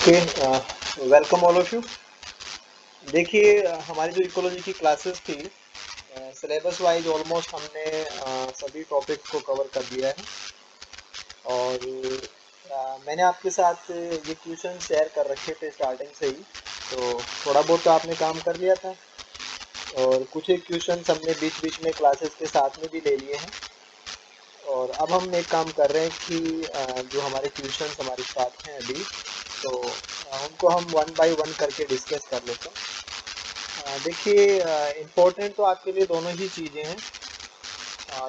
Okay, welcome all of you. देखिए, हमारी जो इकोलॉजी की क्लासेस थी, सिलेबस वाइज ऑलमोस्ट हमने सभी टॉपिक को कवर कर दिया है। और मैंने आपके साथ ये क्वेश्चन शेयर कर रखे थे स्टार्टिंग से ही, तो थोड़ा बहुत तो आपने काम कर लिया था। और कुछ एक क्वेश्चन हमने बीच बीच में क्लासेस के साथ में भी ले लिए हैं। और अब हम एक काम कर रहे हैं कि जो हमारे क्वेश्चन हमारे साथ हैं अभी, तो उनको हम वन बाय वन करके डिस्कस कर लेते हैं। देखिए, इम्पोर्टेंट तो आपके लिए दोनों ही चीज़ें हैं।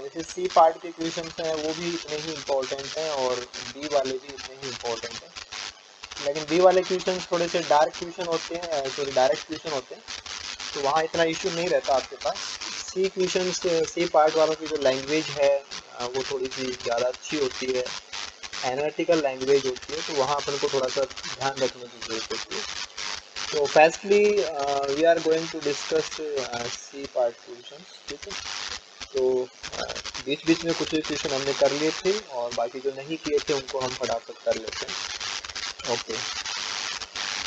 जैसे सी पार्ट के क्वेश्चंस हैं वो भी इतने ही इम्पोर्टेंट हैं, और बी वाले भी इतने ही इम्पोर्टेंट हैं। लेकिन बी वाले क्वेश्चंस थोड़े से डार्क क्वेश्चन होते हैं, सॉरी डायरेक्ट क्वेश्चन होते हैं, तो वहाँ इतना इशू नहीं रहता आपके पास। सी क्वेश्चंस, सी पार्ट वालों की जो लैंग्वेज है वो थोड़ी सी ज़्यादा अच्छी होती है, एनालिटिकल लैंग्वेज होती है, तो वहाँ अपन को थोड़ा सा ध्यान रखने की जरूरत होती है। तो firstly we are going to discuss C part question, ठीक है। तो बीच बीच में कुछ क्वेश्चन हमने कर लिए थे, और बाकी जो नहीं किए थे उनको हम फटाफट कर लेते हैं। ओके,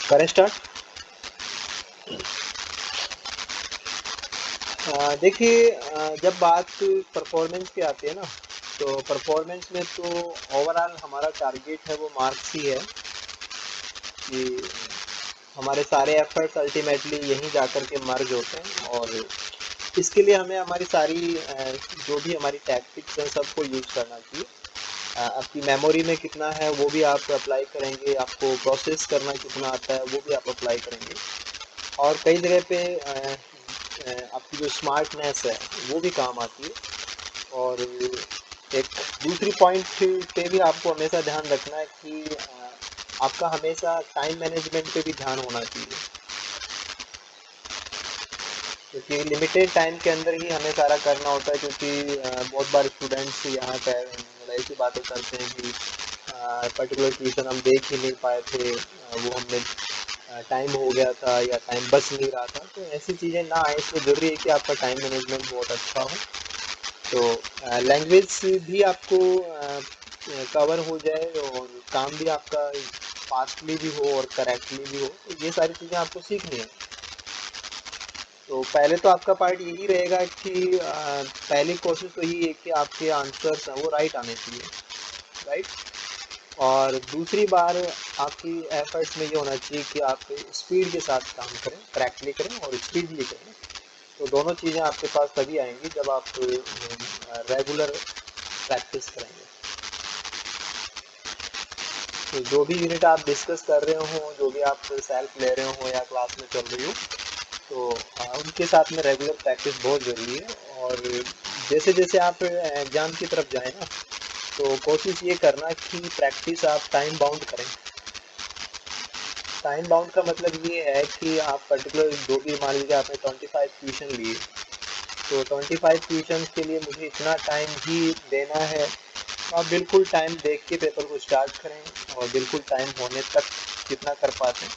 करें स्टार्ट। देखिए, जब बात परफॉर्मेंस की आती है ना, तो परफॉर्मेंस में तो ओवरऑल हमारा टारगेट है वो मार्क्स ही है, कि हमारे सारे एफर्ट्स अल्टीमेटली यहीं जाकर के मर्ज होते हैं। और इसके लिए हमें हमारी सारी जो भी हमारी टैक्टिक्स हैं सबको यूज़ करना चाहिए। आपकी मेमोरी में कितना है वो भी आप अप्लाई करेंगे, आपको प्रोसेस करना कितना आता है वो भी आप अप्लाई करेंगे। और कई जगह पे आपकी जो स्मार्टनेस है वो भी काम आती है। और एक दूसरी पॉइंट पे भी आपको हमेशा ध्यान रखना है कि आपका हमेशा टाइम मैनेजमेंट पे भी ध्यान होना चाहिए, क्योंकि लिमिटेड टाइम के अंदर ही हमें सारा करना होता है। क्योंकि बहुत बार स्टूडेंट्स यहाँ ऐसी बातें करते हैं कि पर्टिकुलर ट्यूशन हम देख ही नहीं पाए थे, वो हमने टाइम हो गया था या टाइम बच नहीं रहा था। तो ऐसी चीज़ें ना आए, इसलिए ज़रूरी है कि आपका टाइम मैनेजमेंट बहुत अच्छा हो। तो लैंग्वेज भी आपको कवर हो जाए, और काम भी आपका फास्टली भी हो और करेक्टली भी हो, तो ये सारी चीज़ें आपको सीखनी है। तो पहले तो आपका पार्ट यही रहेगा कि पहली कोशिश तो यही है कि आपके आंसर्स हैं वो राइट आने चाहिए, राइट। और दूसरी बार आपकी एफर्ट्स में ये होना चाहिए कि आप स्पीड के साथ काम करें, करेक्टली करें और स्पीडली करें। तो दोनों चीज़ें आपके पास तभी आएंगी जब आप रेगुलर प्रैक्टिस करेंगे। तो जो भी यूनिट आप डिस्कस कर रहे हो, जो भी आप सेल्फ ले रहे हो या क्लास में चल रही हो, तो उनके साथ में रेगुलर प्रैक्टिस बहुत ज़रूरी है। और जैसे जैसे आप एग्ज़ाम की तरफ जाएं ना, तो कोशिश ये करना कि प्रैक्टिस आप टाइम बाउंड करें। टाइम बाउंड का मतलब ये है कि आप पर्टिकुलर जो भी, मान लीजिए आपने 25 क्वेश्चन लिए, तो 25 क्वेश्चन के लिए मुझे इतना टाइम ही देना है। तो आप बिल्कुल टाइम देख के पेपर को स्टार्ट करें, और बिल्कुल टाइम होने तक जितना कर पाते हैं,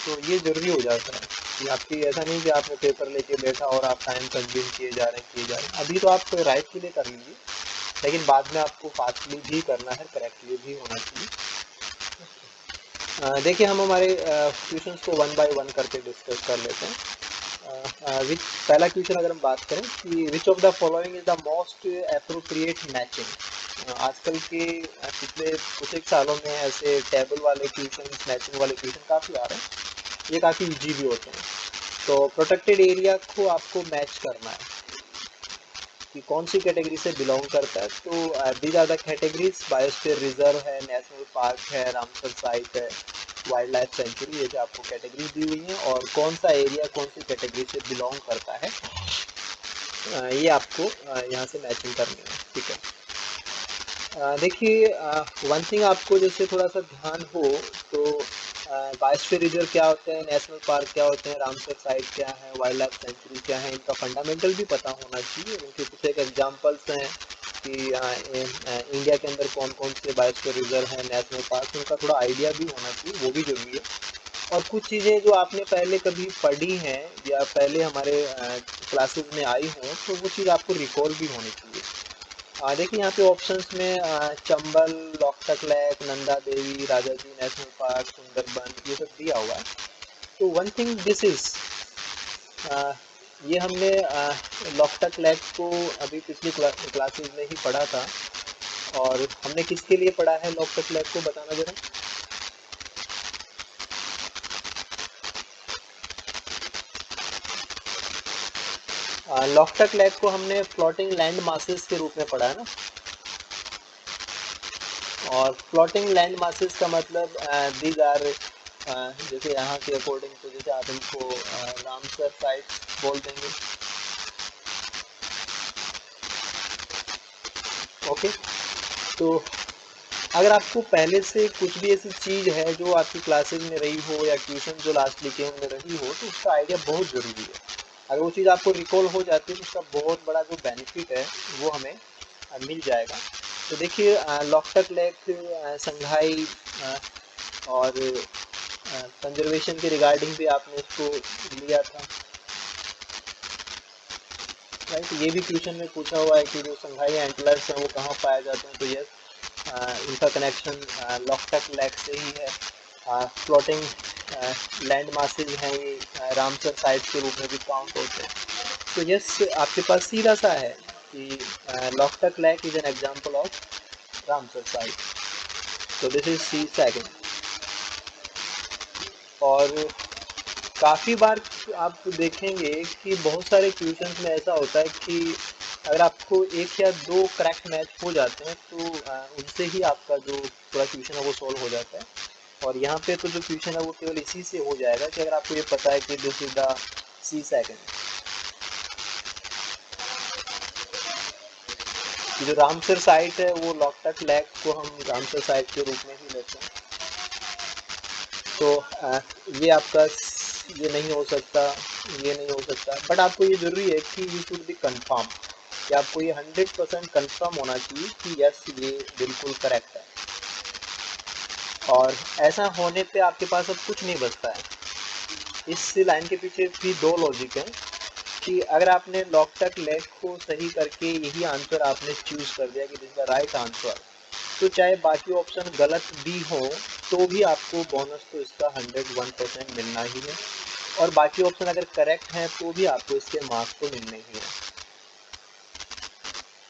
तो ये ज़रूरी हो जाता है। कि आपकी ऐसा नहीं कि आपने पेपर लेके बैठा और आप टाइम कंज्यूम किए जा रहे हैं। अभी तो आप राइट के लिए कर लीजिए, लेकिन बाद में आपको फास्टली भी करना है, करेक्टली भी होना चाहिए। देखिए, हम हमारे क्वेश्चंस को वन बाय वन करके डिस्कस कर लेते हैं। विच पहला क्वेश्चन अगर हम बात करें कि which of the following is the most appropriate matching. आजकल के पिछले कुछ एक सालों में ऐसे टेबल वाले क्वेश्चन, मैचिंग वाले क्वेश्चन काफ़ी आ रहे हैं, ये काफ़ी इजी भी होते हैं। तो प्रोटेक्टेड एरिया को आपको मैच करना है कि कौन सी कैटेगरी से बिलोंग करता है। तो these are the categories: biosphere reserve है, नेशनल पार्क है, रामसर साइट है, वाइल्ड लाइफ सेंचुरी। ये जो आपको कैटेगरी दी हुई है, और कौन सा एरिया कौन सी कैटेगरी से बिलोंग करता है, ये आपको यहाँ से मैचिंग करनी है, ठीक है। देखिए, वन थिंग आपको जैसे थोड़ा सा ध्यान हो, तो बायोस्फीयर रिजर्व क्या होते हैं, नेशनल पार्क क्या होते हैं, रामसर साइट क्या है, वाइल्ड लाइफ सेंचुरी क्या है, इनका फंडामेंटल भी पता होना चाहिए। उनके कुछ एक एग्जांपल्स हैं कि इंडिया के अंदर कौन कौन से बायोस्फीयर रिजर्व हैं, नेशनल पार्क, उनका थोड़ा आइडिया भी होना चाहिए, वो भी जरूरी है। और कुछ चीज़ें जो आपने पहले कभी पढ़ी हैं या पहले हमारे क्लासेस में आई हों, तो वो चीज़ आपको रिकॉल भी होनी चाहिए। देखिए यहाँ पे ऑप्शंस में चंबल, लोकटक लेक, नंदा देवी, राजा जी नेशनल पार्क, सुंदरबन, ये सब दिया हुआ है। तो वन थिंग दिस इज, ये हमने लोकटक लेक को अभी पिछली क्लासेस में ही पढ़ा था। और हमने किसके लिए पढ़ा है लोकटक लेक को, बताना जरा। लोकटक लेक को हमने फ्लोटिंग लैंड मासेस के रूप में पढ़ा है ना। और फ्लोटिंग लैंड मासेस का मतलब दीज आर, जैसे यहाँ के अकॉर्डिंग तो जैसे आप इनको रामसर साइट्स बोल देंगे। ओके, तो अगर आपको पहले से कुछ भी ऐसी चीज़ है जो आपकी क्लासेज में रही हो या ट्यूशन जो लास्ट लिखे में रही हो, तो उसका आइडिया बहुत ज़रूरी है। अगर वो चीज़ आपको रिकॉल हो जाती है तो उसका बहुत बड़ा जो बेनिफिट है वो हमें मिल जाएगा। तो देखिए लोकटक लेक संघाई और कंजर्वेशन के रिगार्डिंग भी आपने इसको लिया था, राइट। ये भी क्वेश्चन में पूछा हुआ है कि जो संघाई एंटलर्स हैं वो कहाँ पाए जाते हैं, तो यस इनका कनेक्शन लोकटक लेक से ही है। फ्लोटिंग लैंड मासेज हैं ये, रामसर साइट्स के रूप में भी काउंट होते हैं। तो यस आपके पास सीधा सा है कि Loktak lake is an example of Ramsar site. तो दिस इज सी सेकंड। और काफ़ी बार आप देखेंगे कि बहुत सारे क्वेश्चंस में ऐसा होता है कि अगर आपको एक या दो करेक्ट मैच हो जाते हैं तो उनसे ही आपका जो पूरा क्वेश्चन है वो सॉल्व हो जाता है। और यहाँ पे तो जो क्वेश्चन है वो केवल इसी से हो जाएगा कि अगर आपको ये पता है कि this is the C second, कि जो रामसर साइट है वो लोकटक लेक को हम रामसर साइट के रूप में ही लेते हैं। तो ये आपका ये नहीं हो सकता, ये नहीं हो सकता, बट आपको ये ज़रूरी है कि यू शुड बी कंफर्म, कि आपको ये 100% कंफर्म होना चाहिए कि यस ये बिल्कुल करेक्ट है। और ऐसा होने पे आपके पास अब कुछ नहीं बचता है। इस लाइन के पीछे भी दो लॉजिक हैं कि अगर आपने लोकटक लेक को सही करके यही आंसर आपने चूज कर दिया कि this is the right answer, तो चाहे बाकी ऑप्शन गलत भी हो तो भी आपको बोनस तो इसका 101% मिलना ही है। और बाकी ऑप्शन अगर करेक्ट हैं तो भी आपको इसके मार्क्स तो मिलने ही हैं।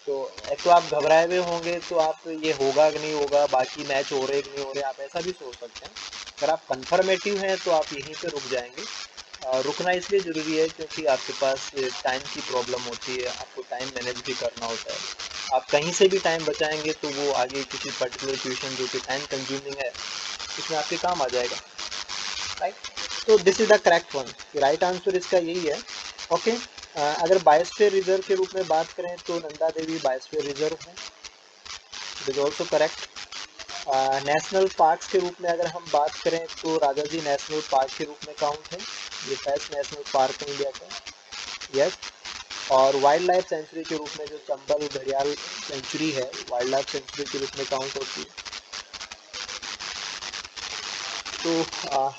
तो एक तो आप घबराए हुए होंगे तो आप ये होगा कि नहीं होगा, बाकी मैच हो रहे कि नहीं हो रहे, आप ऐसा भी सोच सकते हैं। अगर आप कंफर्मेटिव हैं तो आप यहीं पे रुक जाएंगे। रुकना इसलिए ज़रूरी है क्योंकि आपके पास टाइम की प्रॉब्लम होती है, आपको टाइम मैनेज भी करना होता है। आप कहीं से भी टाइम बचाएंगे तो वो आगे किसी पर्टिकुलर ट्यूशन जो कि टाइम कंज्यूमिंग है उसमें आपके काम आ जाएगा, राइट। तो this is the correct one, right answer इसका यही है। ओके, अगर बायोस्फीयर रिजर्व के रूप में बात करें तो नंदा देवी बायोस्फीयर रिजर्व है, it is also correct. National parks के रूप में अगर हम बात करें तो राजा जी नेशनल पार्क के रूप में काउंट है, ये बेस्ट नेशनल पार्क है इंडिया का, यस। और वाइल्ड लाइफ सेंचुरी के रूप में जो चंबल घड़ियाल सेंचुरी है वाइल्ड लाइफ सेंचुरी के रूप में काउंट होती है। तो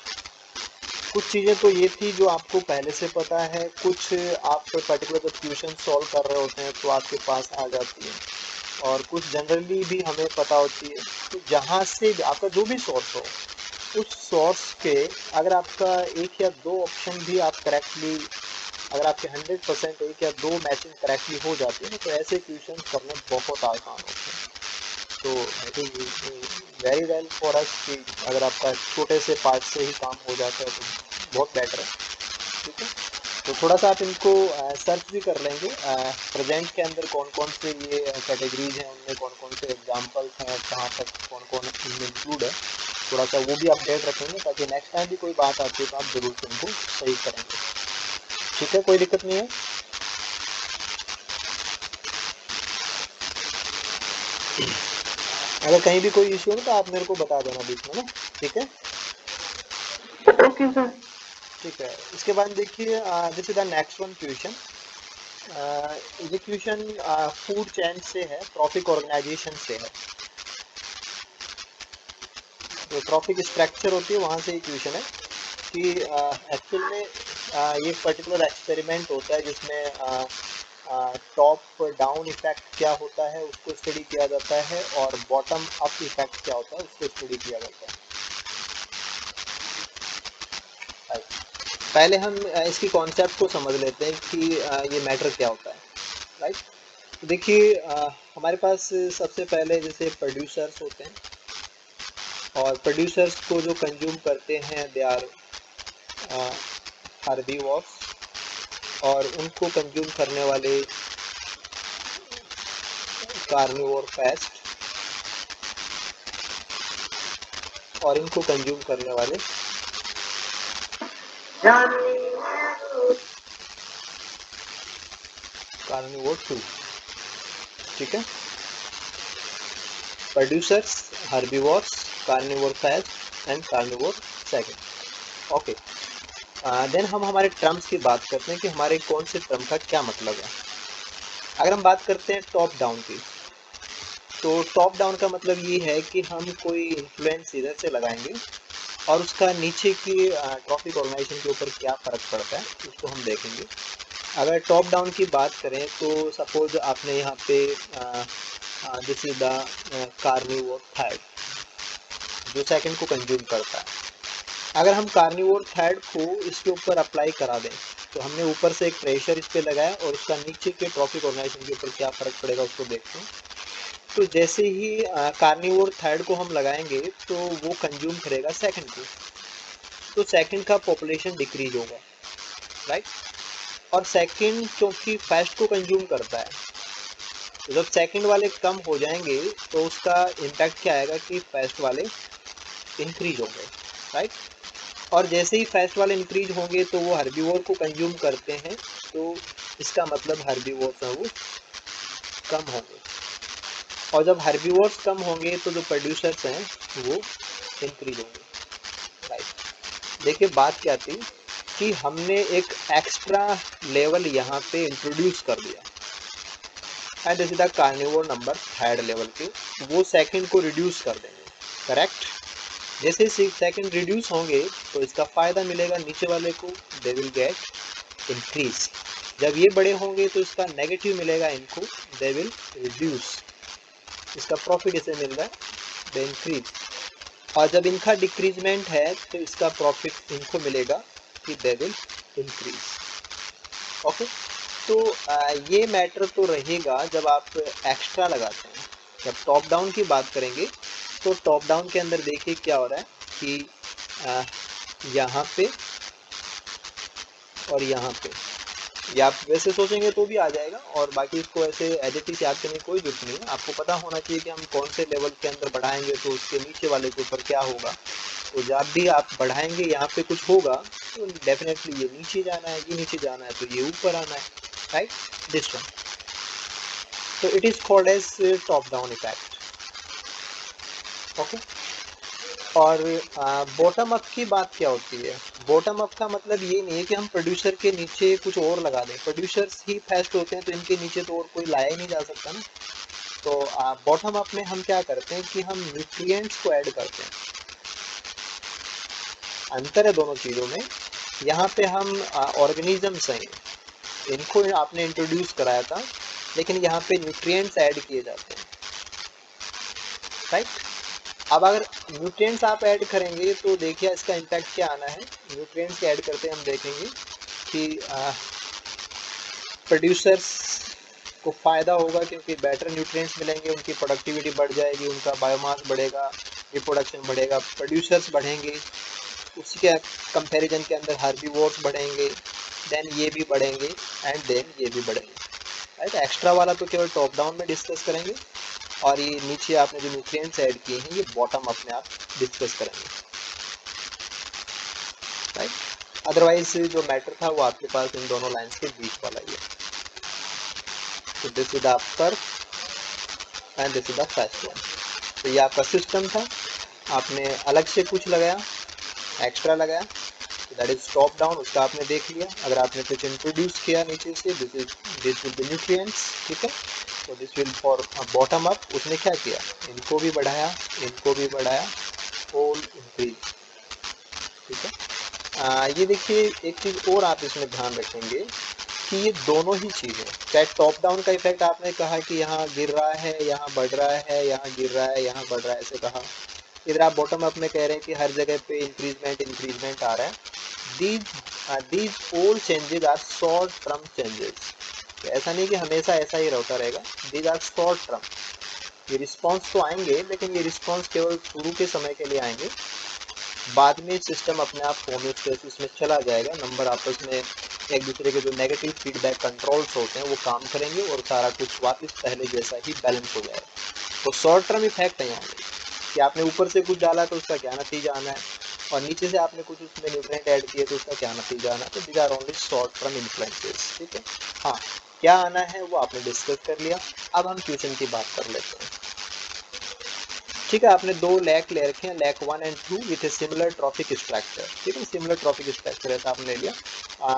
कुछ चीज़ें तो ये थी जो आपको पहले से पता है, कुछ आप पर्टिकुलर जब क्वेश्चन सॉल्व कर रहे होते हैं तो आपके पास आ जाती है, और कुछ जनरली भी हमें पता होती है। तो जहाँ से आपका जो भी सोर्स हो उस सोर्स के अगर आपका एक या दो ऑप्शन भी आप करेक्टली, अगर आपके 100% एक या दो मैचिंग करेक्टली हो जाती है तो ऐसे क्वेश्चन करने बहुत आसान होते हैं। तो I think very well for us कि अगर आपका छोटे से पार्ट से ही काम हो जाता है तो बहुत बेटर है, ठीक है। तो थोड़ा सा आप इनको सर्च भी कर लेंगे प्रेजेंट के अंदर कौन कौन से ये कैटेगरीज हैं, उनमें कौन कौन से एग्जांपल्स हैं, कहाँ तक कौन कौन इनमें इंक्लूड है, थोड़ा सा वो भी अपडेट रखेंगे ताकि नेक्स्ट टाइम भी कोई बात आती है तो आप ज़रूर से उनको सही करेंगे, ठीक है, कोई दिक्कत नहीं है। अगर कहीं भी कोई इश्यू हो तो आप मेरे को बता देना बीच में ना, ठीक है। Okay sir. ठीक है, इसके बाद देखिए this is the next one question. ये क्वेश्चन फूड चेन से है, ट्रॉफिक ऑर्गेनाइजेशन से है। जो ट्रॉफिक स्ट्रक्चर होती है वहाँ से ये क्वेश्चन है कि एक्चुअल में ये पर्टिकुलर एक्सपेरिमेंट होता है जिसमें टॉप डाउन इफेक्ट क्या होता है उसको स्टडी किया जाता है, और बॉटम अप इफेक्ट क्या होता है उसको स्टडी किया जाता है। पहले हम इसकी कॉन्सेप्ट को समझ लेते हैं कि ये मैटर क्या होता है, राइट। तो देखिए हमारे पास सबसे पहले जैसे प्रोड्यूसर्स होते हैं, और प्रोड्यूसर्स को जो कंज्यूम करते हैं दे आर हर्बीवोर्स, और उनको कंज्यूम करने वाले कार्निवोर पेस्ट, और इनको कंज्यूम करने वाले कार्निवोर टू। ठीक है, producers, herbivores, carnivore first and carnivore second. Okay, then हम हमारे टर्म्स की बात करते हैं कि हमारे कौन से टर्म का क्या मतलब है। अगर हम बात करते हैं टॉप डाउन की, तो टॉप डाउन का मतलब ये है कि हम कोई इन्फ्लुएंस इधर से लगाएंगे और उसका नीचे की ट्रॉफिक ऑर्गेनाइजेशन के ऊपर क्या फ़र्क पड़ता है उसको हम देखेंगे। अगर टॉप डाउन की बात करें तो सपोज आपने यहाँ पे this is the carnivore third जो सेकंड को कंज्यूम करता है। अगर हम कार्निवोर थर्ड को इसके ऊपर अप्लाई करा दें तो हमने ऊपर से एक प्रेशर इस पर लगाया और उसका नीचे के ट्रॉफिक ऑर्गेनाइजेशन के ऊपर क्या फ़र्क पड़ेगा उसको देखते हैं। तो जैसे ही कार्निवोर थर्ड को हम लगाएंगे तो वो कंज्यूम करेगा सेकंड को, तो सेकंड का पॉपुलेशन डिक्रीज होगा, राइट। और सेकंड क्योंकि फर्स्ट को कंज्यूम करता है, तो जब सेकंड वाले कम हो जाएंगे तो उसका इम्पैक्ट क्या आएगा कि फर्स्ट वाले इंक्रीज होंगे, राइट। और जैसे ही फर्स्ट वाले इंक्रीज होंगे तो वो हर्बीवोर को कंज्यूम करते हैं, तो इसका मतलब हर्बीवोर है वो कम होंगे, और जब हर्बीवोर्स कम होंगे तो जो प्रोड्यूसर्स हैं वो इंक्रीज होंगे, राइट। देखिए बात क्या थी कि हमने एक एक्स्ट्रा लेवल यहाँ पे इंट्रोड्यूस कर दिया, and this is the carnivore number third level के, वो सेकंड को रिड्यूस कर देंगे, करेक्ट। जैसे सेकंड रिड्यूस होंगे तो इसका फ़ायदा मिलेगा नीचे वाले को, दे विल गेट इंक्रीज। जब ये बड़े होंगे तो इसका नेगेटिव मिलेगा इनको, दे विल रिड्यूस। इसका प्रॉफिट इसे मिल रहा है, दे इंक्रीज। और जब इनका डिक्रीजमेंट है तो इसका प्रॉफिट इनको मिलेगा कि दे विल इंक्रीज। ओके, तो ये मैटर तो रहेगा जब आप एक्स्ट्रा लगाते हैं। जब टॉप डाउन की बात करेंगे तो टॉप डाउन के अंदर देखिए क्या हो रहा है कि यहाँ पे और यहाँ पे, या आप वैसे सोचेंगे तो भी आ जाएगा, और बाकी इसको ऐसे एज इट इज याद करने की कोई जरूरत नहीं है। आपको पता होना चाहिए कि हम कौन से लेवल के अंदर बढ़ाएंगे तो उसके नीचे वाले के ऊपर क्या होगा। तो जब भी आप बढ़ाएंगे यहाँ पे कुछ होगा तो डेफिनेटली ये नीचे जाना है, ये नीचे जाना है तो ये ऊपर आना है, राइट, दिस वन। तो it is called as top down effect. Okay, और बॉटम अप की बात क्या होती है? बॉटम अप का मतलब ये नहीं है कि हम प्रोड्यूसर के नीचे कुछ और लगा दें, प्रोड्यूसर्स ही फर्स्ट होते हैं तो इनके नीचे तो और कोई लाया ही नहीं जा सकता ना। तो बॉटम अप में हम क्या करते हैं कि हम न्यूट्रिएंट्स को ऐड करते हैं। अंतर है दोनों चीज़ों में। यहाँ पे हम ऑर्गेनिजम्स हैं, इनको आपने इंट्रोड्यूस कराया था, लेकिन यहाँ पे न्यूट्रिएंट्स ऐड किए जाते हैं, राइट। अब अगर न्यूट्रिएंट्स आप ऐड करेंगे तो देखिए इसका इम्पैक्ट क्या आना है। न्यूट्रिएंट्स ऐड करते हम देखेंगे कि प्रोड्यूसर्स को फ़ायदा होगा क्योंकि बेटर न्यूट्रिएंट्स मिलेंगे, उनकी प्रोडक्टिविटी बढ़ जाएगी, उनका बायोमास बढ़ेगा, रिप्रोडक्शन बढ़ेगा, प्रोड्यूसर्स बढ़ेंगे, उसके कंपैरिजन के अंदर हर्बीवोर्स बढ़ेंगे, देन ये भी बढ़ेंगे, एंड देन ये भी बढ़ेंगे, राइट। एक्स्ट्रा वाला तो केवल टॉप डाउन में डिस्कस करेंगे, और ये नीचे आपने जो न्यूट्रिएंट्स ऐड किए हैं ये बॉटम अप में आप डिस्कस करेंगे, राइट। अदरवाइज जो मैटर था वो आपके पास इन दोनों लाइंस के बीच वाला ही है। तो this is the upper and this is the first one. तो ये आपका सिस्टम था, आपने अलग से कुछ लगाया, एक्स्ट्रा लगाया, तो दैट इज टॉप डाउन, उसका आपने देख लिया। अगर आपने कुछ इंट्रोड्यूस किया नीचे से, दिस विल बी न्यूट्रिएंट्स, ठीक है। तो this will for bottom up, उसने क्या किया, इनको भी बढ़ाया, इनको भी बढ़ाया, होल इंक्रीज, ठीक है। ये देखिए एक चीज़ और आप इसमें ध्यान रखेंगे कि ये दोनों ही चीज़ें, चाहे टॉप डाउन का इफेक्ट आपने कहा कि यहाँ गिर रहा है, यहाँ बढ़ रहा है, यहाँ गिर रहा है, यहाँ बढ़ रहा है, ऐसे कहा। इधर आप बॉटम अप में कह रहे हैं कि हर जगह पे इंक्रीजमेंट आ रहा है। These all changes are short term changes. ऐसा नहीं कि हमेशा ऐसा ही होता रहेगा, दीज आर शॉर्ट टर्म। ये रिस्पॉन्स तो आएंगे, लेकिन ये रिस्पॉन्स केवल शुरू के समय के लिए आएंगे। बाद में सिस्टम अपने आप होम्योस्टेसिस में चला जाएगा, नंबर आपस में एक दूसरे के जो नेगेटिव फीडबैक कंट्रोल्स होते हैं वो काम करेंगे और सारा कुछ वापस पहले जैसा ही बैलेंस हो जाएगा। तो शॉर्ट टर्म इफेक्ट नहीं होंगे कि आपने ऊपर से कुछ डाला तो उसका क्या नतीजा आना है, और नीचे से आपने कुछ उसमें न्यूट्रिएंट ऐड किए तो उसका क्या नतीजा आना है। तो these are only short term influences, ठीक है। हाँ, क्या आना है वो आपने डिस्कस कर लिया। अब हम क्वेश्चन की बात कर लेते हैं, ठीक है। आपने दो लैक ले रखे हैं, lake 1 and 2 with a similar trophic structure, ठीक है। सिमिलर ट्रॉफिक स्ट्रक्चर ऐसा आपने ले लिया,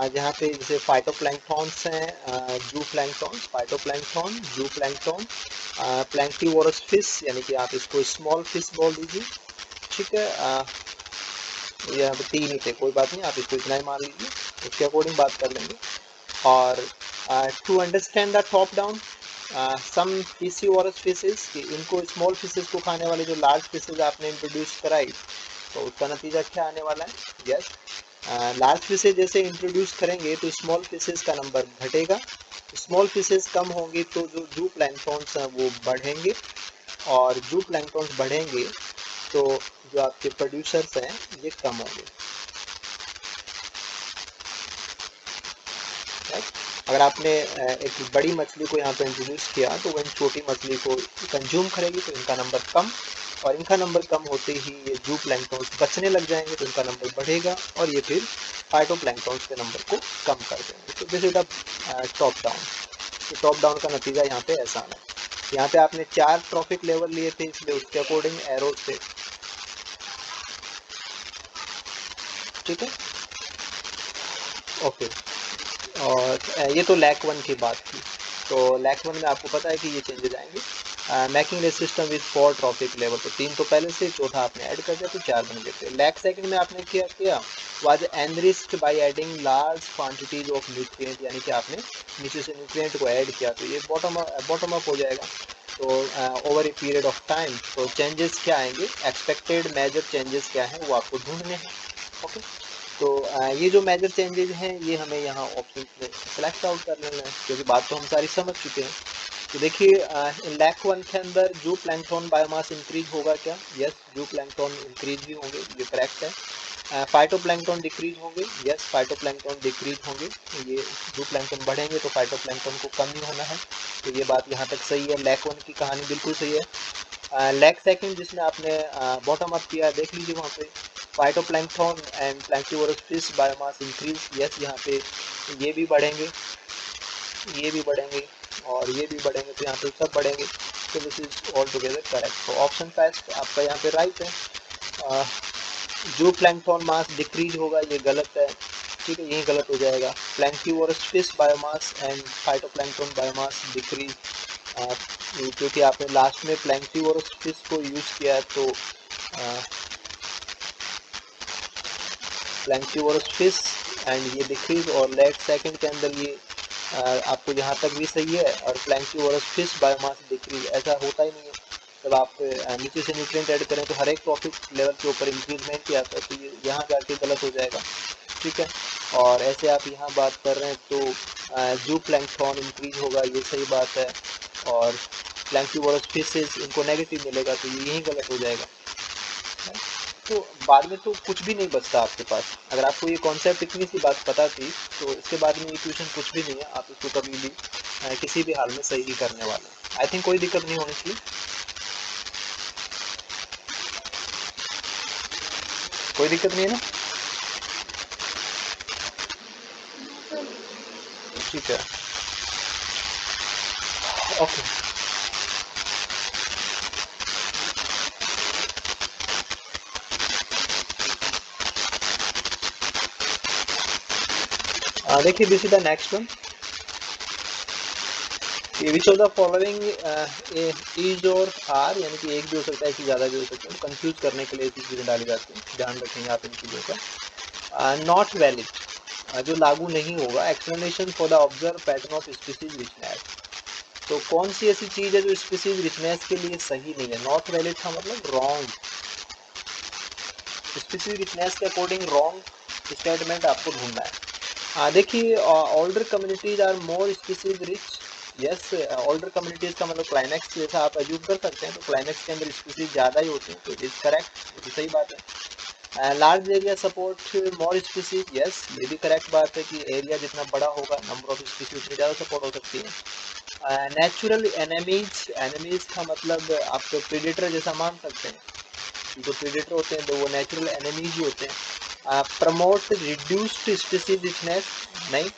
जहाँ पे जैसे फाइटोप्लैंक्टॉन्स हैं, जूप्लैंक्टॉन, फाइटोप्लैंक्टॉन, जूप्लैंक्टॉन, प्लैंक्टिवोरस फिश, यानी कि आप इसको स्मॉल फिश बोल दीजिए, ठीक है। यहाँ पे 3 ही थे, कोई बात नहीं, आप इसको इतना ही मान लीजिए, उसके अकॉर्डिंग बात कर लेंगे। और to understand the top down some piscivorous fishes, कि इनको स्मॉल फिशेस को खाने वाले जो लार्ज फिशेस आपने इंट्रोड्यूस कराई, तो उसका नतीजा क्या आने वाला है। यस, लार्ज फिशेस जैसे इंट्रोड्यूस करेंगे तो स्मॉल फिशेस का नंबर घटेगा, स्मॉल फिशेस कम होंगी तो जो जू प्लैंक्टॉन्स हैं वो बढ़ेंगे, और जू प्लैंक्टॉन्स बढ़ेंगे तो जो आपके प्रोड्यूसर्स हैं ये कम होंगे। अगर आपने एक बड़ी मछली को यहाँ पे इंट्रोड्यूस किया तो वह छोटी मछली को कंज्यूम करेगी तो इनका नंबर कम, और इनका नंबर कम होते ही ये जू प्लैंक्टॉन्स बचने लग जाएंगे तो इनका नंबर बढ़ेगा, और ये फिर फाइटोप्लैंक्टॉन्स के नंबर को कम कर देंगे। तो this is the top down. तो टॉप डाउन का नतीजा यहाँ पे ऐसा आना है। यहाँ पे आपने 4 ट्रॉफिक लेवल लिए थे, इसलिए उसके अकॉर्डिंग एरो थे, ठीक है। ओके, और ये तो लैक 1 की बात थी। तो लैक 1 में आपको पता है कि ये चेंजेस आएंगे, making the system with 4 trophic level, तो 3 तो पहले से, चौथा आपने ऐड कर दिया तो 4 बन गए थे। लैक सेकंड में आपने क्या किया, was enriched by adding large quantities of nutrient, यानी कि आपने नीचे से न्यूट्रिएंट को ऐड किया, तो ये बॉटम अप हो जाएगा। तो over a period of time, तो चेंजेस क्या आएंगे, एक्सपेक्टेड मेजर चेंजेस क्या हैं वो आपको ढूंढने हैं। ओके, तो ये जो मेजर चेंजेस हैं ये हमें यहाँ ऑप्शन में सेलेक्ट आउट कर लेना है, क्योंकि बात तो हम सारी समझ चुके हैं। तो देखिए लैक 1 के अंदर जू प्लैंक्टन बायोमास इंक्रीज होगा क्या, यस, जू प्लैंक्टन इंक्रीज भी होंगे, ये करेक्ट है। फाइटोप्लैंक्टन डिक्रीज होंगे, यस, फाइटोप्लैंक्टन डिक्रीज होंगे, ये जू प्लैंक्टन बढ़ेंगे तो फाइटोप्लैंक्टन को कम ही होना है, तो ये बात यहाँ तक सही है। लैक 1 की कहानी बिल्कुल सही है। लैक सेकंड जिसमें आपने बॉटम अप किया, देख लीजिए वहाँ पे phytoplankton and planktivorous fish biomass increase, yes, यहाँ पे ये भी बढ़ेंगे, ये भी बढ़ेंगे, और ये भी बढ़ेंगे, तो यहाँ पे सब बढ़ेंगे, तो this is all together correct. तो ऑप्शन फर्स्ट आपका यहाँ पे राइट है। जो प्लैंक्टन मास डिक्रीज होगा ये गलत है, ठीक है, यही गलत हो जाएगा। Planktivorous fish biomass and phytoplankton biomass decrease, क्योंकि आपने लास्ट में प्लैंक्टिवोरस फिश को यूज़ किया है, तो प्लैंक्टिवोरस फिश एंड ये डिक्रीज, और लैक सेकंड के अंदर ये आपको यहाँ तक भी सही है, और प्लैंक्टिवोरस फिश बायोमास डिक्रीज ऐसा होता ही नहीं है। जब आप नीचे से न्यूट्रिएंट ऐड करें तो हर एक टॉपिक लेवल के ऊपर इंक्रीजमेंट ही आता है, तो ये यहाँ जाके गलत हो जाएगा, ठीक है। और ऐसे आप यहाँ बात कर रहे हैं तो जू प्लैंक्टन इंक्रीज होगा, ये सही बात है, और प्लैंक्टिवोरस फिशेस इनको नेगेटिव मिलेगा, तो ये यही गलत हो जाएगा। तो बाद में तो कुछ भी नहीं बचता आपके पास। अगर आपको ये कॉन्सेप्ट इतनी सी बात पता थी तो इसके बाद में ये क्वेश्चन कुछ भी नहीं है, आप इसको कभी भी किसी भी हाल में सही ही करने वाले। आई थिंक कोई दिक्कत नहीं होनी चाहिए, कोई दिक्कत नहीं है ना, ठीक है, ओके। देखिए this is the next one, which of the following is और आर, यानी कि एक भी हो सकता है कि ज़्यादा भी हो सकता है, कंफ्यूज करने के लिए ऐसी चीज़ें डाली जाती हैं, ध्यान रखेंगे आप इन चीज़ों का। नॉट वैलिड, जो लागू नहीं होगा। Explanation for the observe pattern of species richness. तो कौन सी ऐसी चीज है जो स्पीसीज रिचनेस के लिए सही नहीं है? नॉट वैलिड का मतलब रॉन्ग। स्पीसीज रिचनेस के अकॉर्डिंग रॉन्ग स्टेटमेंट आपको ढूंढना है। देखिए, older communities are more species rich. Yes, older communities का मतलब क्लाइमेक्स जैसा आप अज्यूम कर सकते हैं, तो क्लाइमेक्स के अंदर स्पीसीज ज़्यादा ही होती हैं, तो इट इज करेक्ट, ये सही बात है। Large area support more species. Yes, ये भी करेक्ट बात है कि एरिया जितना बड़ा होगा नंबर ऑफ स्पीसीज उतनी ज़्यादा सपोर्ट हो सकती है। नेचुरल एनिमीज, एनिमीज का मतलब आप प्रीडेटर जैसा मान सकते हैं, जो प्रीडेटर होते हैं तो वो नेचुरल एनिमीज ही होते हैं। प्रमोट रिड्यूस्ड स्पीसीज रिचनेस, नहीं।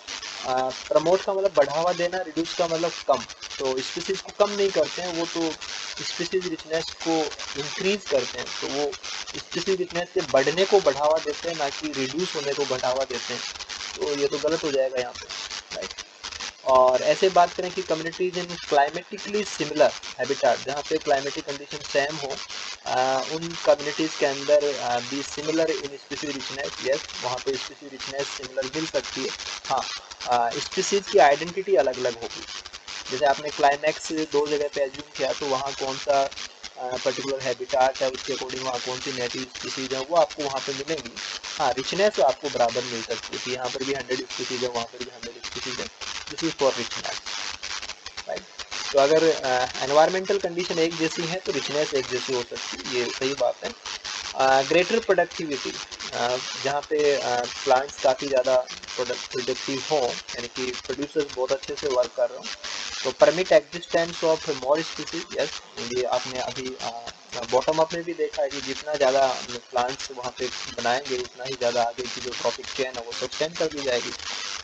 प्रमोट का मतलब बढ़ावा देना, रिड्यूस का मतलब कम, तो स्पीसीज को कम नहीं करते हैं वो, तो स्पीसीज रिचनेस को इंक्रीज करते हैं, तो वो स्पीसीज रिचनेस के बढ़ने को बढ़ावा देते हैं, ना कि रिड्यूस होने को बढ़ावा देते हैं, तो ये तो गलत हो जाएगा यहाँ पे, राइट। और ऐसे बात करें कि communities in climatically similar habitat, जहाँ पे क्लाइमेटिक कंडीशन सेम हो, उन कम्युनिटीज़ के अंदर भी similar in species richness. Yes, वहाँ पे स्पीसीज रिचनेस सिमिलर मिल सकती है। हाँ, स्पीसीज की आइडेंटिटी अलग अलग होगी। जैसे आपने क्लाइमैक्स दो जगह पे एज्यूम किया, तो वहाँ कौन सा पर्टिकुलर हैबिटाट है, उसके अकॉर्डिंग वहाँ कौन सी नेटिव स्पीसीज है वो आपको वहाँ पे मिलेंगी। हाँ, रिचनेस आपको बराबर मिल सकती है कि यहाँ पर भी 100 स्पीसीज है, वहाँ पर भी 100 स्पीसीज है। This is for richness, right. तो अगर एनवायरमेंटल कंडीशन एक जैसी है तो रिचनेस एक जैसी हो सकती है, ये सही बात है। ग्रेटर प्रोडक्टिविटी, जहाँ पे प्लांट्स काफ़ी ज़्यादा प्रोडक्टिव हों, यानी कि प्रोड्यूसर्स बहुत अच्छे से वर्क कर रहे हों, तो permit existence of more species. Yes, ये आपने अभी बॉटम अप में भी देखा है कि जितना ज़्यादा प्लांट्स वहाँ पे बनाएंगे उतना ही ज़्यादा आगे की जो ट्रॉपिक चेन है वो सस्टेन कर दी जाएगी,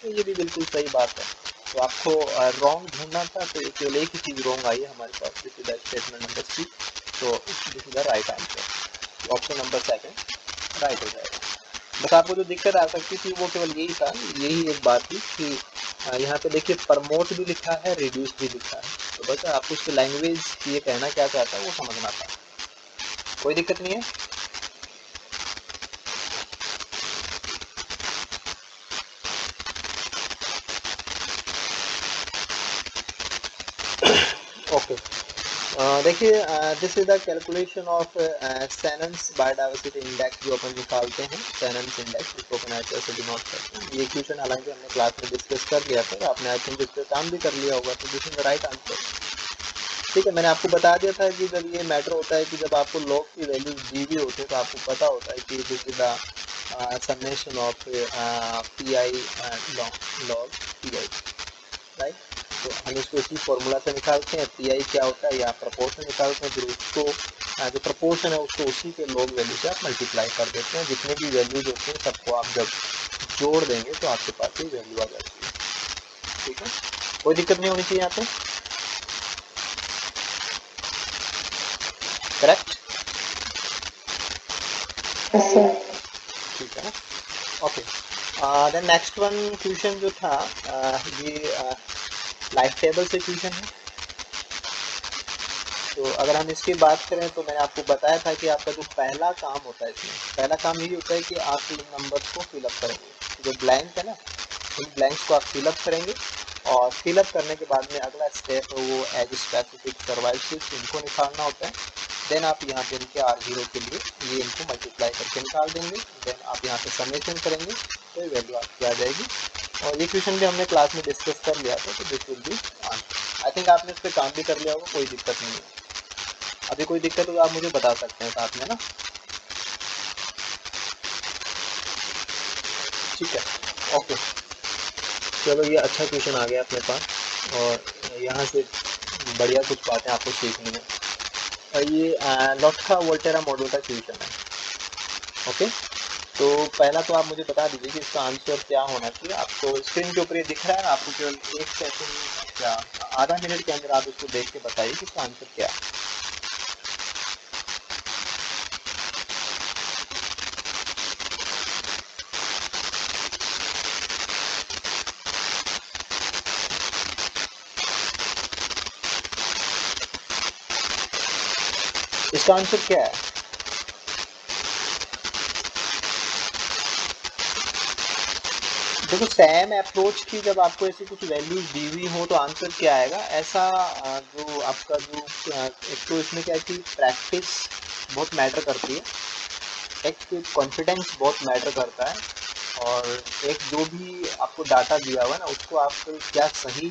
तो ये भी बिल्कुल सही बात है। तो आपको रॉन्ग ढूंढना था, तो केवल एक ही चीज़ रॉन्ग आई है हमारे पास, this is the statement number C, तो this is the right answer, option number second right हो जाएगा। बस आपको जो दिक्कत आ सकती थी वो केवल यही था, यही एक बात थी कि यहाँ पे देखिए प्रमोट भी लिखा है, रिड्यूस भी लिखा है, तो बस आपको उसकी लैंग्वेज ये कहना क्या चाहता है वो समझना था, कोई दिक्कत नहीं है। ओके, देखिए, this is the calculation of Shannon's biodiversity index जो अपन निकालते हैं, सैनन्स इंडेक्स, इसको अपन ऐसे डिनोट करते हैं। ये क्वेश्चन हालांकि हमने क्लास में डिस्कस कर लिया था, आपने आई थिंक इस पर काम भी कर लिया होगा, तो this is the right answer. ठीक है, मैंने आपको बता दिया था कि जब ये मैटर होता है कि जब आपको लॉग की वैल्यू दी हुई होती है तो आपको पता होता है कि this is the summation of P I log P I, right. तो हम इसको इसी फॉर्मूला से निकालते हैं, पी आई क्या होता है, या प्रपोर्शन निकालते हैं, फिर उसको जो प्रपोर्शन है उसको उसी के लॉग वैल्यू से आप मल्टीप्लाई कर देते हैं, जितने भी वैल्यूज होते हैं सबको आप जब जोड़ देंगे तो आपके पास ये वैल्यू आ जाती है। ठीक है, कोई दिक्कत नहीं होनी चाहिए यहाँ पे, करेक्ट। Yes, sir. ठीक है ना, okay. Then next one question जो था, ये लाइफ टेबल से क्वेश्चन है। तो अगर हम इसकी बात करें तो मैंने आपको बताया था कि आपका जो पहला काम होता है, इसमें पहला काम यही होता है कि आप इन नंबर्स को फिलअप करेंगे, जो ब्लैंक है ना इन ब्लैंक्स को आप फिलअप करेंगे, और फिलअप करने के बाद में अगला स्टेप है वो एज स्पेसिफिक सर्वाइवल्स इनको निकालना होता है। देन आप यहाँ पे इनके R0 के लिए ये इनको मल्टीप्लाई करके निकाल देंगे, देन आप यहाँ पे समेशन करेंगे तो ये वैल्यू आपकी आ जाएगी। और ये क्वेश्चन भी हमने क्लास में डिस्कस कर लिया था, तो this will B answer. I think आपने इस पर काम भी कर लिया होगा, कोई दिक्कत नहीं है। अभी कोई दिक्कत हो तो आप मुझे बता सकते हैं साथ में ना, ठीक है, ओके। चलो, ये अच्छा क्वेश्चन आ गया अपने पास, और यहाँ से बढ़िया कुछ बातें आपको सीखनी है। और ये लॉटका वोल्टेरा मॉडल का क्वेश्चन है, ओके। तो पहला तो आप मुझे बता दीजिए कि इसका आंसर क्या होना चाहिए। आपको स्क्रीन के ऊपर ये दिख रहा है ना, आपको केवल एक सेकंड या आधा मिनट के अंदर आप इसको देख के बताइए कि इसका आंसर क्या है। इसका आंसर क्या है? देखो सेम अप्रोच की जब आपको ऐसी कुछ वैल्यूज दी हुई हो तो आंसर क्या आएगा ऐसा। जो आपका जो एक तो इसमें क्या है कि प्रैक्टिस बहुत मैटर करती है, एक कॉन्फिडेंस बहुत मैटर करता है, और एक जो भी आपको डाटा दिया हुआ है ना उसको आप क्या सही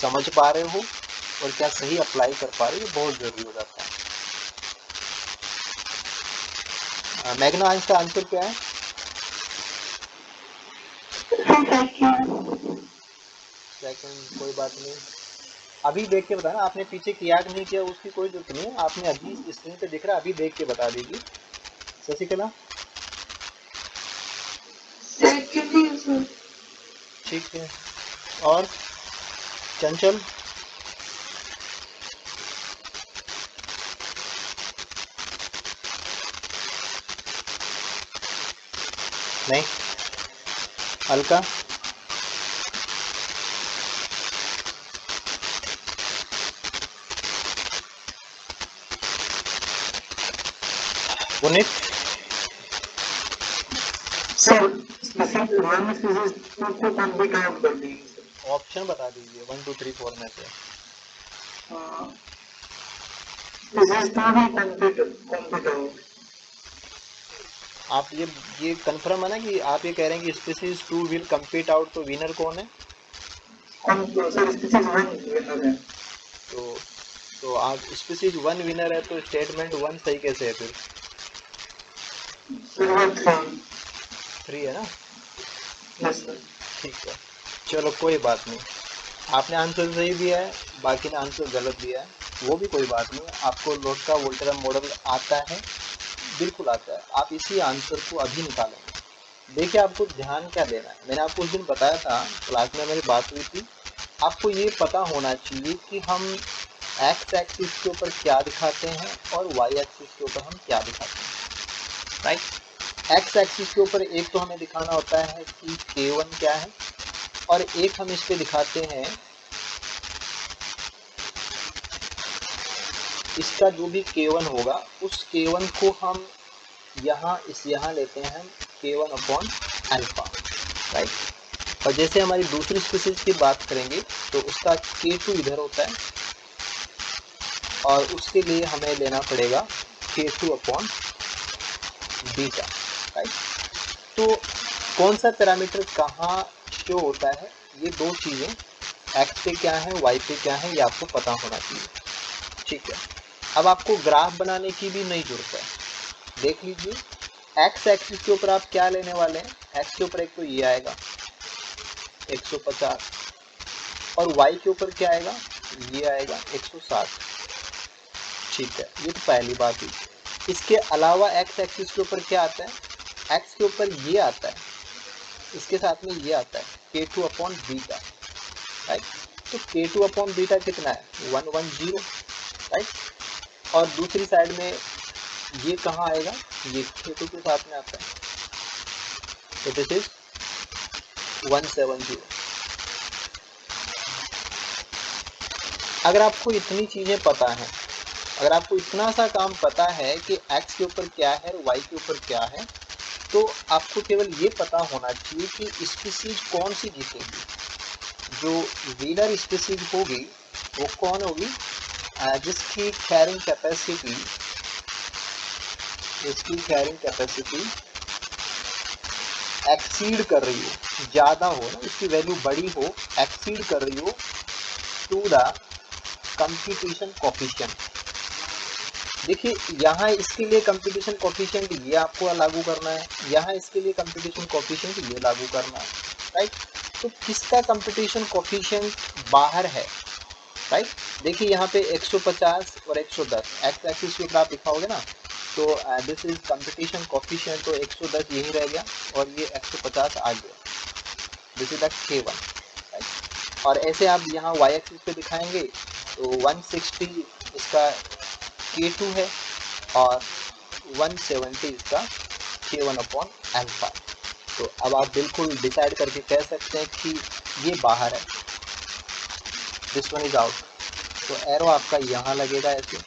समझ पा रहे हो और क्या सही अप्लाई कर पा रहे हो, ये बहुत ज़रूरी हो जाता है। मैग्ना आज का आंसर क्या है? सेकंड, कोई बात नहीं, अभी देख के बताना। आपने पीछे किया कि नहीं किया उसकी कोई जरूरत नहीं है, आपने अभी स्क्रीन पे दिख रहा है, अभी देख के बता दीजिए। शशिकला ठीक है, और चंचल नहीं, अलका पुनीत ऑप्शन बता दीजिए 1 2 3 4 में से। आप ये कंफर्म है ना कि आप ये कह रहे हैं कि स्पीसीज 2 विल कम्पीट आउट, तो विनर कौन है? तो आप स्पीसीज 1 विनर है, तो स्टेटमेंट 1 सही कैसे है फिर? 3 है ना? ठीक है, चलो कोई बात नहीं, आपने आंसर सही दिया है, बाकी ने आंसर गलत दिया है, वो भी कोई बात नहीं। आपको लोड का वोल्टेरा मॉडल आता है, बिल्कुल आता है, आप इसी आंसर को अभी निकालेंगे। देखिए आपको ध्यान क्या देना है, मैंने आपको उस दिन बताया था, क्लास में मेरी बात हुई थी, आपको ये पता होना चाहिए कि हम एक्स एक्सिस के ऊपर क्या दिखाते हैं और वाई एक्सिस के ऊपर हम क्या दिखाते हैं, राइट। एक्स एक्सिस के ऊपर एक तो हमें दिखाना होता है कि K1 क्या है, और एक हम इस पे दिखाते हैं इसका जो भी K1 होगा उस K1 को हम यहाँ लेते हैं हम K1 अपॉन अल्फा, राइट। और जैसे हमारी दूसरी स्पीसीज की बात करेंगे तो उसका K2 इधर होता है, और उसके लिए हमें लेना पड़ेगा K2 अपॉन बीटा, राइट। तो कौन सा पैरामीटर कहाँ शो होता है, ये दो चीज़ें, एक्स पे क्या है वाई पे क्या है, ये आपको पता होना चाहिए, ठीक है। अब आपको ग्राफ बनाने की भी नहीं जरूरत है, देख लीजिए एक्स एक्सिस के ऊपर आप क्या लेने वाले हैं, एक्स के ऊपर एक तो ये आएगा 150, और वाई के ऊपर क्या आएगा, ये आएगा 160, ठीक है, ये तो पहली बात हुई। इसके अलावा एक्स एक्सिस के ऊपर क्या आता है, एक्स के ऊपर ये आता है, इसके साथ में ये आता है K2 अपॉन बीटा, राइट। तो K2 अपॉन बीटा कितना है, 110, राइट। और दूसरी साइड में ये कहाँ आएगा, ये K2 के साथ में आता है, तो दिस इज 170। अगर आपको इतनी चीजें पता है, अगर आपको इतना सा काम पता है कि x के ऊपर क्या है और y के ऊपर क्या है, तो आपको केवल ये पता होना चाहिए कि स्पीसीज कौन सी जीतेगी, जो विनर स्पीसीज होगी वो कौन होगी, जिसकी कैरिंग कैपेसिटी एक्सीड कर रही हो, ज़्यादा हो ना, इसकी वैल्यू बड़ी हो, एक्सीड कर रही हो टू द कंपटीशन कोफिशिएंट। देखिए यहाँ इसके लिए कंपटीशन कोफिशिएंट ये आपको लागू करना है, यहाँ इसके लिए कंपटीशन कोफिशिएंट ये लागू करना है, राइट। तो किसका कंपटीशन कोफिशिएंट बाहर है, राइट। देखिए यहाँ पे 150 और 110 एक्स एक्सिस के ऊपर आप दिखाओगे ना, तो दिस इज कंपटीशन कोफिशिएंट, तो 110 यही रह गया और ये 150 आ गया, this is the K1, right. और ऐसे आप यहाँ वाई एक्सिस पे दिखाएंगे तो 160 इसका K2 है और 170 इसका K1 अपॉन अल्फा। तो अब आप बिल्कुल डिसाइड करके कह सकते हैं कि ये बाहर है, दिस वन इज आउट। तो एरो आपका यहाँ लगेगा ऐसे,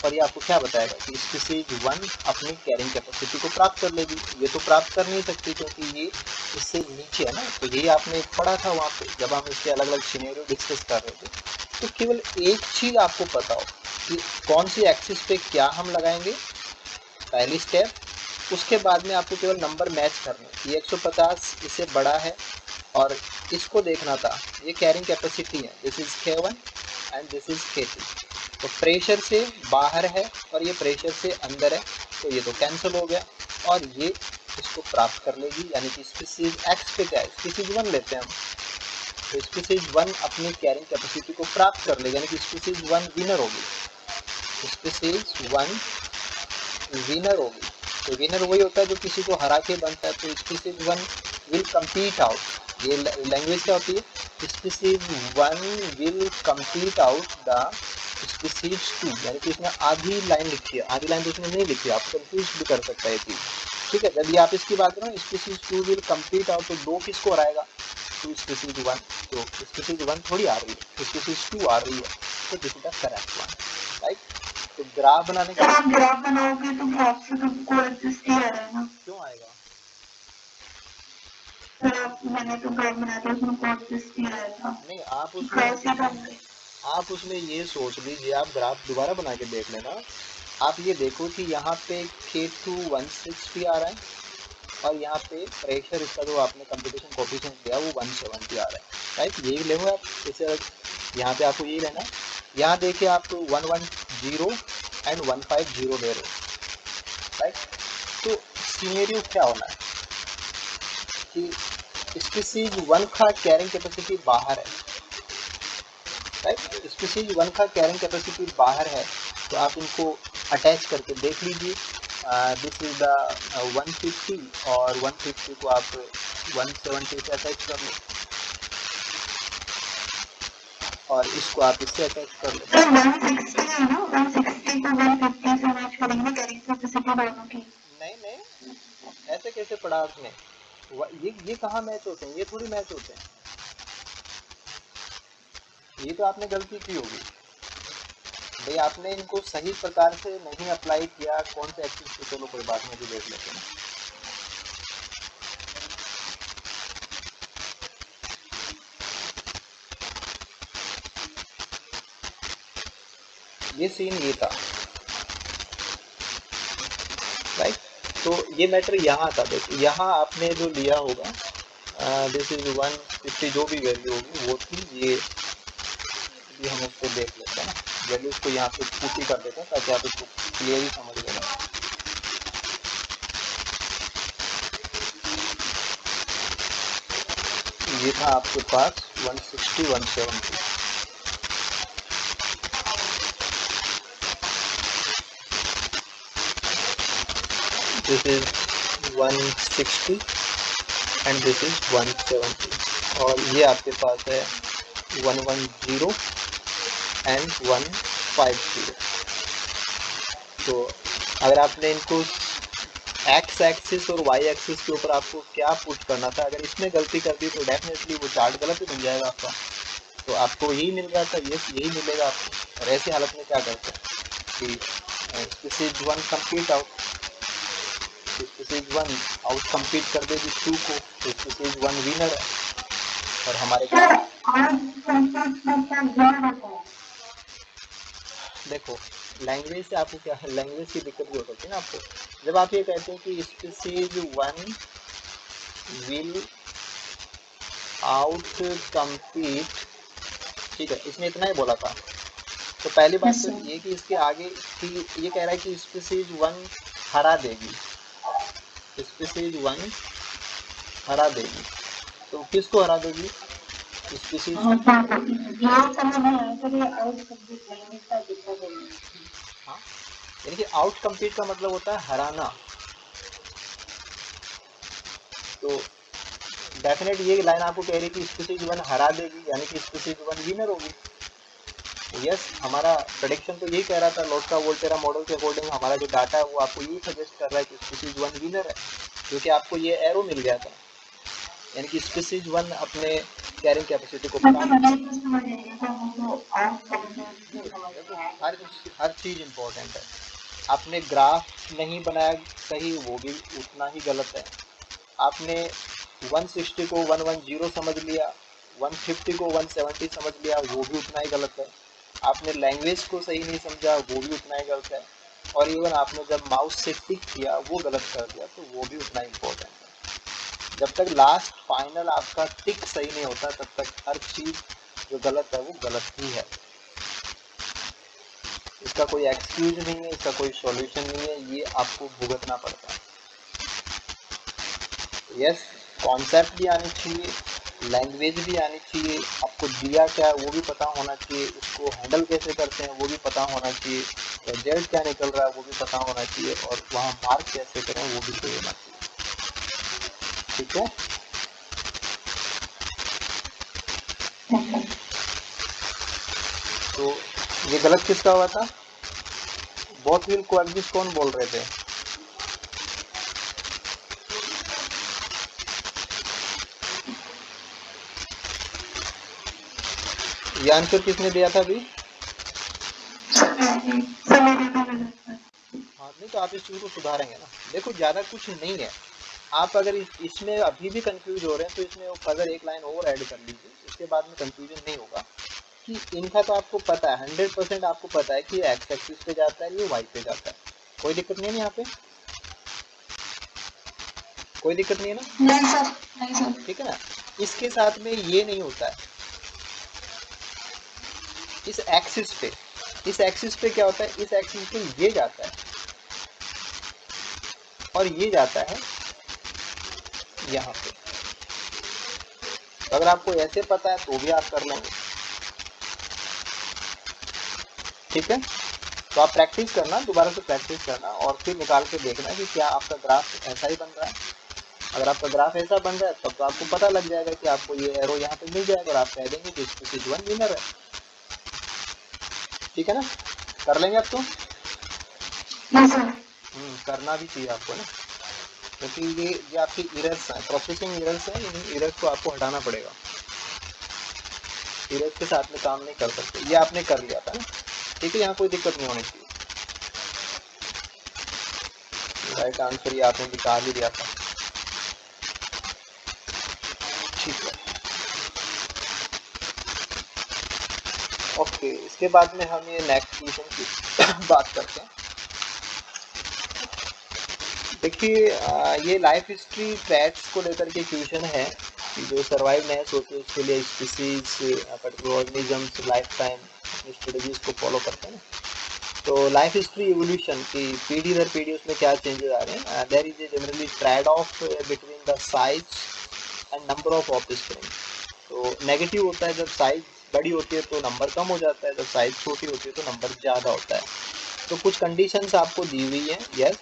और ये आपको क्या बताएगा कि स्पीसीज 1 अपनी कैरिंग कैपेसिटी को प्राप्त कर लेगी। ये तो प्राप्त कर नहीं सकती क्योंकि ये इससे नीचे है ना। तो ये आपने पढ़ा था वहाँ पे जब हम इसके अलग अलग सिनेरियो डिस्कस कर रहे थे। तो केवल एक चीज़ आपको पता हो कि कौन सी एक्सिस पे क्या हम लगाएंगे, पहली स्टेप। उसके बाद में आपको केवल नंबर मैच करने, ये 150 इससे बड़ा है और इसको देखना था। ये कैरिंग कैपेसिटी है, this is K1 and this is K2। तो प्रेशर से बाहर है और ये प्रेशर से अंदर है, तो ये तो कैंसिल हो गया और ये इसको प्राप्त कर लेगी। यानी कि स्पीसीज एक्स पे क्या है, स्पीसीज 1 लेते हैं हम, तो स्पीसीज 1 अपनी कैरिंग कैपेसिटी को प्राप्त कर लेगी, यानी कि स्पीसीज 1 विनर होगी। स्पीसीज 1 विनर होगी। तो विनर वही होता है जो किसी को हरा के बनता है। तो स्पीसीज 1 विल कम्पीट आउट, ये लैंग्वेज क्या होती है, species 1 will compete out the species 2। यानी कि इसने आधी लाइन लिखी है, आधी लाइन तो इसने नहीं लिखी है, आप कंफ्यूज भी कर सकता है ये चीज़। ठीक है, जब ये आप इसकी बात करो स्पीसीज 2 विल कम्पीट आउट, तो 2 किसको हराएगा, 2 स्पीसीज 1। तो स्पीसीज 1 थोड़ी आ रही है, स्पीसीज 2 आ रही है। तो this is the correct one, right. तो ग्राफ बनाने के आप ग्राफ बनाओगे तो ग्राफ से तो कोएग्जिस्ट ही आ रहा है ना। क्यों आएगा, मैंने तो ग्राफ बनाया था उसमें कोएग्जिस्ट ही आया था। नहीं आप उसमें ये सोच लीजिए, आप ग्राफ दोबारा बना के देख लेना। आप ये देखो कि यहाँ पे K2 160 आ रहा है और यहाँ पे प्रेशर इसका जो आपने कंप्यूटेशन कोएफिशिएंट दिया वो 170 आ रहा है, राइट। यही ले आप, जैसे यहाँ पे आपको यही लेना है। यहाँ देखिए आप 110 एंड 150 ले रहे हो, राइट। तो सिनेरियो क्या होना है कि स्पीसीज 1 का कैरिंग कैपेसिटी बाहर है, राइट। स्पीसीज 1 का कैरिंग कैपेसिटी बाहर है, तो आप इनको अटैच करके देख लीजिए। दिस इज द 150 और 150 को आप 170 से अटैच कर लो और इसको आप इससे अटैच कर लो। 160 है ना, 160 को 150 से मैच करेंगे कैरिंग कैपेसिटी दोनों की। नहीं, ऐसे कैसे पढ़ा आपने, ये कहाँ मैच होते हैं, ये थोड़ी मैच होते हैं, ये तो आपने गलती की होगी भाई, आपने इनको सही प्रकार से नहीं अप्लाई किया। कौन से एक्सिस पे, चलो कोई बात नहीं, भी देख लेते हैं। ये सीन ये था, राइट। तो ये मैटर यहाँ था। देखो यहाँ आपने जो लिया होगा दिस इज 150 जो भी वैल्यू होगी वो थी ये हम उसको देख लेते हैं, वैल्यूज को यहाँ पे पुट कर देते हैं ताकि आप इसको क्लियरली समझ लेना। ये था आपके पास 160 170, this is 160 and this is 170 और ये आपके पास है 110 एंड 150। तो अगर आपने इनको एक्स एक्सिस और वाई एक्सिस के ऊपर आपको क्या पुट करना था, अगर इसमें गलती कर दी तो डेफिनेटली वो चार्ट गलत ही बन जाएगा आपका। तो आपको यही मिल रहा था, यही मिलेगा आपको। और ऐसी हालत में क्या करते हैं कि species 1 complete out, species 1 out complete कर देगी 2 को, तो स्पीसीज 1 विनर है। और हमारे देखो लैंग्वेज से आपको क्या है, लैंग्वेज की दिक्कत भी हो सकती है ना आपको। जब आप ये कहते हैं कि स्पीसीज 1 विल आउट कम्पीट, ठीक है, इसने इतना ही बोला था। तो पहली बात तो ये कि इसके आगे कि ये कह रहा है कि स्पीसीज 1 हरा देगी, स्पीसीज 1 हरा देगी। तो किसको हरा देगी, स्पीसीज, हाँ, यानी कि आउट कम्पीट का मतलब होता है हराना। तो डेफिनेट ये लाइन आपको कह रही है कि स्पीसीज 1 हरा देगी, यानी कि स्पीसीज 1 विनर होगी। यस, हमारा प्रेडिक्शन तो यही कह रहा था, लोस्का वोल्टेरा मॉडल के अकॉर्डिंग हमारा जो डाटा है वो आपको यही सजेस्ट कर रहा है कि स्पीसीज 1 विनर है, क्योंकि आपको ये एरो मिल गया था। यानी कि स्पीसीज 1 अपने कैरिंग कैपेसिटी को मतलब कम। ये तो समझ आएगा तो हमको और नहीं, समझ देखो में आया। हर चीज इम्पोर्टेंट है। आपने ग्राफ नहीं बनाया सही, वो भी उतना ही गलत है। आपने 160 को 110 समझ लिया, 150 को 170 समझ लिया, वो भी उतना ही गलत है। आपने लैंग्वेज को सही नहीं समझा, वो भी उतना ही गलत है। और इवन आपने जब माउस से टिक किया वो गलत कर दिया, तो वो भी उतना इम्पोर्टेंट है। जब तक लास्ट फाइनल आपका टिक सही नहीं होता, तब तक हर चीज़ जो गलत है वो गलत ही है। इसका कोई एक्सक्यूज नहीं है, इसका कोई सॉल्यूशन नहीं है, ये आपको भुगतना पड़ता है। यस, कॉन्सेप्ट भी आनी चाहिए, लैंग्वेज भी आनी चाहिए, आपको दिया क्या है वो भी पता होना चाहिए, उसको हैंडल कैसे करते हैं वो भी पता होना चाहिए, रिजल्ट क्या निकल रहा है वो भी पता होना चाहिए, और वहाँ मार्क कैसे करें वो भी सही होना चाहिए। ठीक है, तो ये गलत किसका हुआ था? बोथ विल कोएग्जिस्ट कौन बोल रहे थे? ये आंसर किसने दिया था अभी? हाँ, नहीं तो आप इस चीज़ को सुधारेंगे ना। देखो ज़्यादा कुछ नहीं है, आप अगर इसमें अभी भी कंफ्यूज हो रहे हैं तो इसमें अगर एक लाइन और ऐड कर लीजिए, इसके बाद में कंफ्यूजन नहीं होगा। कि इनका तो आपको पता है, 100% आपको पता है कि ये एक्स एक्सिस पे जाता है, ये वाई पे जाता है, कोई दिक्कत नहीं है ना यहाँ पे, कोई दिक्कत नहीं है ना? नहीं सर, नहीं सर। ठीक है ना? इसके साथ में ये नहीं होता है, इस एक्सिस पे क्या होता है, इस एक्सिस पे ये जाता है और ये जाता है यहाँ पे। तो अगर आपको ऐसे पता है तो भी आप कर लेंगे। ठीक है, तो आप प्रैक्टिस करना, दोबारा से प्रैक्टिस करना और फिर निकाल के देखना कि क्या आपका ग्राफ ऐसा ही बन रहा है। अगर आपका ग्राफ ऐसा बन रहा है तब तो आपको पता लग जाएगा कि आपको ये एरो यहाँ पे मिल जाएगा और आप कह देंगे कि स्पीशीज 1 विनर है। ठीक है ना, कर लेंगे आप तो? करना भी चाहिए आपको ना, क्योंकि ये आपकी इरर्स हैं, प्रोसेसिंग इरर्स हैं, इन इरर्स को आपको हटाना पड़ेगा। इरर्स के साथ में काम नहीं कर सकते। ये आपने कर लिया था ना, ठीक है, यहाँ कोई दिक्कत नहीं होनी चाहिए। राइट आंसर ये आपने निकाल ही दिया था। ठीक है, ओके, इसके बाद में हम ये नेक्स्ट क्वेश्चन की बात करते हैं। देखिए ये लाइफ हिस्ट्री ट्रैट्स को लेकर के क्वेश्चन है कि जो सर्वाइवनेस होती है उसके लिए species particular organisms life time strategies को फॉलो करते हैं। तो लाइफ हिस्ट्री इवोल्यूशन की पीढ़ी दर पीढ़ी उसमें क्या चेंजेस आ रहे हैं? There is a generally trade off between the size and number of offspring. तो नेगेटिव होता है जब साइज बड़ी होती है तो नंबर कम हो जाता है, जब साइज छोटी होती है तो नंबर ज़्यादा होता है। तो कुछ कंडीशंस आपको दी हुई हैं, यस,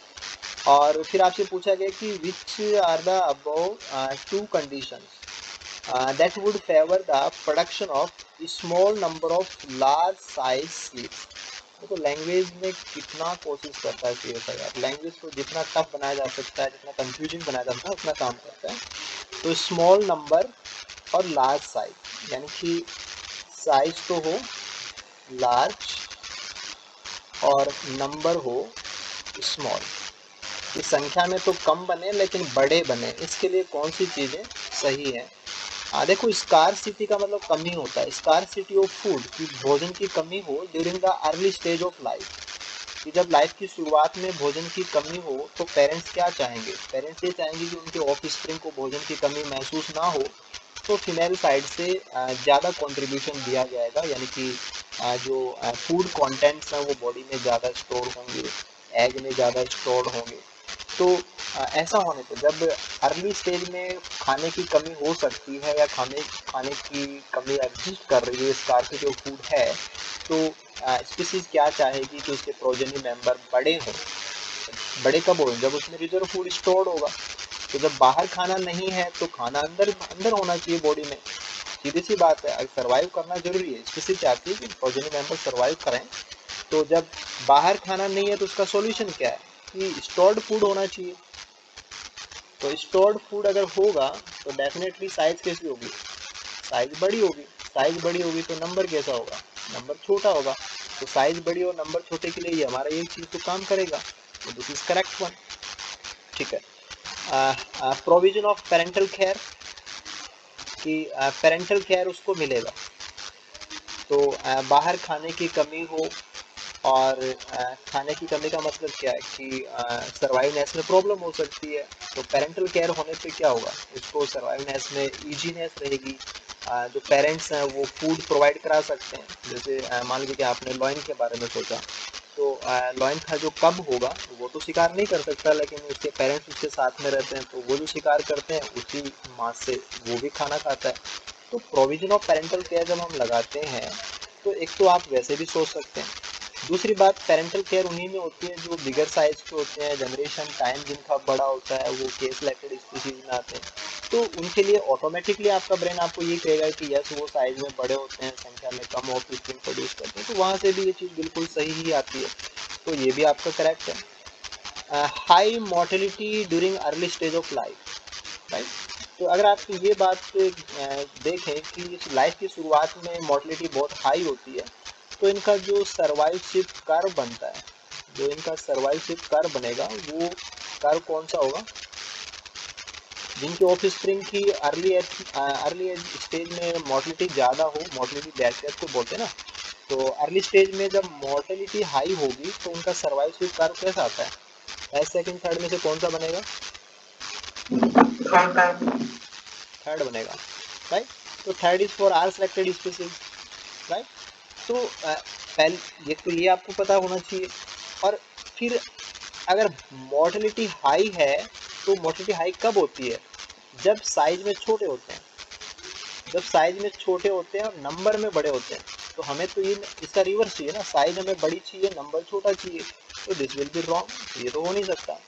और फिर आपसे पूछा गया कि which are the above two conditions that would favour the production of small number of large size seeds. देखो लैंग्वेज में कितना कोशिश करता है सीएसआई यार, लैंग्वेज को जितना टफ बनाया जा सकता है, जितना कंफ्यूजिंग बनाया जा सकता है उतना काम करता है। तो स्मॉल नंबर और लार्ज साइज, यानी कि साइज तो हो लार्ज और नंबर हो स्मॉल, इस संख्या में तो कम बने लेकिन बड़े बने, इसके लिए कौन सी चीज़ें सही है? देखो स्कार्सिटी का मतलब कमी होता है, स्कार्सिटी ऑफ फूड, की भोजन की कमी हो during the early stage of life, कि जब लाइफ की शुरुआत में भोजन की कमी हो तो पेरेंट्स क्या चाहेंगे? पेरेंट्स ये चाहेंगे कि उनके ऑफ स्प्रिंग को भोजन की कमी महसूस ना हो, तो फीमेल साइड से ज़्यादा कंट्रीब्यूशन दिया जाएगा, यानी कि जो फूड कंटेंट्स हैं वो बॉडी में ज़्यादा स्टोर होंगे, एग में ज़्यादा स्टोर होंगे। तो ऐसा होने पे जब अर्ली स्टेज में खाने की कमी हो सकती है या खाने की कमी एग्जिस्ट कर रही है, स्कार्सिटी ऑफ फूड है, तो स्पीसीज क्या चाहेगी कि उसके प्रोजेनी मेंबर बड़े हों। बड़े कब हों? जब उसमें रिजर्व फूड स्टोर्ड होगा। तो जब बाहर खाना नहीं है तो खाना अंदर अंदर होना चाहिए बॉडी में, सीधी सी बात है। सर्वाइव करना जरूरी है, स्पीसीज चाहती है कि प्रोजेनी मेंबर सर्वाइव करें। तो जब बाहर खाना नहीं है तो उसका सॉल्यूशन क्या है कि स्टोर्ड फूड होना चाहिए। तो स्टोर्ड फूड अगर होगा तो डेफिनेटली साइज कैसी होगी? साइज बड़ी होगी, साइज बड़ी होगी तो नंबर कैसा होगा, नंबर छोटा होगा। तो साइज बड़ी और नंबर छोटे के लिए ये हमारा एक चीज़ तो काम करेगा, तो दिस इज करेक्ट वन। ठीक है। प्रोविजन ऑफ पेरेंटल केयर, कि पेरेंटल केयर उसको मिलेगा। तो बाहर खाने की कमी हो, और खाने की कमी का मतलब क्या है कि सर्वाइवनेस में प्रॉब्लम हो सकती है। तो पेरेंटल केयर होने पे क्या होगा, उसको सर्वाइवनेस में ईजीनेस रहेगी। जो पेरेंट्स हैं वो फूड प्रोवाइड करा सकते हैं। जैसे मान लीजिए कि आपने लॉइन के बारे में सोचा, तो लॉइन का जो कब होगा वो तो शिकार नहीं कर सकता, लेकिन उसके पेरेंट्स उसके साथ में रहते हैं, तो वो जो शिकार करते हैं उसी मांस से वो भी खाना खाता है। तो प्रोविजन ऑफ पेरेंटल केयर जब हम लगाते हैं, तो एक तो आप वैसे भी सोच सकते हैं। दूसरी बात, पेरेंटल केयर उन्हीं में होती है जो बिगर साइज के होते हैं, जनरेशन टाइम जिनका बड़ा होता है, वो केस सिलेक्टेड स्पीशीज में आते हैं। तो उनके लिए ऑटोमेटिकली आपका ब्रेन आपको ये कहेगा कि यस वो साइज में बड़े होते हैं, संख्या में कम ऑफ स्प्रिंग प्रोड्यूस करते हैं, तो वहाँ से भी ये चीज़ बिल्कुल सही ही आती है। तो ये भी आपका करेक्ट है। High mortality during early stage of life, right. तो अगर आप ये बात देखें कि लाइफ की शुरुआत में मोर्टेलिटी बहुत हाई होती है, तो इनका जो सर्वाइवशिप कर्व बनता है, जो इनका सर्वाइवशिप कर्व बनेगा, वो कर्व कौन सा होगा, जिनकी ऑफ स्प्रिंग की अर्ली एज स्टेज में मोर्टेलिटी ज़्यादा हो, मोर्टेलिटी डेथ को बोलते हैं ना। तो अर्ली स्टेज में जब मोर्टेलिटी हाई होगी तो उनका सर्वाइवशिप कर्व कैसा आता है, फर्स्ट सेकंड थर्ड में से कौन सा बनेगा, थर्ड बनेगा, राइट। तो third is for R selected species, right. तो पहले ये आपको पता होना चाहिए। और फिर अगर मोर्टेलिटी हाई है, तो मोर्टेलिटी हाई कब होती है, जब साइज में छोटे होते हैं, जब साइज में छोटे होते हैं और नंबर में बड़े होते हैं। तो हमें तो ये इसका रिवर्स चाहिए ना, साइज हमें बड़ी चाहिए, नंबर छोटा चाहिए, तो दिस विल बी रॉन्ग, ये तो हो नहीं सकता।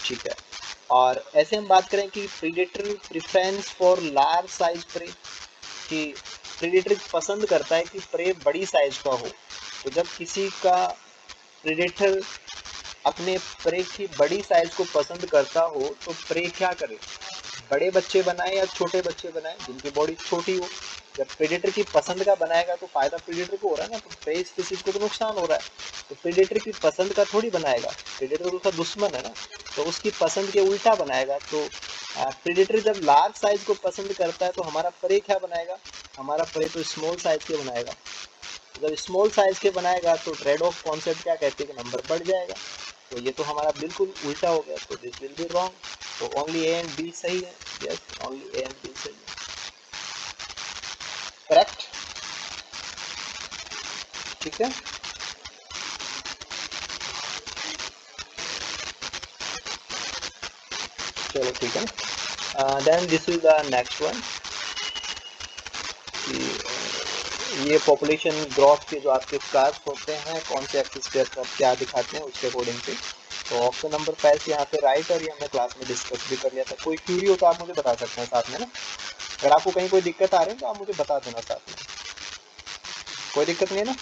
ठीक है। और ऐसे हम बात करें कि predator preference for large size prey, कि प्रीडेटर पसंद करता है कि प्रे बड़ी साइज का हो। तो जब किसी का प्रीडेटर अपने प्रे की बड़ी साइज को पसंद करता हो, तो प्रे क्या करे, बड़े बच्चे बनाए या छोटे बच्चे बनाए जिनकी बॉडी छोटी हो। जब प्रेडेटर की पसंद का बनाएगा तो फायदा प्रेडेटर को हो रहा है ना, तो प्रे स्पीशीज को तो नुकसान हो रहा है। तो प्रेडेटर की पसंद का थोड़ी बनाएगा, प्रेडेटर तो उसका दुश्मन है ना, तो उसकी पसंद के उल्टा बनाएगा। तो प्रेडेटर जब लार्ज साइज को पसंद करता है, तो हमारा प्रे क्या बनाएगा, हमारा प्रे तो स्मॉल साइज के बनाएगा। जब स्मॉल साइज के बनाएगा तो ट्रेड ऑफ कॉन्सेप्ट क्या कहते हैं कि नंबर बढ़ जाएगा। तो ये तो हमारा बिल्कुल उल्टा हो गया, तो दिस विल बी रॉन्ग। तो ओनली ए एंड बी सही है, yes only A and B सही है, करेक्ट। ठीक है। चलो ठीक है। Then this is the next one, ये पॉपुलेशन ग्रोथ के जो आपके कार्ड्स होते हैं, कौन से एक्सिस पे क्या दिखाते हैं उसके अकॉर्डिंग से। तो ऑप्शन नंबर 5 यहाँ पे राइट, और ये हमने क्लास में डिस्कस भी कर लिया था। कोई क्यूरी हो तो आप मुझे बता सकते हैं साथ में ना, अगर आपको कहीं कोई दिक्कत आ रही है तो आप मुझे बता देना साथ में, कोई दिक्कत नहीं है ना।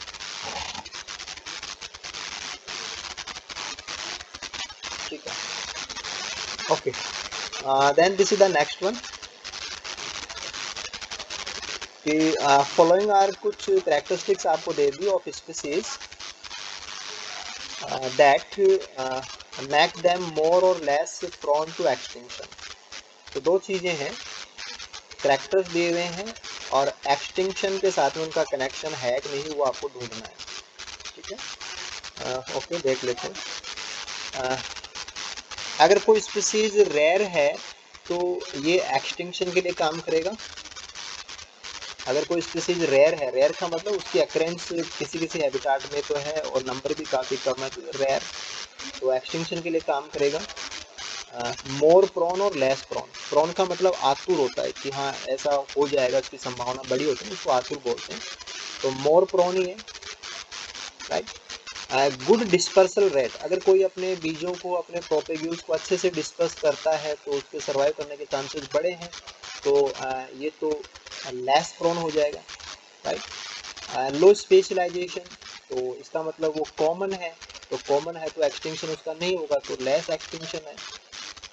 ठीक है, okay. Then this is the next one, कि फॉलोइंग आर कुछ कैरेक्टरिस्टिक्स आपको दे दी of species that make them more or less prone to extinction. तो दो चीज़ें हैं, कैरेक्टर्स दिए हुए हैं और एक्सटिंक्शन के साथ में उनका कनेक्शन है कि नहीं वो आपको ढूंढना है। ठीक है, ओके देख लेते हैं। अगर कोई स्पीसीज रेयर है तो ये एक्सटिंक्शन के लिए काम करेगा। अगर कोई स्पीसीज रेयर है, रेयर का मतलब उसकी अक्रेंस किसी किसी हैबिटाट में तो है और नंबर भी काफ़ी कम है, तो रेयर, तो एक्सटिंक्शन के लिए काम करेगा। मोर प्रोन और लेस प्रोन, प्रोन का मतलब आतुर होता है कि हाँ ऐसा हो जाएगा, इसकी संभावना बड़ी होती है, उसको आतुर बोलते हैं। तो मोर प्रोन ही है, राइट। गुड डिस्पर्सल रेट, अगर कोई अपने बीजों को, अपने प्रोपेग्यूल्स को अच्छे से डिस्पर्स करता है तो उसके सर्वाइव करने के चांसेस बड़े हैं। तो ये तो लेस प्रोन हो जाएगा, राइट। लो स्पेशलाइजेशन, तो इसका मतलब वो कॉमन है, तो कॉमन है तो एक्सटिंक्शन उसका नहीं होगा, तो लेस एक्सटिंक्शन है।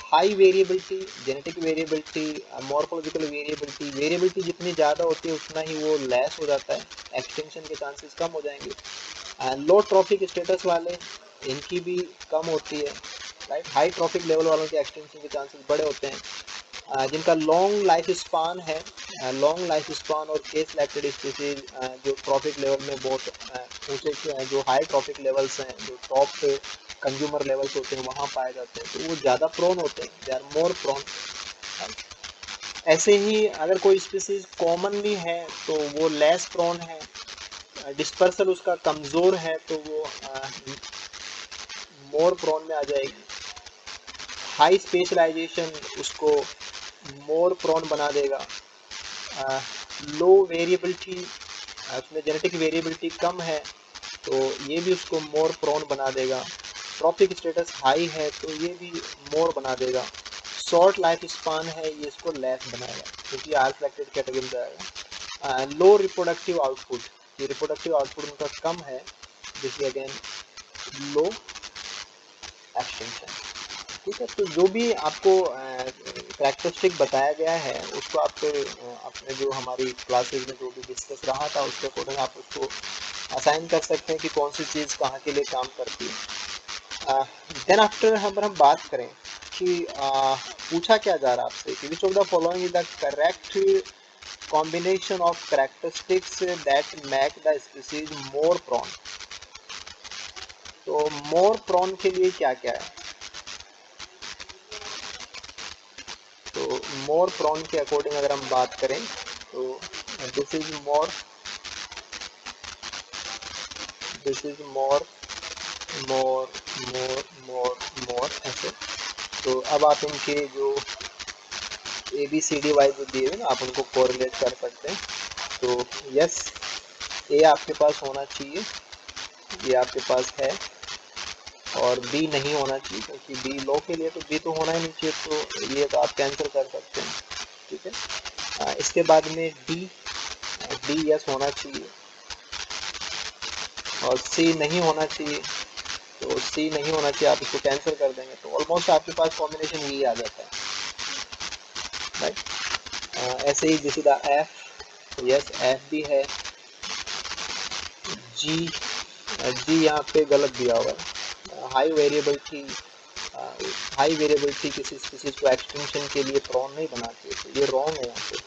High variability, genetic variability, morphological variability जितनी ज़्यादा होती है उतना ही वो लेस हो जाता है, एक्सटिंक्शन के चांसेस कम हो जाएंगे। लो ट्रॉफिक स्टेटस वाले, इनकी भी कम होती है, राइट। हाई ट्रॉफिक लेवल वालों के एक्सटिंक्शन के चांसेस बड़े होते हैं। जिनका लॉन्ग लाइफ स्पान है, लॉन्ग लाइफ स्पान और केस सिलेक्टेड स्पीसीज जो ट्रॉफिक लेवल में बहुत ऊँचे, जो हाई ट्रॉफिक लेवल्स हैं, जो टॉप कंज्यूमर लेवल्स होते हैं वहाँ पाए जाते हैं, तो वो ज़्यादा प्रोन होते हैं, दे आर मोर प्रोन। ऐसे ही अगर कोई स्पीसीज कॉमनली है तो वो लेस प्रोन है, डिस्पर्सल उसका कमज़ोर है तो वो मोर प्रोन में आ जाएगी। हाई स्पेशलाइजेशन उसको मोर प्रोन बना देगा। लो वेरिएबिलिटी, उसमें जेनेटिक वेरिएबिलिटी कम है तो ये भी उसको मोर प्रोन बना देगा। ट्रॉपिक स्टेटस हाई है तो ये भी मोर बना देगा। शॉर्ट लाइफ स्पान है, ये इसको लेस बनाएगा क्योंकि आर सिलेक्टेड कैटेगरी में जाएगा। लो रिप्रोडक्टिव आउटपुट, ये रिप्रोडक्टिव आउटपुट उनका कम है, this is again low extension. ठीक है, तो जो भी आपको करैक्टरिस्टिक बताया गया है उसको आप अपने जो हमारी क्लासेज में जो भी डिस्कस रहा था उसके अकॉर्डिंग आप उसको असाइन कर सकते हैं कि कौन सी चीज़ कहाँ के लिए काम करती है। देन आफ्टर हम बात करें कि पूछा क्या जा रहा है आपसे कि which of the following is the correct combination of characteristics that make the species more prone. तो मोर प्रॉन के लिए क्या क्या है? तो मोर प्रॉन के अकॉर्डिंग अगर हम बात करें तो दिस इज मोर मोर मोर मोर मोर मोर ऐसे। तो अब आप इनके जो ABCD वाइज जो दिए हुए ना आप उनको कोरिलेट कर सकते हैं। तो यस, ए आपके पास होना चाहिए, ये आपके पास है, और बी नहीं होना चाहिए क्योंकि बी लो के लिए तो बी तो होना ही नहीं चाहिए, तो ये तो आप कैंसिल कर सकते हैं। ठीक है, इसके बाद में डी यस होना चाहिए और सी नहीं होना चाहिए, तो सी नहीं होना चाहिए, आप इसको कैंसिल कर देंगे तो ऑलमोस्ट आपके पास कॉम्बिनेशन यही आ जाता है, राइट। ऐसे ही जैसे द एफ, यस एफ भी है। जी यहाँ पे गलत दिया हुआ है। हाई वेरिएबिलिटी, किसी स्पीसीज को एक्सटिंक्शन के लिए प्रॉन नहीं बनाती है, तो ये रॉन्ग है यहाँ पे,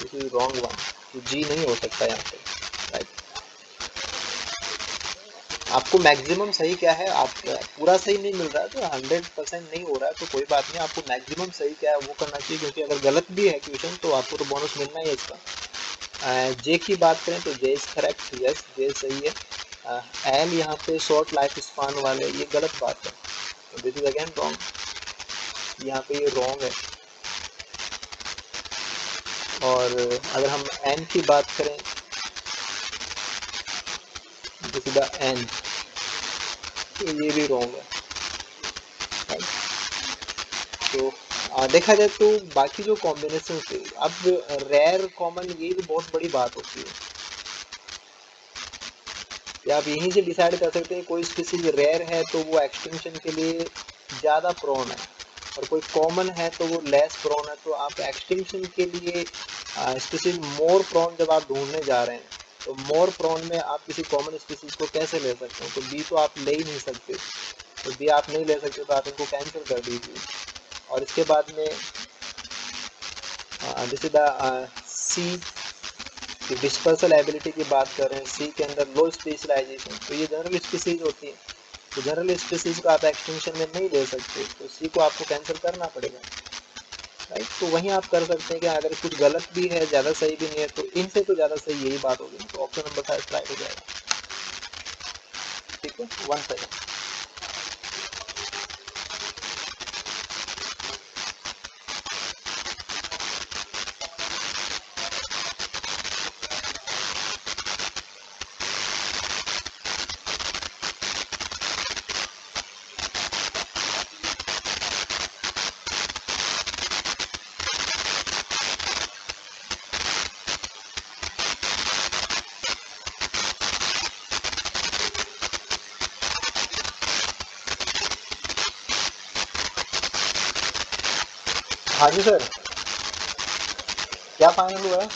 दिस इज रॉन्ग वन, तो जी नहीं हो सकता यहाँ पे, राइट। आपको मैक्सिमम सही क्या है, आप पूरा सही नहीं मिल रहा है तो 100% नहीं हो रहा है तो कोई बात नहीं, आपको मैक्सिमम सही क्या है वो करना चाहिए, क्योंकि अगर गलत भी है क्वेश्चन तो आपको तो बोनस मिलना ही है इसका। जे की बात करें तो जे इज करेक्ट, यस जे सही है। एल यहाँ पे शॉर्ट लाइफ स्पान वाले, ये गलत बात है, तो दिस इज अगेन रॉन्ग, यहाँ पे ये रॉन्ग है। और अगर हम एन की बात करें, दिस इज द एन, तो ये भी रॉन्ग है, राइट। तो देखा जाए तो बाकी जो कॉम्बिनेशन थे, अब रेयर कॉमन ये भी बहुत बड़ी बात होती है कि आप यहीं से डिसाइड कर सकते हैं कोई स्पीसीज रेयर है तो वो एक्सटिंक्शन के लिए ज़्यादा प्रोन है, और कोई कॉमन है तो वो लेस प्रोन है, तो आप एक्सटिंक्शन के लिए स्पीसीज मोर प्रोन जब आप ढूंढने जा रहे हैं तो मोर प्रोन में आप किसी कॉमन स्पीसीज को कैसे ले सकते हैं, तो बी तो आप ले ही नहीं सकते, तो बी आप नहीं ले सकते तो आप इनको कैंसिल कर दीजिए। और इसके बाद में this is the C, dispersal ability की बात कर रहे हैं, सी के अंदर लो स्पेशलाइजेशन, तो ये जनरल स्पीसीज होती है, तो जनरल स्पीसीज को आप एक्सटिंक्शन में नहीं ले सकते, तो सी को आपको कैंसिल करना पड़ेगा, राइट। तो वहीं आप कर सकते हैं कि अगर कुछ गलत भी है ज़्यादा सही भी नहीं है तो इनसे तो ज़्यादा सही यही बात होगी, तो ऑप्शन नंबर 5 राइट हो जाएगा। ठीक है, 1 सेकेंड। हाँ जी सर, क्या फाइनल हुआ है?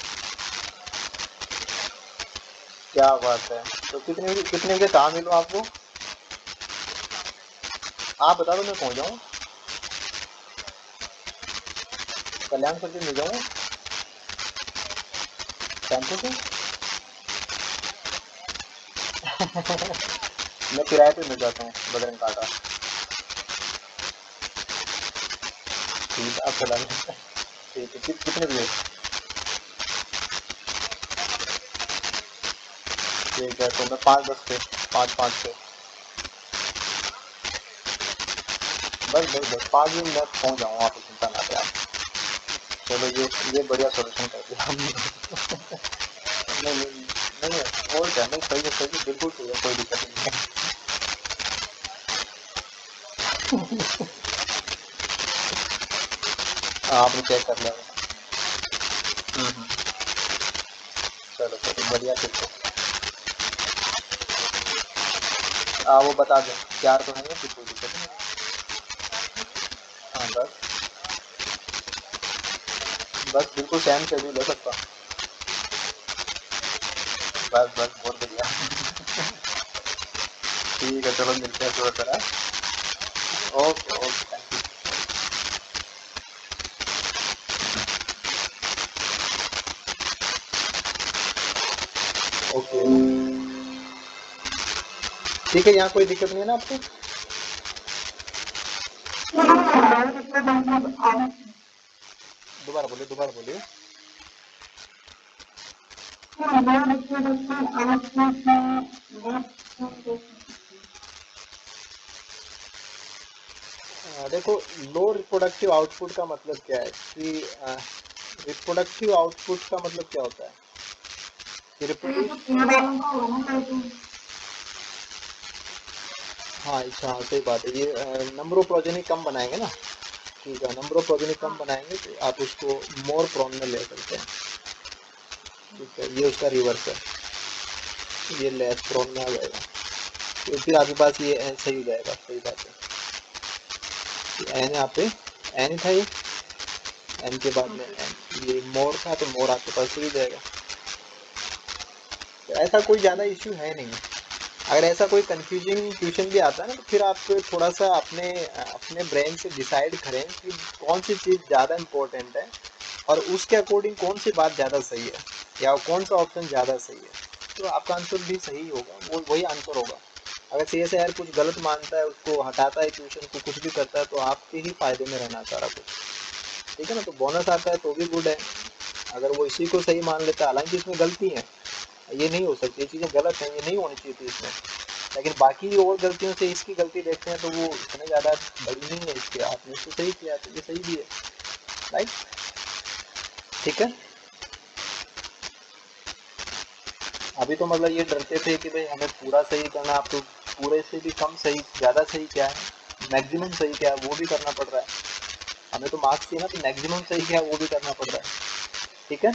क्या बात है। तो कितने कितने बजे कहाँ मिलूँ आपको? आप बता दो मैं पहुँच जाऊँ। कल्याण सर से मिल जाऊँ टेम्पो से। मैं किराए पे मिल जाता हूँ बजरंग काटा। ठीक है, आप चला लें। ठीक है, कितने बजे? ठीक है, तो मैं 5:10 पे, 5:05 पे, बस 5 मिनट में पहुँच जाऊँगा, आप चिंता ना करें आप। चलो ये बढ़िया सोल्यूशन कर दिया हमने। नहीं नहीं नहीं नहीं, और क्या, नहीं सही है, सही है, बिल्कुल सही है, कोई दिक्कत नहीं है। हाँ, आपने चेक कर लिया होगा। चलो चलो बढ़िया, फिर तो वो बता दें, तैयार तो नहीं है, फिर कोई दिक्कत नहीं है। हाँ बस बिल्कुल सेम शेड्यूल है सबका। बस बहुत बढ़िया। ठीक है, चलो मिलते हैं थोड़ा सा। Okay okay, thank you. Okay, ठीक है, यहाँ कोई दिक्कत नहीं है ना आपको? दोबारा बोलिए, दोबारा बोलिए। देखो, लो रिप्रोडक्टिव आउटपुट का मतलब क्या है कि रिप्रोडक्टिव आउटपुट का मतलब क्या होता है कि रिप्रोड्यूस। हाँ अच्छा, हाँ सही बात है, ये नंबर ऑफ प्रोजेनी कम बनाएंगे ना। ठीक है, नंबर ऑफ प्रोजेनी कम बनाएंगे तो आप उसको मोर प्रॉन में ले सकते हैं। ठीक है, ये उसका रिवर्स है, ये लेस प्रॉन में आ जाएगा, तो फिर आपके पास ये एन सही हो जाएगा। सही बात है, एन यहाँ पे एन था, ये एन के बाद में एन, ये मोर था तो मोर आपके पास सही हो जाएगा। तो ऐसा कोई ज़्यादा इश्यू है नहीं। अगर ऐसा कोई कंफ्यूजिंग क्वेश्चन भी आता है ना, तो फिर आप थोड़ा सा अपने अपने ब्रेन से डिसाइड करें कि कौन सी चीज़ ज़्यादा इम्पोर्टेंट है और उसके अकॉर्डिंग कौन सी बात ज़्यादा सही है या कौन सा ऑप्शन ज़्यादा सही है, तो आपका आंसर भी सही होगा, वो वही आंसर होगा। अगर सी एस यार कुछ गलत मानता है, उसको हटाता है क्वेश्चन को, कुछ भी करता है, तो आपके ही फायदे में रहना सारा कुछ। ठीक है ना, तो बोनस आता है तो भी गुड है। अगर वो इसी को सही मान लेता है, हालांकि इसमें गलती है, ये नहीं हो सकती, ये चीज़ें गलत हैं, ये नहीं होनी चाहिए थी इसमें, लेकिन बाकी और गलतियों से इसकी गलती देखते हैं तो वो इतने ज़्यादा बड़ी नहीं है इसके, आपने इसको सही किया तो ये सही भी है। राइट, ठीक है। अभी तो मतलब ये डरते थे कि भाई हमें पूरा सही करना, आप तो पूरे से भी कम सही, ज़्यादा सही क्या है, मैक्सिमम सही क्या है वो भी करना पड़ रहा है। हमें तो मार्क्स चाहिए ना, तो मैक्सिमम सही क्या है वो भी करना पड़ रहा है। ठीक है,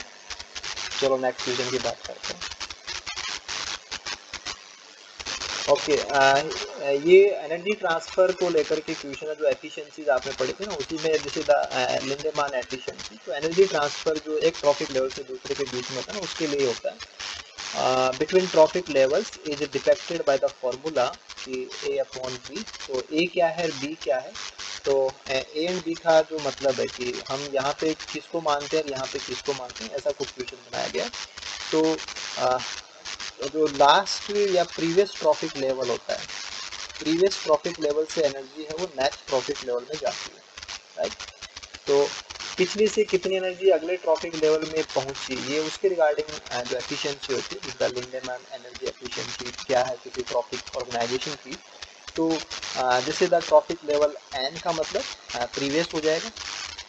चलो नेक्स्ट क्वेश्चन की बात करते हैं। ओके, ये एनर्जी ट्रांसफर को लेकर के क्वेश्चन है, जो एफिशिएंसीज आपने पढ़े थे ना, उसी में जैसे लिंडेमान एफिशिएंसी, तो एनर्जी ट्रांसफर जो एक ट्रॉफिक लेवल से दूसरे के बीच में होता है ना, उसके लिए होता है। Between trophic levels is depicted by the formula कि ए अपॉन बी। तो ए क्या है और बी क्या है, तो ए एंड बी का जो मतलब है कि हम यहाँ पे किसको मानते हैं और यहाँ पे किसको मानते हैं, ऐसा कुछ क्वेश्चन बनाया गया। तो जो लास्ट या प्रीवियस ट्रॉफिक लेवल होता है, प्रीवियस ट्रॉफिक लेवल से एनर्जी है वो नेक्स्ट ट्रॉफिक लेवल में जाती है। राइट, तो पिछली से कितनी एनर्जी अगले ट्रॉफिक लेवल में पहुंची, ये उसके रिगार्डिंग जो एफिशिएंसी होती है, जिसका लिंडेमैन एनर्जी एफिशिएंसी क्या है किसी ट्रॉफिक ऑर्गेनाइजेशन की। तो जैसे द ट्रॉफिक लेवल एन का मतलब प्रीवियस हो जाएगा,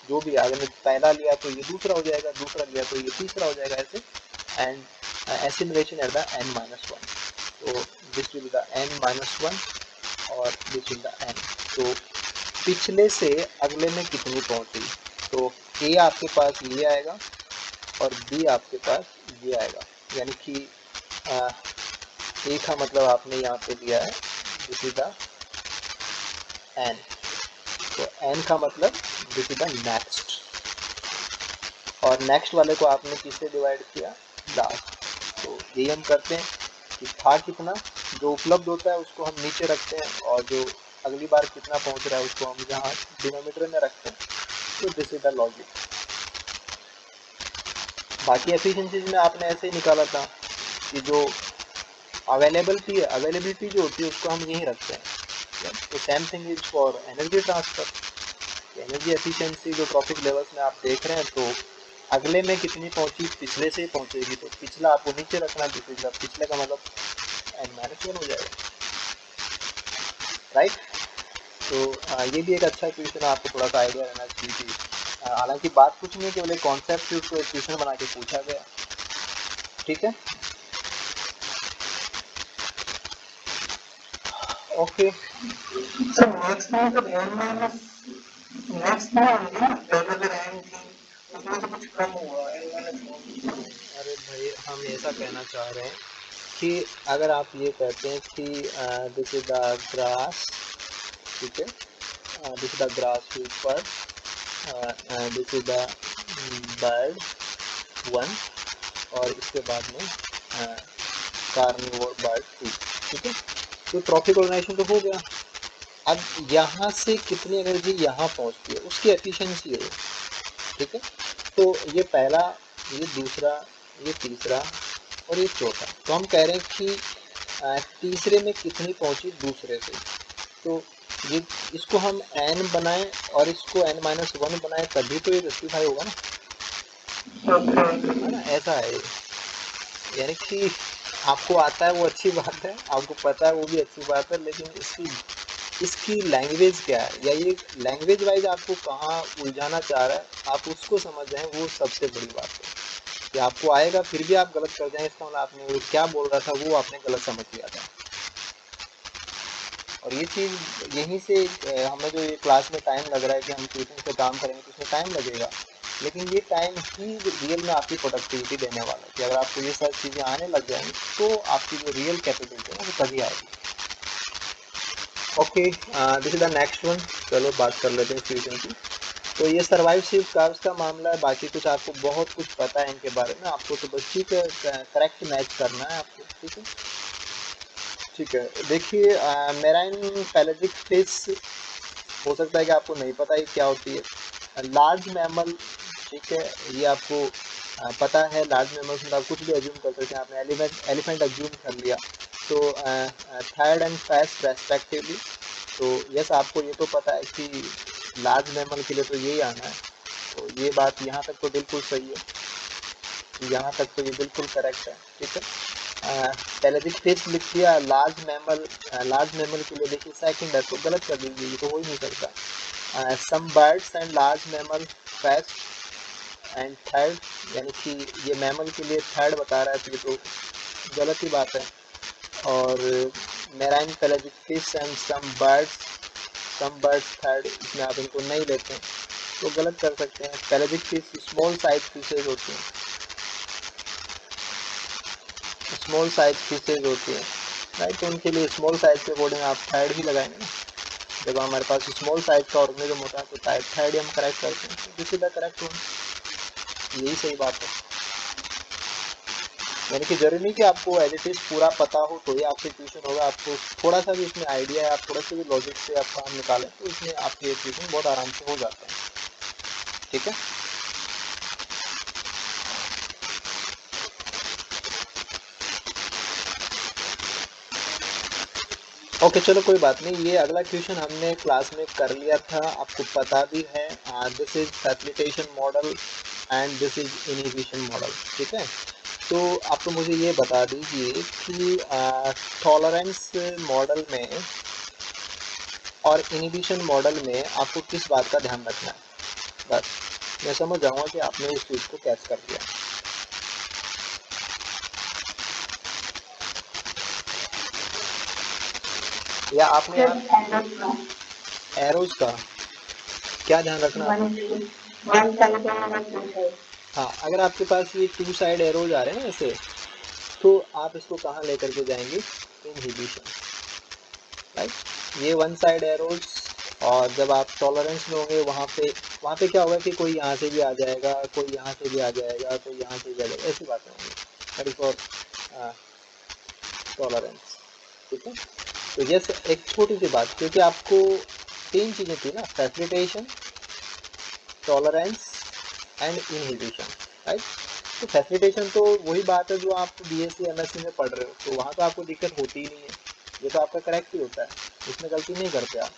जो भी अगर पहला लिया तो ये दूसरा हो जाएगा, दूसरा लिया तो ये तीसरा हो जाएगा, ऐसे। And acceleration at the n-1, तो this will be the n-1 और this will the n। तो पिछले से अगले में कितनी पहुंची, तो a आपके पास ये आएगा और b आपके पास ये आएगा, यानी कि a का मतलब आपने यहाँ पे दिया है दिस इज द n, तो n का मतलब दिस इज द नेक्स्ट। और नेक्स्ट वाले को आपने किससे डिवाइड किया, लास्ट। तो यही हम करते हैं कि था कितना, जो उपलब्ध होता है उसको हम नीचे रखते हैं, और जो अगली बार कितना पहुंच रहा है उसको हम यहाँ डिनोमिनेटर में रखते हैं। तो दिस इज द लॉजिक। बाकी एफिशिएंसीज में आपने ऐसे ही निकाला था कि जो अवेलेबिलिटी जो होती है उसको हम यहीं रखते हैं। तो same thing is for energy transfer. Energy efficiency जो ट्रॉफिक लेवल्स में आप देख रहे हैं, तो अगले में कितनी पहुंची, पिछले से ही पहुंचेगी, तो पिछला आपको नीचे रखना, पिछले का मतलब n-1 हो जाएगा, राइट। तो ये भी एक अच्छा क्वेश्चन है, आपको थोड़ा सा आइडिया रहना चाहिए। हालांकि बात कुछ नहीं है, केवल एक कॉन्सेप्ट थी, उसको एक क्वेश्चन बना के पूछा गया, ठीक है। ओके, So next में जब n minus next में आएगा ना, पहले अगर n थी उसमें तो कुछ कम हुआ n minus 1। अरे भाई हम ऐसा कहना चाह रहे हैं कि अगर आप ये कहते हैं कि दिस इज द ग्रास, ठीक है, दिस इज द ग्रास ऊपर, दिस इज द बर्ड 1, और इसके बाद में कार्निवोर बर्ड 2, ठीक है। तो ट्रॉफिक ऑर्गेनाइजेशन तो हो गया। अब यहाँ से कितनी एनर्जी यहाँ पहुँचती है उसकी एफिशिएंसी है, ठीक है। तो ये पहला, ये दूसरा, ये तीसरा और ये चौथा। तो हम कह रहे हैं कि तीसरे में कितनी पहुँची दूसरे से, तो ये इसको हम n बनाएं और इसको n-1 बनाएं, तभी तो ये जस्टिफाई होगा ना, है ना। ऐसा है ये, यानी कि आपको आता है वो अच्छी बात है, आपको पता है वो भी अच्छी बात है, लेकिन इसकी लैंग्वेज क्या है, या ये लैंग्वेज वाइज आपको कहाँ उलझाना चाह रहा है, आप उसको समझ जाएं, वो सबसे बड़ी बात है। कि आपको आएगा फिर भी आप गलत कर जाएं, इसका मतलब आपने वो क्या बोल रहा था वो आपने गलत समझ लिया था। और ये चीज़ यहीं से हमें जो ये क्लास में टाइम लग रहा है कि हम ट्यूशन पे काम करेंगे तो उसमें टाइम लगेगा, लेकिन ये टाइम ही रियल में आपकी प्रोडक्टिविटी देने वाला है। कि अगर आपको ये सब चीज़ें आने लग जाएंगी तो आपकी जो रियल कैपेबिलिटी है ना वो तभी आएगी। Okay, this is the next one. चलो बात कर लेते हैं ट्यूशन की। तो ये सर्वाइव शिफ्ट कर्व्स का मामला है, बाकी कुछ आपको बहुत कुछ पता है इनके बारे में, आपको तो बस ठीक है करेक्ट मैच करना है आपको, ठीक है। ठीक है, देखिए मेराइन पैलेटिक फिश, हो सकता है कि आपको नहीं पता ही क्या होती है। लार्ज मैमल, ठीक है, ये आपको पता है। लार्ज मैमल्स में आप कुछ भी एज्यूम कर सकते हैं, आपने एलिफेंट एज्यूम कर लिया, तो थर्ड एंड फर्स्ट रेस्पेक्टिवली। तो यस, आपको ये तो पता है कि लार्ज मैमल के लिए तो यही आना है। तो ये बात यहाँ तक तो बिल्कुल सही है, यहाँ तक तो ये बिल्कुल करेक्ट है, ठीक है। पैलेटिक फिश लिख दिया, लार्ज मैमल के लिए देखिए सेकंड है, तो गलत कर दीजिए, ये तो हो ही नहीं सकता। Some birds and large mammal first and third, यानी कि ये मैमल के लिए थर्ड बता रहा है, तो ये तो गलत ही बात है। और marine pelagic fish and some birds third, इसमें आप इनको नहीं लेते हैं तो गलत कर सकते हैं। पैलेटिक फिश स्मॉल साइज फिशेज होती हैं, राइट। तो उनके लिए स्मॉल साइज के अकॉर्डिंग आप थर्ड ही लगाएंगे ना। जब हमारे पास स्मॉल साइज का ऑर्गेनिज्म होता है तो थर्ड ही हम करेक्ट करते हैं, this is the correct one, यही सही बात है। यानी कि जरूरी नहीं कि आपको एज इट इज पूरा पता हो तो ये आपके ट्यूशन होगा, आपको थोड़ा सा भी इसमें आइडिया है, आप थोड़ा सा भी लॉजिक से आप काम निकालें तो इसमें आपके ट्यूशन बहुत आराम से हो जाता है, ठीक है। ओके, चलो कोई बात नहीं, ये अगला क्वेश्चन हमने क्लास में कर लिया था, आपको पता भी है। This is facilitation model and this is inhibition model, ठीक है। तो आप तो मुझे ये बता दीजिए कि टॉलरेंस मॉडल में और इनहिबिशन मॉडल में आपको किस बात का ध्यान रखना है, बस मैं समझ जाऊँगा कि आपने उस चीज़ को कैच कर लिया। या आपने एरोज का क्या ध्यान रखना आपको? हाँ, अगर आपके पास ये टू साइड एरोज आ रहे हैं ना ऐसे, तो आप इसको कहाँ लेकर के जाएंगे, इनहिबिशन, राइट। ये वन साइड एरोज और जब आप टॉलरेंस में होंगे वहाँ पे क्या होगा कि कोई यहाँ से भी आ जाएगा, कोई यहाँ से भी आ जाएगा, कोई यहाँ से भी आ जाएगा, ऐसी बातें होंगी। That is for tolerance. ठीक है, तो ये एक छोटी सी बात, क्योंकि आपको तीन चीज़ें थी ना, facilitation, tolerance and inhibition, right. तो फैसिलिटेशन तो वही बात है जो आप बीएससी एमएससी में पढ़ रहे हो, तो वहाँ तो आपको दिक्कत होती ही नहीं है, ये तो आपका करेक्ट ही होता है, इसमें गलती नहीं करते आप।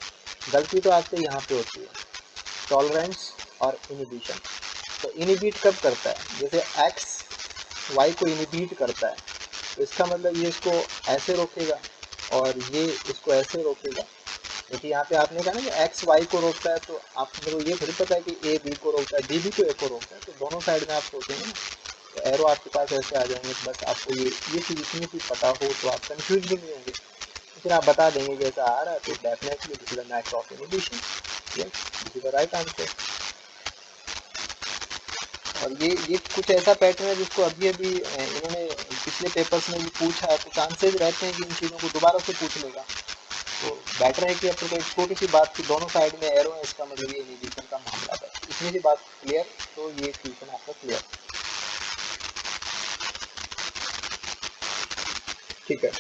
गलती तो आपसे यहाँ पे होती है, टॉलरेंस और इनहिबिशन। तो इनहिबिट कब करता है, जैसे एक्स वाई को इनहिबिट करता है, तो इसका मतलब ये इसको ऐसे रोकेगा और ये इसको ऐसे रोकेगा। क्योंकि यहाँ पे आपने कहा ना कि एक्स वाई को रोकता है, तो आपने को ये थोड़ी पता है कि ए बी को रोकता है, बी भी तो ए को रोकता है, तो दोनों साइड में आप सोचेंगे ना, तो एरो आपके पास ऐसे आ जाएंगे। बस आपको ये चीज़ इतनी सी पता हो तो आप कंफ्यूज भी नहीं होंगे, फिर आप बता देंगे कि ऐसा आ रहा है, तो definitely this is the max of inhibition, yes this is the right answer. और ये कुछ ऐसा पैटर्न है जिसको अभी अभी इन्होंने पिछले पेपर्स में भी पूछा है, तो चांसेस रहते हैं कि इन चीज़ों को दोबारा से पूछ लेगा। तो बेटर है कि अपने को एक छोटी सी बात की दोनों साइड में एरो है, इसका मतलब ये इनहिबिशन का मामला है, इतनी सी बात क्लियर, तो ये क्वेश्चन आपका क्लियर। ठीक है,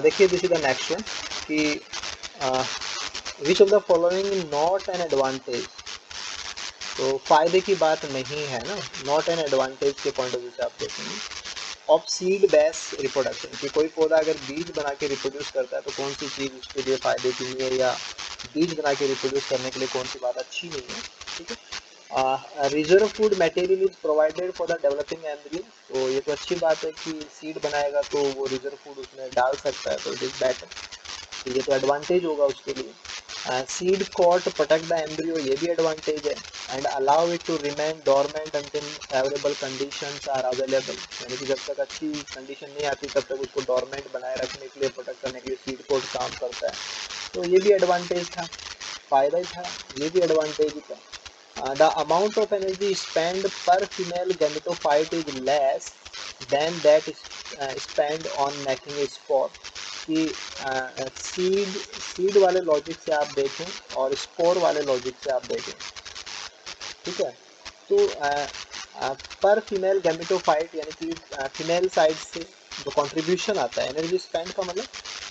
देखिए this is the next one कि which of the following not an advantage. तो फायदे की बात नहीं है ना, नॉट एन एडवांटेज के पॉइंट ऑफ व्यू से आप देखेंगे। ऑफ सीड बेस रिप्रोडक्शन, कि कोई पौधा अगर बीज बना के रिप्रोड्यूस करता है तो कौन सी चीज़ उसके लिए फायदे की नहीं है, या बीज बना के रिप्रोड्यूस करने के लिए कौन सी बात अच्छी नहीं है। ठीक है, reserve food material is provided for the developing embryo, तो ये तो अच्छी बात है कि सीड बनाएगा तो वो रिजर्व फूड उसमें डाल सकता है, तो इट इज बेटर, तो ये तो एडवांटेज होगा उसके लिए। Seed coat protect the embryo, ये भी एडवांटेज है। And allow it to remain dormant until favourable conditions are available, यानी कि जब तक अच्छी कंडीशन नहीं आती तब तक उसको डोरमेंट बनाए रखने के लिए, प्रोटेक्ट करने के लिए सीड कोट काम करता है, तो ये भी एडवांटेज था, फायदा ही था, ये भी एडवांटेज ही था। The amount of energy spend पर female gametophyte is less than that spend on making a spore, कि सीड वाले लॉजिक से आप देखें और स्पोर वाले लॉजिक से आप देखें। ठीक है, तो पर फीमेल गैमेटोफाइट यानी कि फीमेल साइड से जो कंट्रीब्यूशन आता है, एनर्जी स्पेंड का मतलब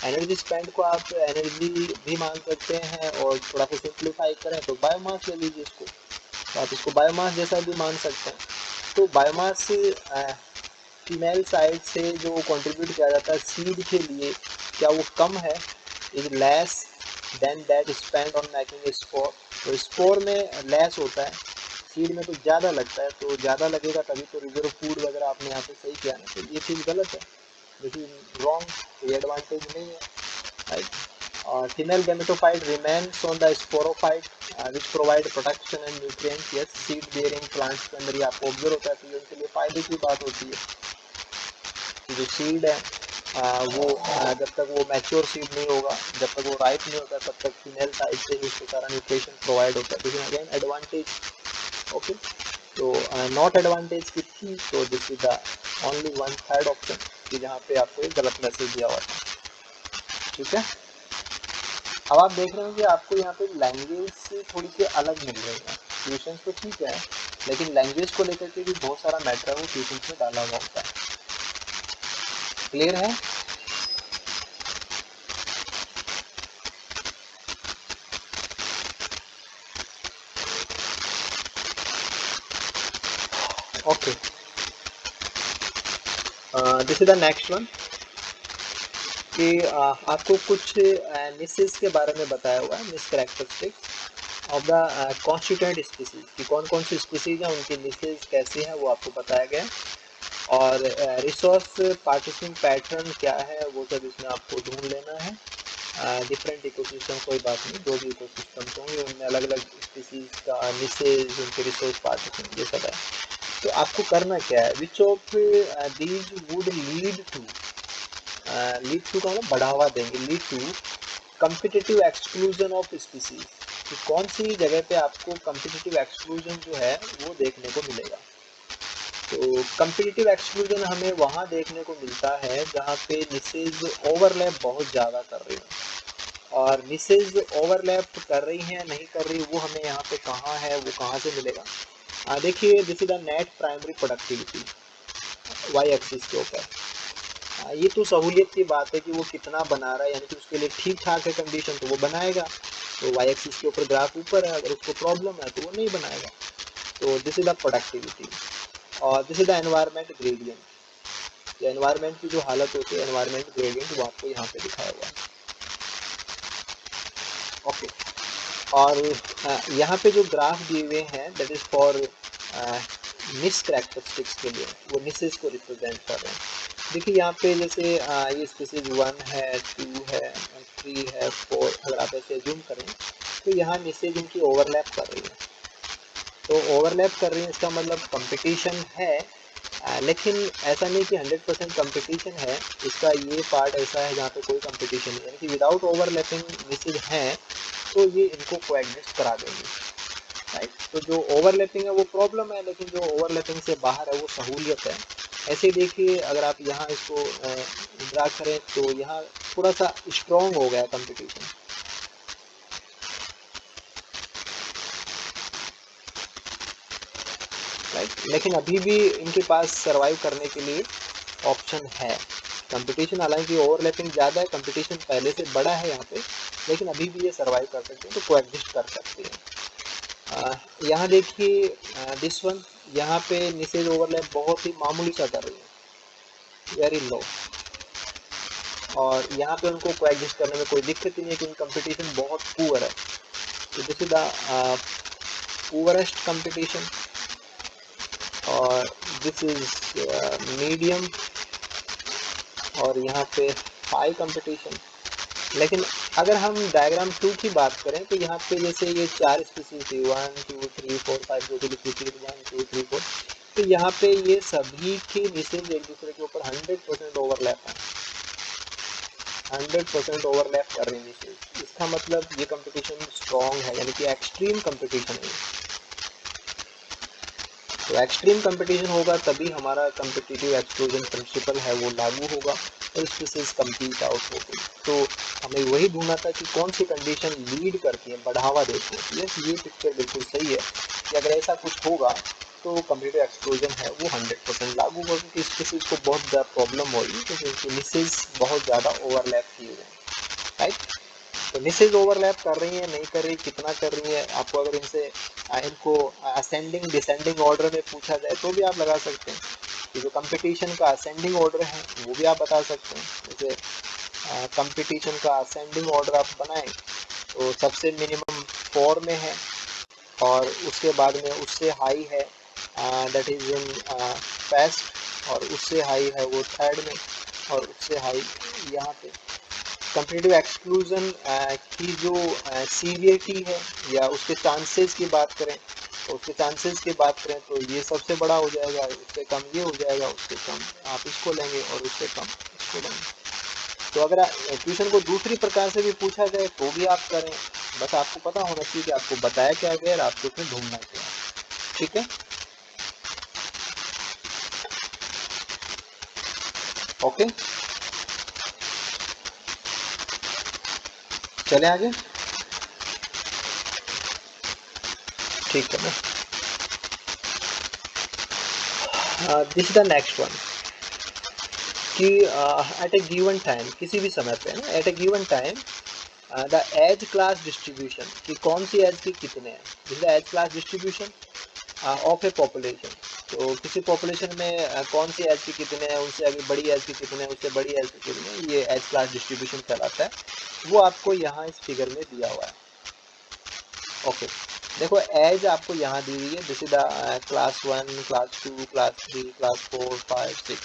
एनर्जी स्पेंड को आप एनर्जी भी मान सकते हैं, और थोड़ा सा सिंप्लीफाई करें तो बायोमास ले लीजिए इसको, तो आप इसको बायोमास जैसा भी मान सकते हैं। तो बायोमास फीमेल साइड से जो कंट्रीब्यूट किया जाता है सीड के लिए, क्या वो कम है, is less than that spend on making a spore, तो स्पोर में लेस होता है, सीड में तो ज़्यादा लगता है, तो ज़्यादा लगेगा तभी तो रिजर्व फूड वगैरह आपने यहाँ पे सही किया ना, तो ये चीज़ गलत है, दिस इज रॉन्ग, ये एडवांटेज नहीं है, right. Female gametophyte remains on the sporophyte which provide protection and nutrients, yes seed bearing plants के अंदर ये आपको ऑब्जर्व होता है, तो ये उनके लिए फायदे की बात होती है कि जो सीड है वो जब तक वो मैच्योर सीड नहीं होगा, जब तक वो राइप नहीं होता, तब तक फीमेल साइड से ही उसके सारा न्यूट्रिशन प्रोवाइड होता है, लेकिन अगेन एडवांटेज। ओके, तो नॉट एडवांटेज की थी, तो this is the only one third option कि जहाँ पे आपको एक गलत मैसेज दिया हुआ था। ठीक है, अब आप देख रहे हैं कि आपको यहाँ पे लैंग्वेज से थोड़ी सी अलग मिल रही है, ट्यूशन तो ठीक है, लेकिन लैंग्वेज को लेकर के भी बहुत सारा मैटर है वो ट्यूशन में डाला हुआ होता है। क्लियर है? Okay, this is the next one कि आपको कुछ मिसेस के बारे में बताया हुआ है, miss characteristics of the constituent species, कि कौन कौन सी स्पीसीज हैं, उनकी मिसेस कैसी हैं, वो आपको बताया गया है। और रिसोर्स पार्टीशनिंग पैटर्न क्या है वो सब इसमें आपको ढूंढ लेना है। डिफरेंट इकोसिस्टम, कोई बात नहीं, जो भी इकोसिस्टम्स होंगे उनमें अलग अलग स्पीसीज का मिसेज, उनके रिसोर्स पार्टीशनिंग ये सब है। तो आपको करना क्या है, which of these would lead to का मतलब बढ़ावा देंगे, lead to competitive exclusion of species, कि कौन सी जगह पे आपको कम्पिटिटिव एक्सक्लूजन जो है वो देखने को मिलेगा। तो कम्पिटिटिव एक्सक्लूजन हमें वहाँ देखने को मिलता है जहाँ पे मिसेज ओवरलैप बहुत ज़्यादा कर रही हो, और निसेज ओवरलैप कर रही हैं नहीं कर रही, वो हमें यहाँ पे कहाँ है, वो कहाँ से मिलेगा। देखिए this is the net primary productivity Y axis के ऊपर। ये तो सहूलियत की बात है कि वो कितना बना रहा है, यानी कि उसके लिए ठीक ठाक है कंडीशन तो वो बनाएगा। तो वाई एक्सिस के ऊपर ग्राफ ऊपर है, अगर उसको प्रॉब्लम है तो वो नहीं बनाएगा। तो दिस इज द प्रोडक्टिविटी और this is the environment gradient. Environment की जो हालत होती है, एनवायरनमेंट ग्रेडियंट, वो आपको यहाँ पे दिखाया हुआ है। ओके, और यहाँ पे जो ग्राफ दिए हुए हैं that is for miss characteristics के लिए, वो मिसेस को रिप्रेजेंट कर रहे हैं। देखिए यहाँ पे जैसे ये स्पीसीज 1 है, 2 है, 3 है, 4, अगर आप ऐसे जूम करें तो यहाँ मिसेज इनकी ओवरलैप कर रही है। तो ओवरलैप कर रही है इसका मतलब कंपटीशन है, लेकिन ऐसा नहीं कि 100% कंपटीशन है। इसका ये पार्ट ऐसा है जहाँ पे कोई कंपटीशन नहीं है, यानी कि विदाउट ओवरलैपिंग मिसेज हैं तो ये इनको कोएग्जिस्ट करा देंगे, राइट। तो जो ओवरलैपिंग है वो प्रॉब्लम है, लेकिन जो ओवरलैपिंग से बाहर है वो सहूलियत है। ऐसे देखिए अगर आप यहाँ इसको ड्रा करें तो यहाँ थोड़ा सा स्ट्रॉन्ग हो गया कंपटीशन, राइट। लेकिन अभी भी इनके पास सरवाइव करने के लिए ऑप्शन है। कंपटीशन हालांकि ओवरलैपिंग ज़्यादा है, कंपटीशन पहले से बड़ा है यहाँ पे, लेकिन अभी भी ये सरवाइव कर सकते हैं, तो कोएग्जिस्ट कर सकते हैं। यहाँ देखिए दिस वन, यहाँ पे निसेज ओवरलैप बहुत ही मामूली सा कर रही है, वेरी लो, और यहाँ पे उनको कोएग्जिस्ट करने में कोई दिक्कत ही नहीं है क्योंकि कंपटीशन बहुत पुअर है। तो this is the poorest competition और दिस इज मीडियम और यहाँ पे हाई कंपटीशन। लेकिन अगर हम डायग्राम 2 की बात करें तो यहाँ पे जैसे ये 4 स्पीसीज थी 1 2 3 4 5 जो भी लिखी थी 1 2 3 4, तो यहाँ पे ये सभी के निसेज एक दूसरे के ऊपर 100% ओवरलैप है, 100% ओवरलैप कर रही है निसेज। इसका मतलब ये कंपटीशन स्ट्रॉन्ग है, यानी कि एक्सट्रीम कंपटीशन है। तो एक्सट्रीम कंपटीशन होगा तभी हमारा कम्पिटिटिव एक्सक्लूजन प्रिंसिपल है वो लागू होगा और स्पीसीज कम्पीट आउट होगी। तो हमें वही ढूंढना था कि कौन सी कंडीशन लीड करती है, बढ़ावा देती है। ये पिक्चर बिल्कुल सही है कि अगर ऐसा कुछ होगा तो कम्पिटिटिव एक्सक्लूजन है वो 100% लागू होगा, क्योंकि स्पीसीज को बहुत ज़्यादा प्रॉब्लम हो रही है क्योंकि उनकी मिसेज बहुत ज़्यादा ओवरलैप किए हुए हैं, राइट। तो मिसेज ओवरलैप कर रही है नहीं कर रही, कितना कर रही है, आपको अगर इनसे इनको असेंडिंग डिसेंडिंग ऑर्डर में पूछा जाए तो भी आप लगा सकते हैं कि जो कंपटीशन का असेंडिंग ऑर्डर है वो भी आप बता सकते हैं। जैसे कंपटीशन का असेंडिंग ऑर्डर आप बनाएं तो सबसे मिनिमम 4 में है और उसके बाद में उससे हाई है दैट इज इन फर्स्ट, और उससे हाई है वो थर्ड में, और उससे हाई यहाँ पे। कम्पिटिटिव एक्सक्लूजन की जो सीवियरिटी है या उसके चांसेस की बात करें तो उसके चांसेस की बात करें तो ये सबसे बड़ा हो जाएगा, उससे कम ये हो जाएगा, उससे कम आप इसको लेंगे और उससे कम इसको लेंगे। तो अगर क्वेश्चन को दूसरी प्रकार से भी पूछा जाए तो भी आप करें, बस आपको पता होना चाहिए कि आपको बताया क्या गया और आपको उसमें ढूंढना क्या है, ठीक है। ओके, चले आगे, ठीक है ना। This is the next one कि एट ए गिवन टाइम, किसी भी समय पे ना, at a given time the age class distribution कि कौन सी एज के कितने हैं, this is the age class distribution of a population. तो किसी पॉपुलेशन में कौन सी एज के कितने हैं, उनसे आगे बड़ी एज के कितने हैं, उससे बड़ी एज के कितने हैं, ये एज क्लास डिस्ट्रीब्यूशन कहलाता है। वो आपको यहाँ इस फिगर में दिया हुआ है। ओके, देखो एज आपको यहाँ दी हुई है, this is the class 1 class 2 class 3 class 4 5 6।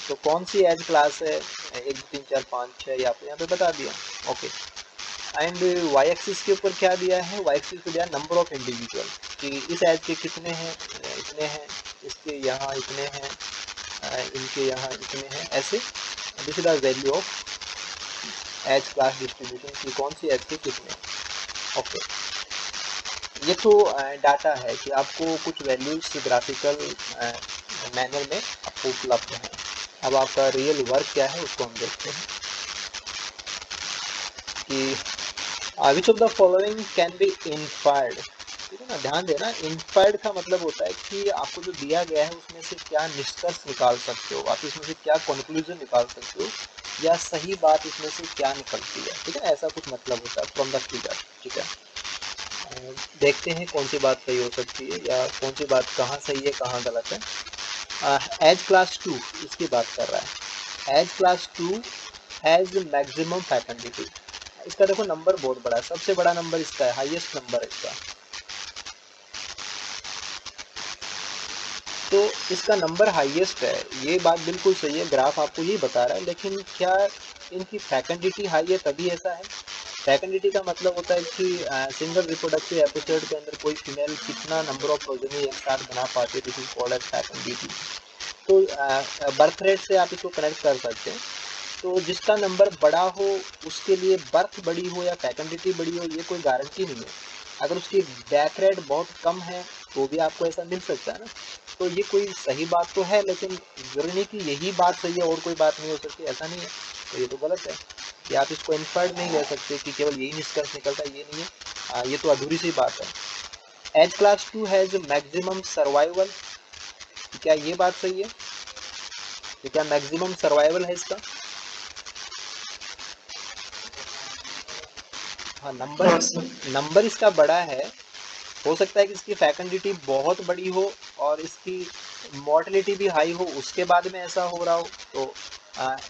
तो कौन सी एज क्लास है, 1 2 3 4 5 6 आपको यहाँ पे बता दिया। ओके, एंड वाई एक्सिस के ऊपर क्या दिया है, वाई एक्सिस को दिया नंबर ऑफ इंडिविजुअल कि इस एज के कितने हैं, इतने हैं, इसके यहाँ इतने हैं, इनके यहाँ इतने हैं, ऐसे। This is the value of age class distribution कि कौन सी एज के कितने हैं। ओके, ये तो डाटा है कि आपको कुछ वैल्यूज ग्राफिकल मैनर में आपको उपलब्ध है। अब आपका रियल वर्क क्या है उसको हम देखते हैं कि which of the following can be inferred, ठीक है ना, ध्यान देना, इन्फायर्ड का मतलब होता है कि आपको जो दिया गया है उसमें से क्या निष्कर्ष निकाल सकते हो, आप इसमें से क्या कंक्लूजन निकाल सकते हो, या सही बात इसमें से क्या निकलती है, ठीक है ना, ऐसा कुछ मतलब होता है फ्रॉम द फिगर, ठीक है। देखते हैं कौन सी बात सही हो सकती है या कौन सी बात कहाँ सही है कहाँ गलत है। एज क्लास 2 इसकी बात कर रहा है, age class 2 has maximum faculty, इसका देखो नंबर बहुत बड़ा है, सबसे बड़ा नंबर इसका है, हाईएस्ट नंबर है इसका, तो इसका नंबर हाईएस्ट है, ये बात बिल्कुल सही है, ग्राफ आपको यही बता रहा है, लेकिन क्या इनकी फैकल्टी हाई है तभी ऐसा है? फैकल्टी का मतलब होता है कि सिंगल रिप्रोडक्टिव एपिसोड के अंदर कोई फीमेल कितना नंबर ऑफ प्रोजेनी एक साथ बना पाती है, this is called age faculty. तो बर्थ रेट से आप इसको कनेक्ट कर सकते हैं, तो जिसका नंबर बड़ा हो उसके लिए बर्थ बड़ी हो या फैकल्टी बड़ी हो ये कोई गारंटी नहीं है, अगर उसकी बैक रेट बहुत कम है तो भी आपको ऐसा मिल सकता है ना, तो ये कोई सही बात तो है, लेकिन जरूरी नहीं कि यही बात सही है और कोई बात नहीं हो सकती, ऐसा नहीं है, तो ये तो गलत है, कि आप इसको इन्फर्ड नहीं ले सकते कि केवल यही निष्कर्ष निकलता है, ये नहीं है, ये तो अधूरी सी बात है। Age class 2 has maximum survival, क्या ये बात सही है कि क्या मैक्सिमम सर्वाइवल है इसका? हाँ, नंबर इसका बड़ा है, हो सकता है कि इसकी फैकल्टी बहुत बड़ी हो और इसकी मोर्टेलिटी भी हाई हो, उसके बाद में ऐसा हो रहा हो, तो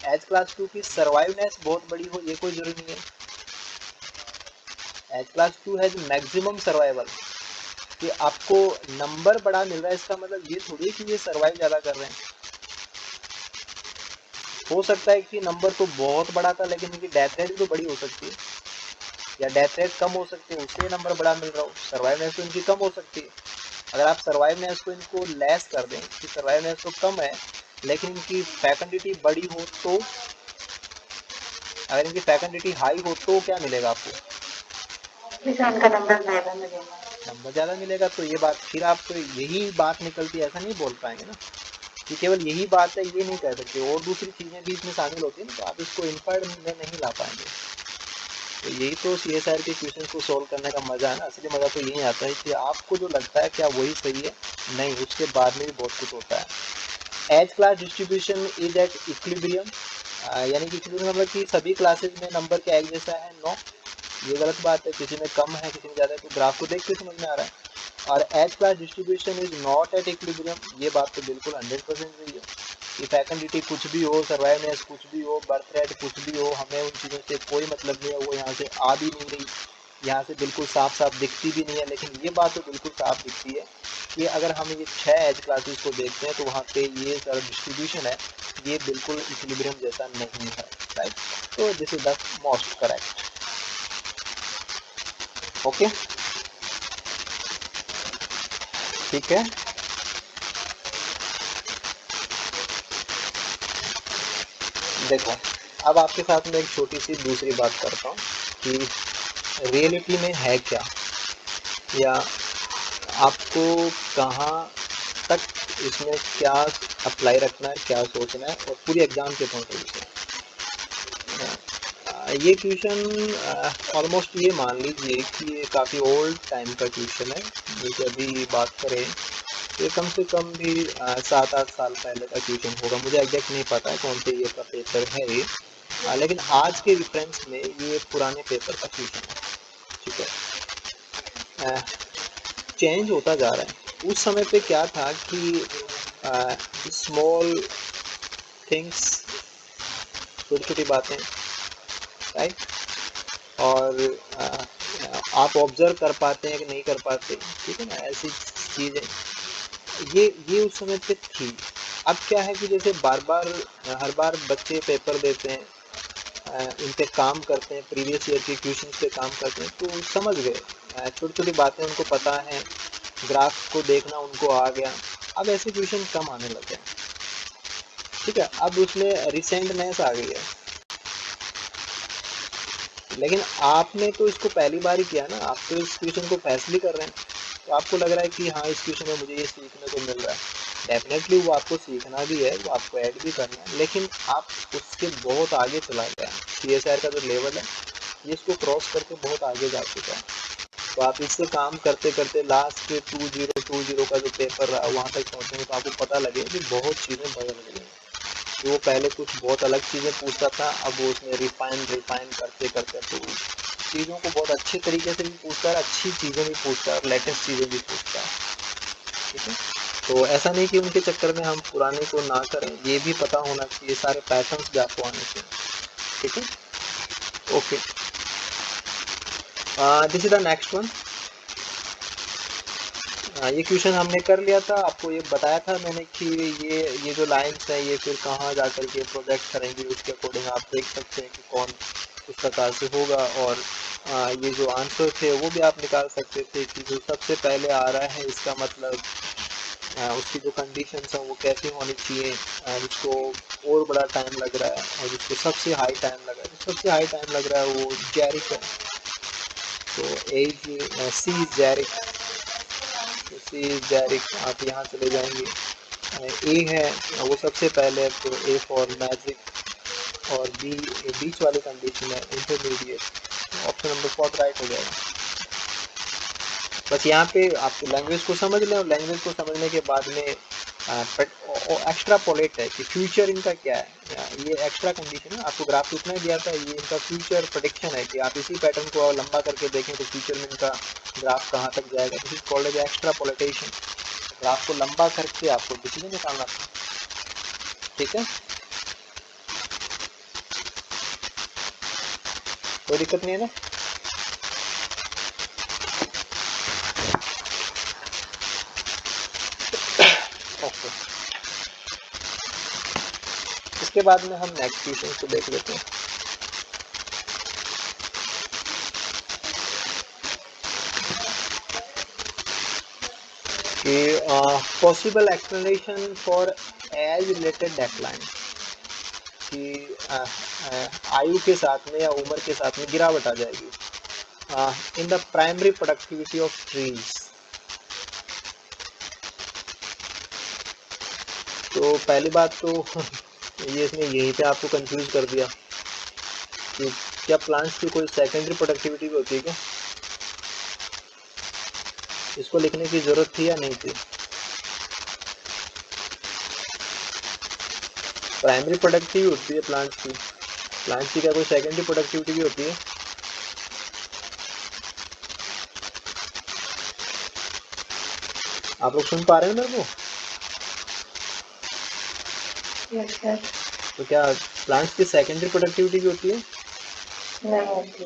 एज क्लास 2 की सर्वाइवनेस बहुत बड़ी हो ये कोई जरूरी नहीं है। Age class 2 has maximum survival, कि आपको नंबर बड़ा मिल रहा है इसका मतलब ये थोड़ी है कि ये सर्वाइव ज़्यादा कर रहे हैं, हो सकता है कि नंबर तो बहुत बड़ा था लेकिन इनकी डेथ रेट भी तो बड़ी हो सकती है, या डेथ रेट कम हो सकती है उससे नंबर बड़ा मिल रहा हो, सर्वाइवनेस तो इनकी कम हो सकती है। अगर आप सर्वाइवनेस को इनको लेस कर दें कि सर्वाइवनेस तो कम है लेकिन इनकी फैकल्टी बड़ी हो, तो अगर इनकी फैकल्टी हाई हो तो क्या मिलेगा आपको? नंबर ज़्यादा मिलेगा, तो ये बात फिर आप तो यही बात निकलती है ऐसा नहीं बोल पाएंगे ना, कि केवल यही बात है ये नहीं कह सकते, और दूसरी चीज़ें भी इसमें शामिल होती है ना, तो आप इसको इन्फर्ड में नहीं ला पाएंगे। तो यही तो CSR के क्वेश्चन को सॉल्व करने का मज़ा है ना, असली मज़ा तो यही आता है कि आपको जो लगता है क्या वही सही है, नहीं, उसके बाद में भी बहुत कुछ होता है। Age class distribution is at equilibrium, यानी कि इक्विलिब्रियम मतलब कि सभी क्लासेज में नंबर क्या एक जैसा है, नो, ये गलत बात है, किसी में कम है किसी में ज़्यादा है, तो ग्राफ को देख के समझ में आ रहा है। और age class distribution is not at equilibrium, ये बात तो बिल्कुल 100% सही है, कि फैकल्टी कुछ भी हो, सर्वाइवनेस कुछ भी हो, बर्थ रेट कुछ भी हो, हमें उन चीज़ों से कोई मतलब नहीं है, वो यहाँ से आ भी नहीं रही, यहाँ से बिल्कुल साफ साफ दिखती भी नहीं है, लेकिन ये बात तो बिल्कुल साफ दिखती है कि अगर हम ये 6 एज क्लासेस को देखते हैं तो वहाँ पे ये सारा डिस्ट्रीब्यूशन है ये बिल्कुल इक्विलिब्रियम जैसा नहीं है, राइट, तो this is the most correct. Okay, ठीक है। देखो, अब आपके साथ में एक छोटी सी दूसरी बात करता हूँ कि रियलिटी में है क्या, या आपको कहाँ तक इसमें क्या अप्लाई रखना है, क्या सोचना है, और पूरी एग्जाम के पॉइंट ऑफ व्यू से। ये क्वेश्चन ऑलमोस्ट ये मान लीजिए कि ये काफ़ी ओल्ड टाइम का क्वेश्चन है, जैसे अभी बात करें ये कम से कम भी 7-8 साल पहले का क्वेश्चन होगा, मुझे एग्जैक्ट नहीं पता है कौन से ईयर का पेपर है ये, लेकिन आज के रेफरेंस में ये पुराने पेपर का क्वेश्चन है, ठीक है। चेंज होता जा रहा है, उस समय पे क्या था कि स्मॉल थिंग्स, छोटी छोटी बातें, राइट, और आप ऑब्जर्व कर पाते हैं कि नहीं कर पाते, ठीक है ना, ऐसी चीज़ें ये उस समय पे थी। अब क्या है कि जैसे बार बार हर बार बच्चे पेपर देते हैं, इन पे काम करते हैं, प्रीवियस ईयर के क्वेश्चन पे काम करते हैं, तो समझ गए, छोटी छोटी बातें उनको पता है, ग्राफ को देखना उनको आ गया, अब ऐसे क्वेश्चन कम आने लगे, ठीक है, अब उसमें रिसेंटनेस आ गई है, लेकिन आपने तो इसको पहली बार ही किया ना, आप तो इस क्वेश्चन को फैसले कर रहे हैं, तो आपको लग रहा है कि हाँ इस क्वेश्चन में मुझे ये सीखने को मिल रहा है, डेफिनेटली वो आपको सीखना भी है, वो आपको ऐड भी करना है, लेकिन आप उसके बहुत आगे चला गया, CSR का जो लेवल है ये इसको क्रॉस करके बहुत आगे जा चुका है। तो आप इससे काम करते करते लास्ट के 2020 का जो पेपर रहा वहाँ तक पहुँचेंगे तो आपको पता लगे कि बहुत चीज़ें बदल गई हैं। जो पहले कुछ बहुत अलग चीज़ें पूछता था, अब वो उसमें रिफाइन करते करते तो चीज़ों को बहुत अच्छे तरीके से भी पूछता है, अच्छी चीज़ें भी पूछता है और लेटेस्ट चीज़ें भी पूछता है। ठीक है, तो ऐसा नहीं कि उनके चक्कर में हम पुराने को ना करें, ये भी पता होना चाहिए, सारे पैटर्न्स भी आपको आने चाहिए। ठीक है, okay, this is the next one. ये क्वेश्चन हमने कर लिया था, आपको ये बताया था मैंने कि ये जो लाइंस है ये फिर कहाँ जा कर के प्रोजेक्ट करेंगे, उसके अकॉर्डिंग आप देख सकते हैं कि कौन किस प्रकार से होगा। और ये जो आंसर थे वो भी आप निकाल सकते थे कि जो सबसे पहले आ रहा है इसका मतलब उसकी जो कंडीशंस हैं वो कैसी होनी चाहिए, जिसको और बड़ा टाइम लग रहा है और जिसको सबसे हाई टाइम लग रहा है, सबसे हाई टाइम लग रहा है वो जैरिक है। तो एज सी जैरिक, सी जैरिक आप यहाँ चले जाएंगे। ए है वो सबसे पहले, तो ए फॉर मैजिक और बी बीच वाली कंडीशन है इंटरमीडिएट, ऑप्शन नंबर 4 राइट हो जाएगा। बस यहाँ पे आप लैंग्वेज को समझ लें और लैंग्वेज को समझने के बाद में एक्स्ट्रा पोलेट है कि फ्यूचर इनका क्या है। ये एक्स्ट्रा कंडीशन है, आपको ग्राफ उतना ही दिया था, ये इनका फ्यूचर प्रेडिक्शन है कि आप इसी पैटर्न को लंबा करके देखें तो फ्यूचर में इनका ग्राफ कहाँ तक जाएगा। This is called as extrapolation. Graph को लंबा करके आपको डिसीजन निकालना था। ठीक है, कोई दिक्कत नहीं है ना। ओके, इसके बाद में हम नेक्स्ट क्वेश्चन को देख लेते हैं कि possible explanation for age related deadline, कि आयु के साथ में या उम्र के साथ में गिरावट आ जाएगी in the primary productivity of trees. तो पहली बात तो ये इसने यहीं पे आपको कंफ्यूज कर दिया कि क्या प्लांट्स की कोई सेकेंडरी प्रोडक्टिविटी भी होती है क्या, इसको लिखने की जरूरत थी या नहीं थी। प्राइमरी प्रोडक्टिविटी होती है प्लांट्स की, प्लांट्स की क्या कोई सेकेंडरी प्रोडक्टिविटी भी होती है। आप लोग सुन पा रहे हैं मेरे को। Yes sir. तो क्या प्लांट्स की सेकेंडरी प्रोडक्टिविटी भी होती है। नहीं होती।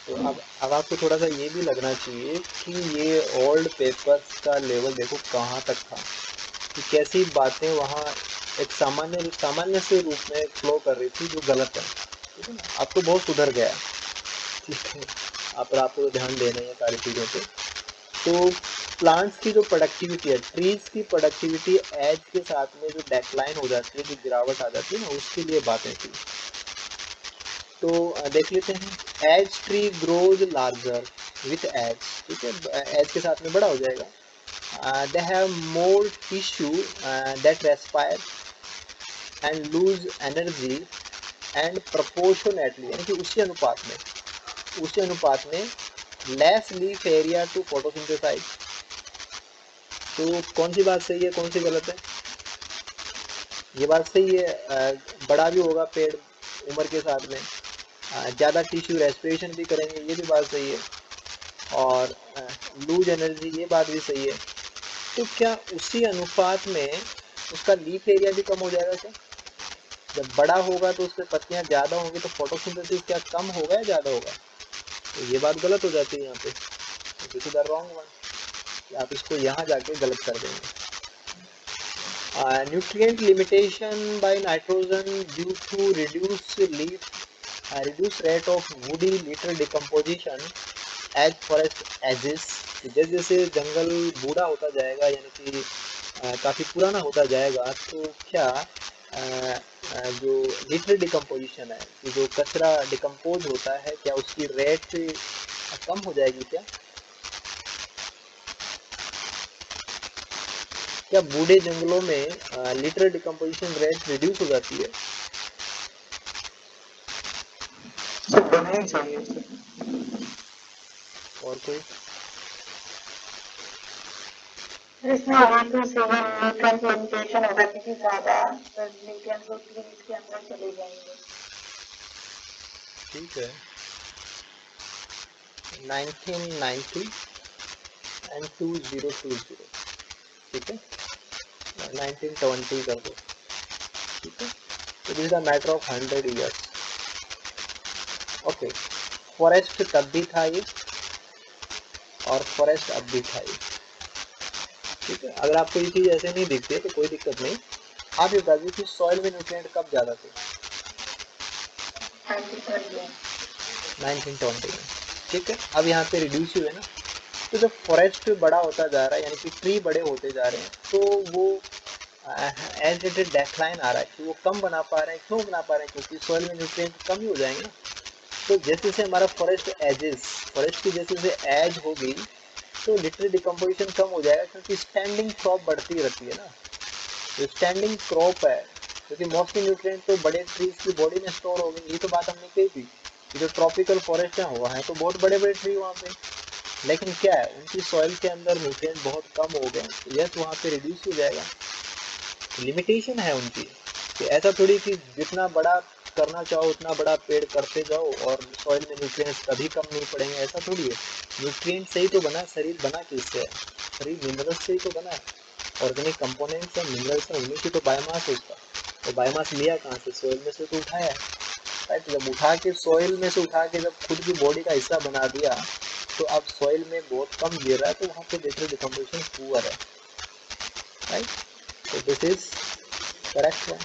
तो अब आपको थोड़ा सा ये भी लगना चाहिए कि ये ओल्ड पेपर्स का लेवल देखो कहाँ तक था, कि कैसी बातें वहाँ एक सामान्य से रूप में फ्लो कर रही थी जो गलत है। ठीक है ना, अब तो बहुत सुधर गया है। ठीक है, आपको तो ध्यान देना है सारी चीज़ों पे। तो प्लांट्स की जो प्रोडक्टिविटी है, ट्रीज की प्रोडक्टिविटी एज के साथ में जो डेक्लाइन हो जाती है, जो गिरावट आ जाती है ना, उसके लिए बातें थी। तो देख लेते हैं, as tree grows larger with age. ठीक है, एज के साथ में बड़ा हो जाएगा। They have more tissue that respire and lose energy and proportionately, यानी कि उसी अनुपात में less leaf area to photosynthesise. तो कौन सी बात सही है, कौन सी गलत है। ये बात सही है, बड़ा भी होगा पेड़ उम्र के साथ में, ज़्यादा टिश्यू रेस्पिरेशन भी करेंगे, ये भी बात सही है, और लूज एनर्जी, ये बात भी सही है। तो क्या उसी अनुपात में उसका लीफ एरिया भी कम हो जाएगा क्या। जब बड़ा होगा तो उसमें पत्तियां ज़्यादा होंगी तो फोटोसिंथेसिस क्या कम होगा या ज़्यादा होगा। तो ये बात गलत हो जाती है यहाँ पे, this is the wrong one. आप इसको यहाँ जाके गलत कर देंगे। Nutrient limitation by nitrogen due to reduced rate of woody litter decomposition as forest ages। जैसे जैसे जंगल बूढ़ा होता जाएगा, यानी कि काफ़ी पुराना होता जाएगा, तो क्या जो लिटर डिकम्पोजिशन है, कि जो कचरा डिकम्पोज होता है, क्या उसकी रेट कम हो जाएगी क्या बूढ़े जंगलों में लिटर डिकम्पोजिशन रेट रिड्यूस हो जाती है। सर बनना ही चाहिए सर। और कोई? इसमें और भी सेवन न्यूट्रन लिमिटेशन होगा क्योंकि ज्यादा न्यूट्रन और प्लीज के अंदर चले जाएंगे। ठीक है, 1990 एंड 2020, ठीक है, 1920 कर दो, ठीक है। तो this is a matter of 100 years. Okay, forest तब भी था ये और फॉरेस्ट अब भी था ये, ठीक है। अगर आपको ये चीज़ ऐसे नहीं दिखती है तो कोई दिक्कत नहीं। आप ये बता दीजिए कि सॉइल में न्यूट्रिएंट कब ज़्यादा थे? 1920 में, ठीक है। अब यहाँ पे रिड्यूस हुए ना, तो जब फॉरेस्ट बड़ा होता जा रहा है यानी कि ट्री बड़े होते जा रहे हैं तो वो एज इट डेक्लाइन आ रहा है कि वो कम बना पा रहे हैं। क्यों बना पा रहे हैं? क्योंकि सॉइल में न्यूट्रिएंट कम ही हो जाएंगे ना। तो जैसे जैसे हमारा फॉरेस्ट की जैसे जैसे एज होगी तो लिटरल डिकम्पोजिशन कम हो जाएगा, क्योंकि स्टैंडिंग क्रॉप बढ़ती रहती है ना। जो स्टैंडिंग क्रॉप है, क्योंकि मोस्टली न्यूट्रिएंट तो बड़े ट्रीज की बॉडी में स्टोर हो गई। ये तो बात हमने कही थी कि जो ट्रॉपिकल फॉरेस्ट है हुआ है तो बहुत बड़े बड़े ट्री वहाँ पे, लेकिन क्या है उनकी सॉइल के अंदर न्यूट्रिएंट बहुत कम हो गए, तो यस वहाँ पे रिड्यूस हो जाएगा। लिमिटेशन है उनकी कि ऐसा थोड़ी कि जितना बड़ा करना चाहो उतना बड़ा पेड़ करते जाओ और सॉइल में न्यूट्रिएंट्स कभी कम नहीं पड़ेंगे, ऐसा थोड़ी है। न्यूट्रिएंट से ही तो बना शरीर, बना किससे है? शरीर मिनरल्स से ही तो बना है। ऑर्गेनिक कंपोनेंट्स है, मिनरल्स है, उन्हीं की तो बायोमास है उसका। तो बायोमास लिया कहाँ से? सॉइल में से तो उठाया है, राइट। जब उठा के सॉइल में से उठा के जब खुद की बॉडी का हिस्सा बना दिया तो अब सॉइल में बहुत कम गिर रहा है, तो वहाँ पे नेचुरल डिकम्पोजिशन पुअर है, राइट। तो दिस इज करेक्ट है।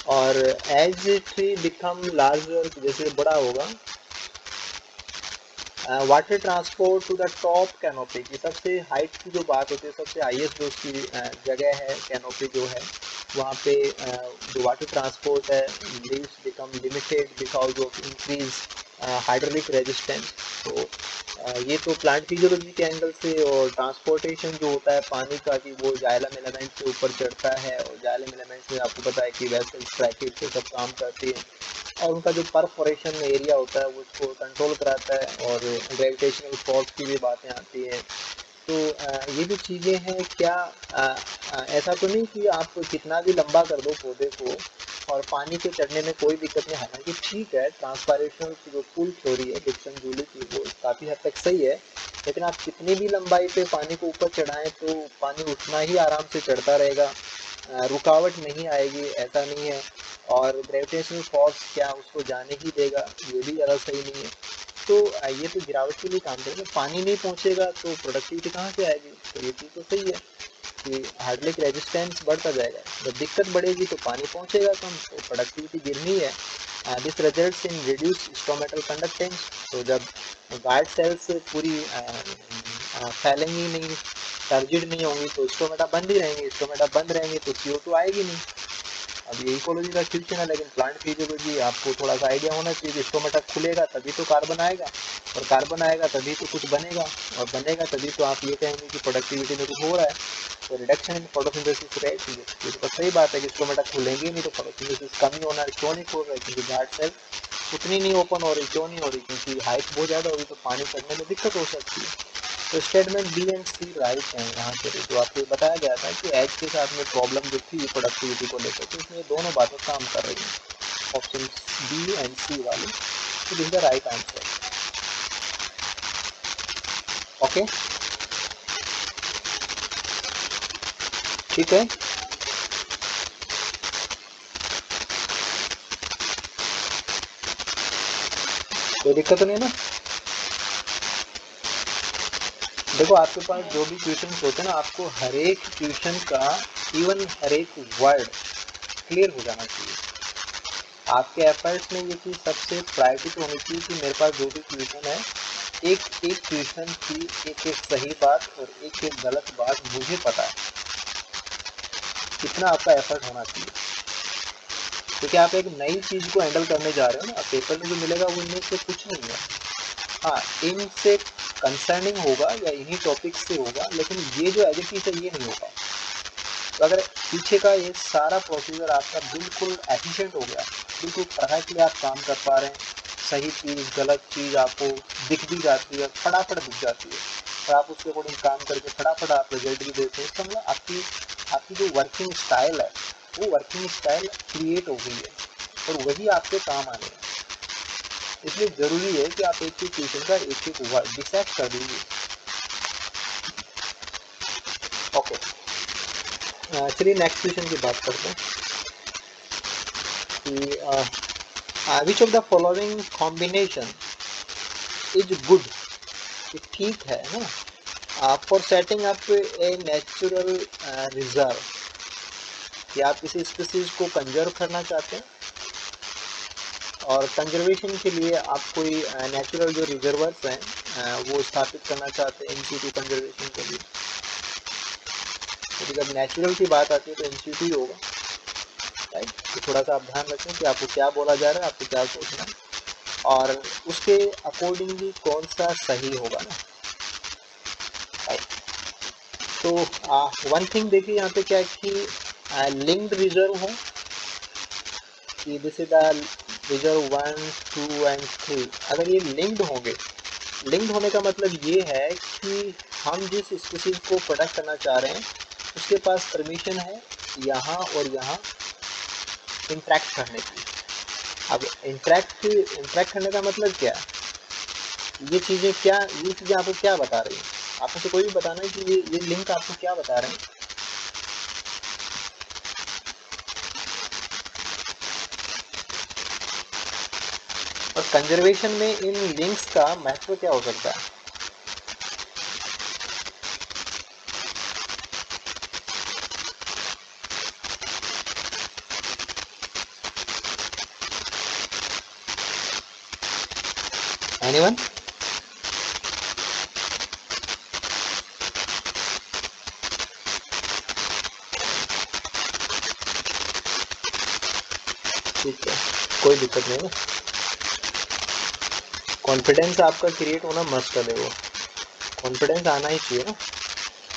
और एज ट्री बिकम लार्जर, जैसे बड़ा होगा, water transport to the top canopy की सबसे हाइट की जो बात होती है, सबसे हाईएस्ट जो उसकी जगह है कैनोपी जो है वहाँ पे जो वाटर ट्रांसपोर्ट है leaves become limited because of increase hydraulic resistance. तो ये तो प्लांट फिजियोलॉजी के एंगल से, और ट्रांसपोर्टेशन जो होता है पानी का कि वो जाइलम एलिमेंट से ऊपर चढ़ता है, और जाइलम एलिमेंट में आपको पता है कि वेसल्स ब्रैकेट से सब काम करती है, और उनका जो परफोरेशन एरिया होता है वो उसको कंट्रोल कराता है, और ग्रेविटेशनल फोर्स की भी बातें आती हैं। तो ये जो चीज़ें हैं क्या ऐसा तो नहीं कि आप कितना भी लंबा कर दो पौधे को और पानी के चढ़ने में कोई दिक्कत नहीं। हालांकि ठीक है, ट्रांसपायरेशन की जो फुल थ्योरी है डिक्सन जूली की वो काफ़ी हद तक सही है, लेकिन आप कितनी भी लंबाई पे पानी को ऊपर चढ़ाएं तो पानी उतना ही आराम से चढ़ता रहेगा, रुकावट नहीं आएगी, ऐसा नहीं है। और ग्रेविटेशनल फोर्स क्या उसको जाने ही देगा, ये भी ज़्यादा सही नहीं है। तो ये तो गिरावट के लिए काम करेगा। पानी नहीं पहुंचेगा तो प्रोडक्टिविटी कहाँ से आएगी? तो ये चीज़ तो सही है कि हाइड्रोलिक रेजिस्टेंस बढ़ता जाएगा, जब दिक्कत बढ़ेगी तो पानी पहुंचेगा कम, तो प्रोडक्टिविटी गिरनी है। This results in reduce stomatal conductance. तो जब गार्ड सेल्स पूरी फैलेंगी नहीं, टर्जिड नहीं होंगी तो स्टोमेटा बंद ही रहेंगे, स्टोमेटा बंद रहेंगे तो CO2 आएगी नहीं। अब ये इकोलॉजी का क्वेश्चन है, लेकिन प्लांट फिजियोलॉजी आपको थोड़ा सा आइडिया होना चाहिए कि स्टोमेटा खुलेगा तभी तो कार्बन आएगा, और कार्बन आएगा तभी तो कुछ बनेगा, और बनेगा तभी तो आप ये कहेंगे कि प्रोडक्टिविटी में कुछ हो रहा है। तो रिडक्शन इन फोटोसिंथेसिस रेट, ये तो सही बात है कि स्टोमेटा खुलेंगे नहीं तो फोटोसिंथेसिस कम ही होना है। क्यों नहीं खोल रहा है? क्योंकि गार्ड सेल उतनी नहीं ओपन हो रही। क्यों नहीं हो रही? क्योंकि हाइट बहुत ज़्यादा होगी तो पानी चढ़ने में दिक्कत हो सकती है। तो statement B and C right है यहाँ पे, जो आपको बताया गया था कि एज के साथ में प्रॉब्लम जो थी प्रोडक्टिविटी को लेकर, तो इसमें दोनों बातें काम कर रही हैं, ऑप्शन बी एंड सी वाली। तो this is the right answer. Okay, ठीक है। कोई दिक्कत नहीं ना? देखो आपके पास जो भी क्वेश्चन होते हैं ना, आपको हर एक क्वेश्चन का इवन हर एक वर्ड क्लियर हो जाना चाहिए। आपके एफर्ट्स में ये चीज़ सबसे प्रायोरिटी तो होनी चाहिए कि मेरे पास जो भी क्वेश्चन है एक एक क्वेश्चन की एक एक सही बात और एक एक गलत बात मुझे पता है, कितना आपका एफर्ट होना चाहिए। क्योंकि आप एक नई चीज़ को हैंडल करने जा रहे हो ना, पेपर में जो मिलेगा वो इनमें से कुछ नहीं है। हाँ, इनसे कंसर्निंग होगा या इन्हीं टॉपिक से होगा, लेकिन ये जो एडिटिव है ये नहीं होगा। तो अगर पीछे का ये सारा प्रोसीजर आपका बिल्कुल एफिशिएंट हो गया बिल्कुल परफेक्टली आप काम कर पा रहे हैं, सही चीज़ गलत चीज़ आपको दिख भी जाती है, फटाफट दिख जाती है और आप उसके अकॉर्डिंग काम करके फटाफट आप रिजल्ट भी देते हैं। इसका मतलब आपकी आपकी जो वर्किंग स्टाइल है वो वर्किंग स्टाइल क्रिएट हो गई है और वही आपके काम आने हैं। इसलिए ज़रूरी है कि आप एक एक क्वेश्चन का एक एक वर्ड डिसाइड कर दीजिए। ओके, चलिए नेक्स्ट क्वेश्चन की बात करते हैं कि which of the following combination is good, कि ठीक है ना, for setting up a natural reserve, कि आप किसी स्पीसीज को कंजर्व करना चाहते हैं और कंजर्वेशन के लिए आप कोई नेचुरल जो रिजर्वर्स हैं वो स्थापित करना चाहते हैं इन सिटू कंजर्वेशन के लिए। तो जब नेचुरल की बात आती है तो इन सिटू ही होगा, राइट। तो थोड़ा सा आप ध्यान रखें कि आपको क्या बोला जा रहा है, आपको क्या सोचना है और उसके अकॉर्डिंगली कौन सा सही होगा ना, राइट। तो वन थिंग देखिए यहाँ पे क्या है कि लिंक्ड रिजर्व हो, कि this is the reserve 1, 2 and 3, अगर ये लिंक्ड होंगे, लिंक्ड होने का मतलब ये है कि हम जिस स्पीसीज को प्रोडक्ट करना चाह रहे हैं उसके पास परमिशन है यहाँ और यहाँ इंटरेक्ट करने की। अब इंटरेक्ट करने का मतलब क्या है, ये चीज़ें आपको क्या बता रही हैं, आप में से कोई भी बताना है कि ये लिंक आपको क्या बता रहे हैं। और कंजर्वेशन में इन लिंक्स का महत्व क्या हो सकता है। एनीवन? ठीक है, कोई दिक्कत नहीं है, कॉन्फिडेंस आपका क्रिएट होना मस्ट है, देखो कॉन्फिडेंस आना ही चाहिए ना।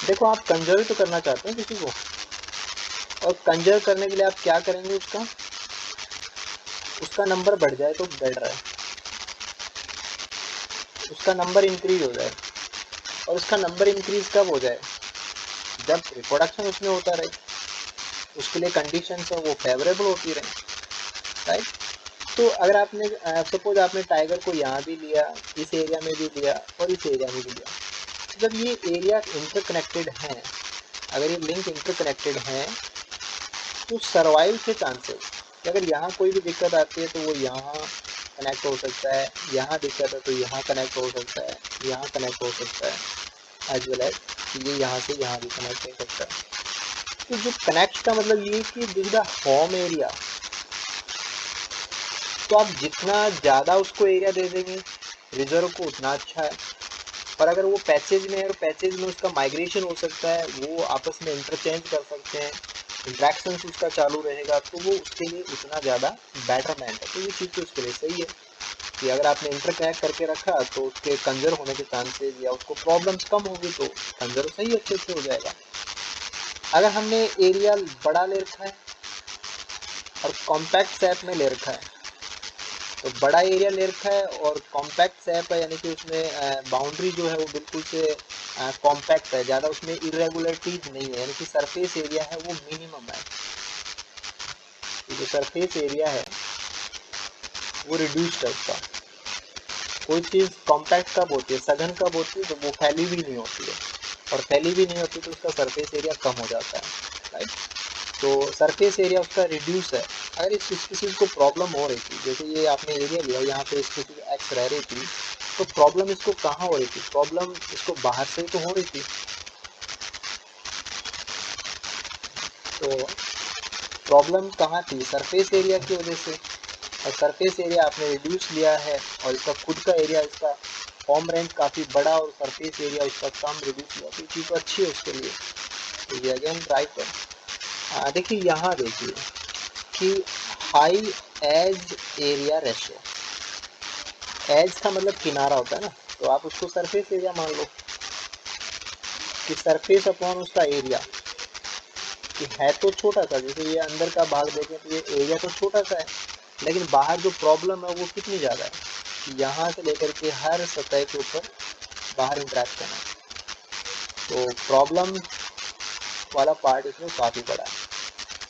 देखो आप कंजर्व तो करना चाहते हैं किसी को, और कंजर्व करने के लिए आप क्या करेंगे, उसका नंबर बढ़ जाए तो बेटर है, उसका नंबर इंक्रीज हो जाए। और उसका नंबर इंक्रीज कब हो जाए, जब रिप्रोडक्शन उसमें होता रहे, उसके लिए कंडीशंस है वो फेवरेबल होती रहे, राइट। तो अगर आपने सपोज आपने टाइगर को यहाँ भी लिया, इस एरिया में भी लिया और इस एरिया में भी लिया, जब ये एरिया इंटरकनेक्टेड हैं, अगर ये लिंक इंटरकनेक्टेड हैं तो सर्वाइव के चांसेस, अगर यहाँ कोई भी दिक्कत आती है तो वो यहाँ कनेक्ट हो सकता है, यहाँ दिक्कत है तो यहाँ कनेक्ट हो सकता है, यहाँ कनेक्ट हो सकता है, एज वेल एज ये यहाँ से यहाँ भी कनेक्ट हो सकता है। तो जो कनेक्ट का मतलब ये कि दिस द होम एरिया, तो आप जितना ज़्यादा उसको एरिया दे देंगे रिजर्व को उतना अच्छा है। पर अगर वो पैचेज में है और पैचेज में उसका माइग्रेशन हो सकता है, वो आपस में इंटरचेंज कर सकते हैं, इंट्रैक्शन उसका चालू रहेगा, तो वो उसके लिए उतना ज़्यादा बेटरमेंट है। तो ये चीज़ तो उसके लिए सही है कि अगर आपने इंटरकनेक्ट करके रखा तो उसके कंजर्व होने के चांसेज या उसको प्रॉब्लम्स कम होगी तो कंजर्व सही अच्छे से हो जाएगा। अगर हमने एरिया बड़ा ले रखा है और कॉम्पैक्ट शेप में ले रखा है, तो बड़ा एरिया ले रखा है और कॉम्पैक्ट शेप है, यानी कि उसमें बाउंड्री जो है वो बिल्कुल से कॉम्पैक्ट है, ज़्यादा उसमें इरेगुलरिटीज नहीं है, यानी कि सरफेस एरिया है वो मिनिमम है। जो सरफेस एरिया है वो रिड्यूस्ड है उसका। कोई चीज़ कॉम्पैक्ट कब होती है, सघन कब होती है, तो वो फैली भी नहीं होती है, और फैली भी नहीं होती तो उसका सरफेस एरिया कम हो जाता है, राइट। तो सरफेस एरिया उसका रिड्यूस है। अगर इस स्पीसीज को प्रॉब्लम हो रही थी, जैसे ये आपने एरिया लिया, यहाँ पे स्पीसीज एक्स रह रही थी, तो प्रॉब्लम इसको कहाँ हो रही थी, प्रॉब्लम इसको बाहर से तो हो रही थी। तो प्रॉब्लम कहाँ थी, सरफेस एरिया की वजह से, और सरफेस एरिया आपने रिड्यूस लिया है और इसका खुद का एरिया, इसका होम रेंज काफ़ी बड़ा और सरफेस एरिया उसका कम रिड्यूस लिया, तो चीज़ तो अच्छी है उसके लिए। तो ये अगेन राइट है। देखिए यहाँ देखिए कि high edge area ratio, edge का मतलब किनारा होता है ना, तो आप उसको सरफेस एरिया मान लो कि सरफेस अपॉन उसका एरिया, कि है तो छोटा सा, जैसे ये अंदर का भाग देखें तो ये एरिया तो छोटा सा है, लेकिन बाहर जो प्रॉब्लम है वो कितनी ज़्यादा है कि यहाँ से लेकर के हर सतह के ऊपर बाहर इंटरेक्शन है। तो प्रॉब्लम वाला पार्ट इसमें काफ़ी बड़ा है।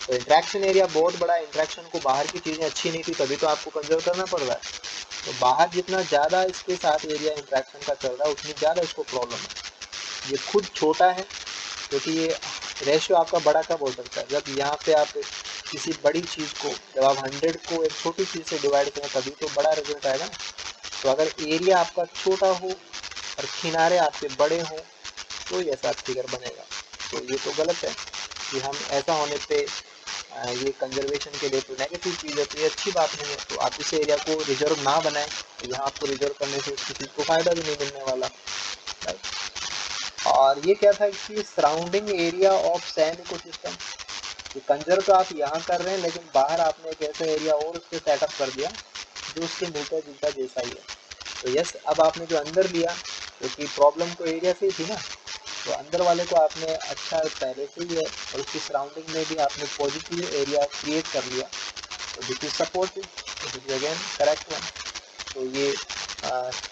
तो इंटरेक्शन एरिया बहुत बड़ा है। इंटरेक्शन को बाहर की चीज़ें अच्छी नहीं थी तभी तो आपको कंजर्व करना पड़ रहा है। तो बाहर जितना ज़्यादा इसके साथ एरिया इंटरेक्शन का चल रहा है उतनी ज़्यादा इसको प्रॉब्लम है। ये खुद छोटा है क्योंकि ये रेशियो आपका बड़ा कब हो सकता है जब यहाँ पे आप किसी बड़ी चीज़ को, जब आप 100 को एक छोटी चीज़ से डिवाइड करें तभी तो बड़ा रिजल्ट आएगा ना। तो अगर एरिया आपका छोटा हो और किनारे आपके बड़े हों तो ये ऐसा फिगर बनेगा। तो ये तो गलत है कि हम ऐसा होने पे ये कंजर्वेशन के लिए तो नेगेटिव चीज़ है, तो ये अच्छी बात नहीं है। तो आप इस एरिया को रिजर्व ना बनाएं, तो यहाँ आपको रिजर्व करने से किसी चीज़ को फ़ायदा भी नहीं मिलने वाला, राइट। और ये क्या था कि surrounding area of sand ecosystem, ये कंजर्व तो आप यहाँ कर रहे हैं लेकिन बाहर आपने एक ऐसा एरिया और उस पर सेटअप कर दिया जो उसके मिलता जुलता जैसा ही है। तो यस, अब आपने जो अंदर लिया क्योंकि प्रॉब्लम तो एरिया से ही थी ना, तो अंदर वाले को आपने अच्छा पहले से ही है और उसकी सराउंडिंग में भी आपने पॉजिटिव एरिया क्रिएट कर लिया। तो this is supportive, this is again correct one. तो ये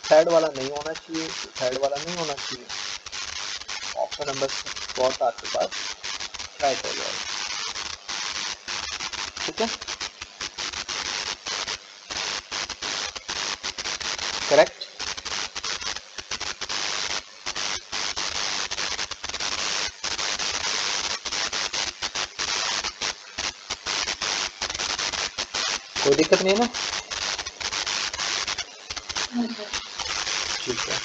थर्ड वाला नहीं होना चाहिए, थर्ड वाला नहीं होना चाहिए। ऑप्शन नंबर 4 आपके पास राइट हो जाएगा, ठीक है, करेक्ट। कोई दिक्कत नहीं है ना, ठीक है।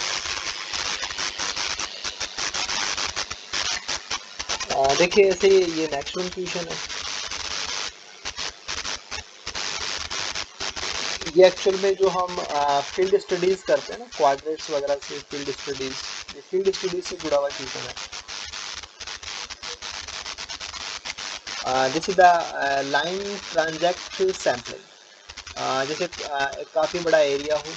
देखिए ऐसे ये नेक्स्ट वन क्वेश्चन है, ये एक्चुअल में जो हम फील्ड स्टडीज करते हैं ना, क्वाड्रेट्स वगैरह से फील्ड स्टडीज, ये फील्ड स्टडीज से जुड़ा हुआ क्वेश्चन है। This is the line transact sampling. जैसे काफ़ी बड़ा एरिया हो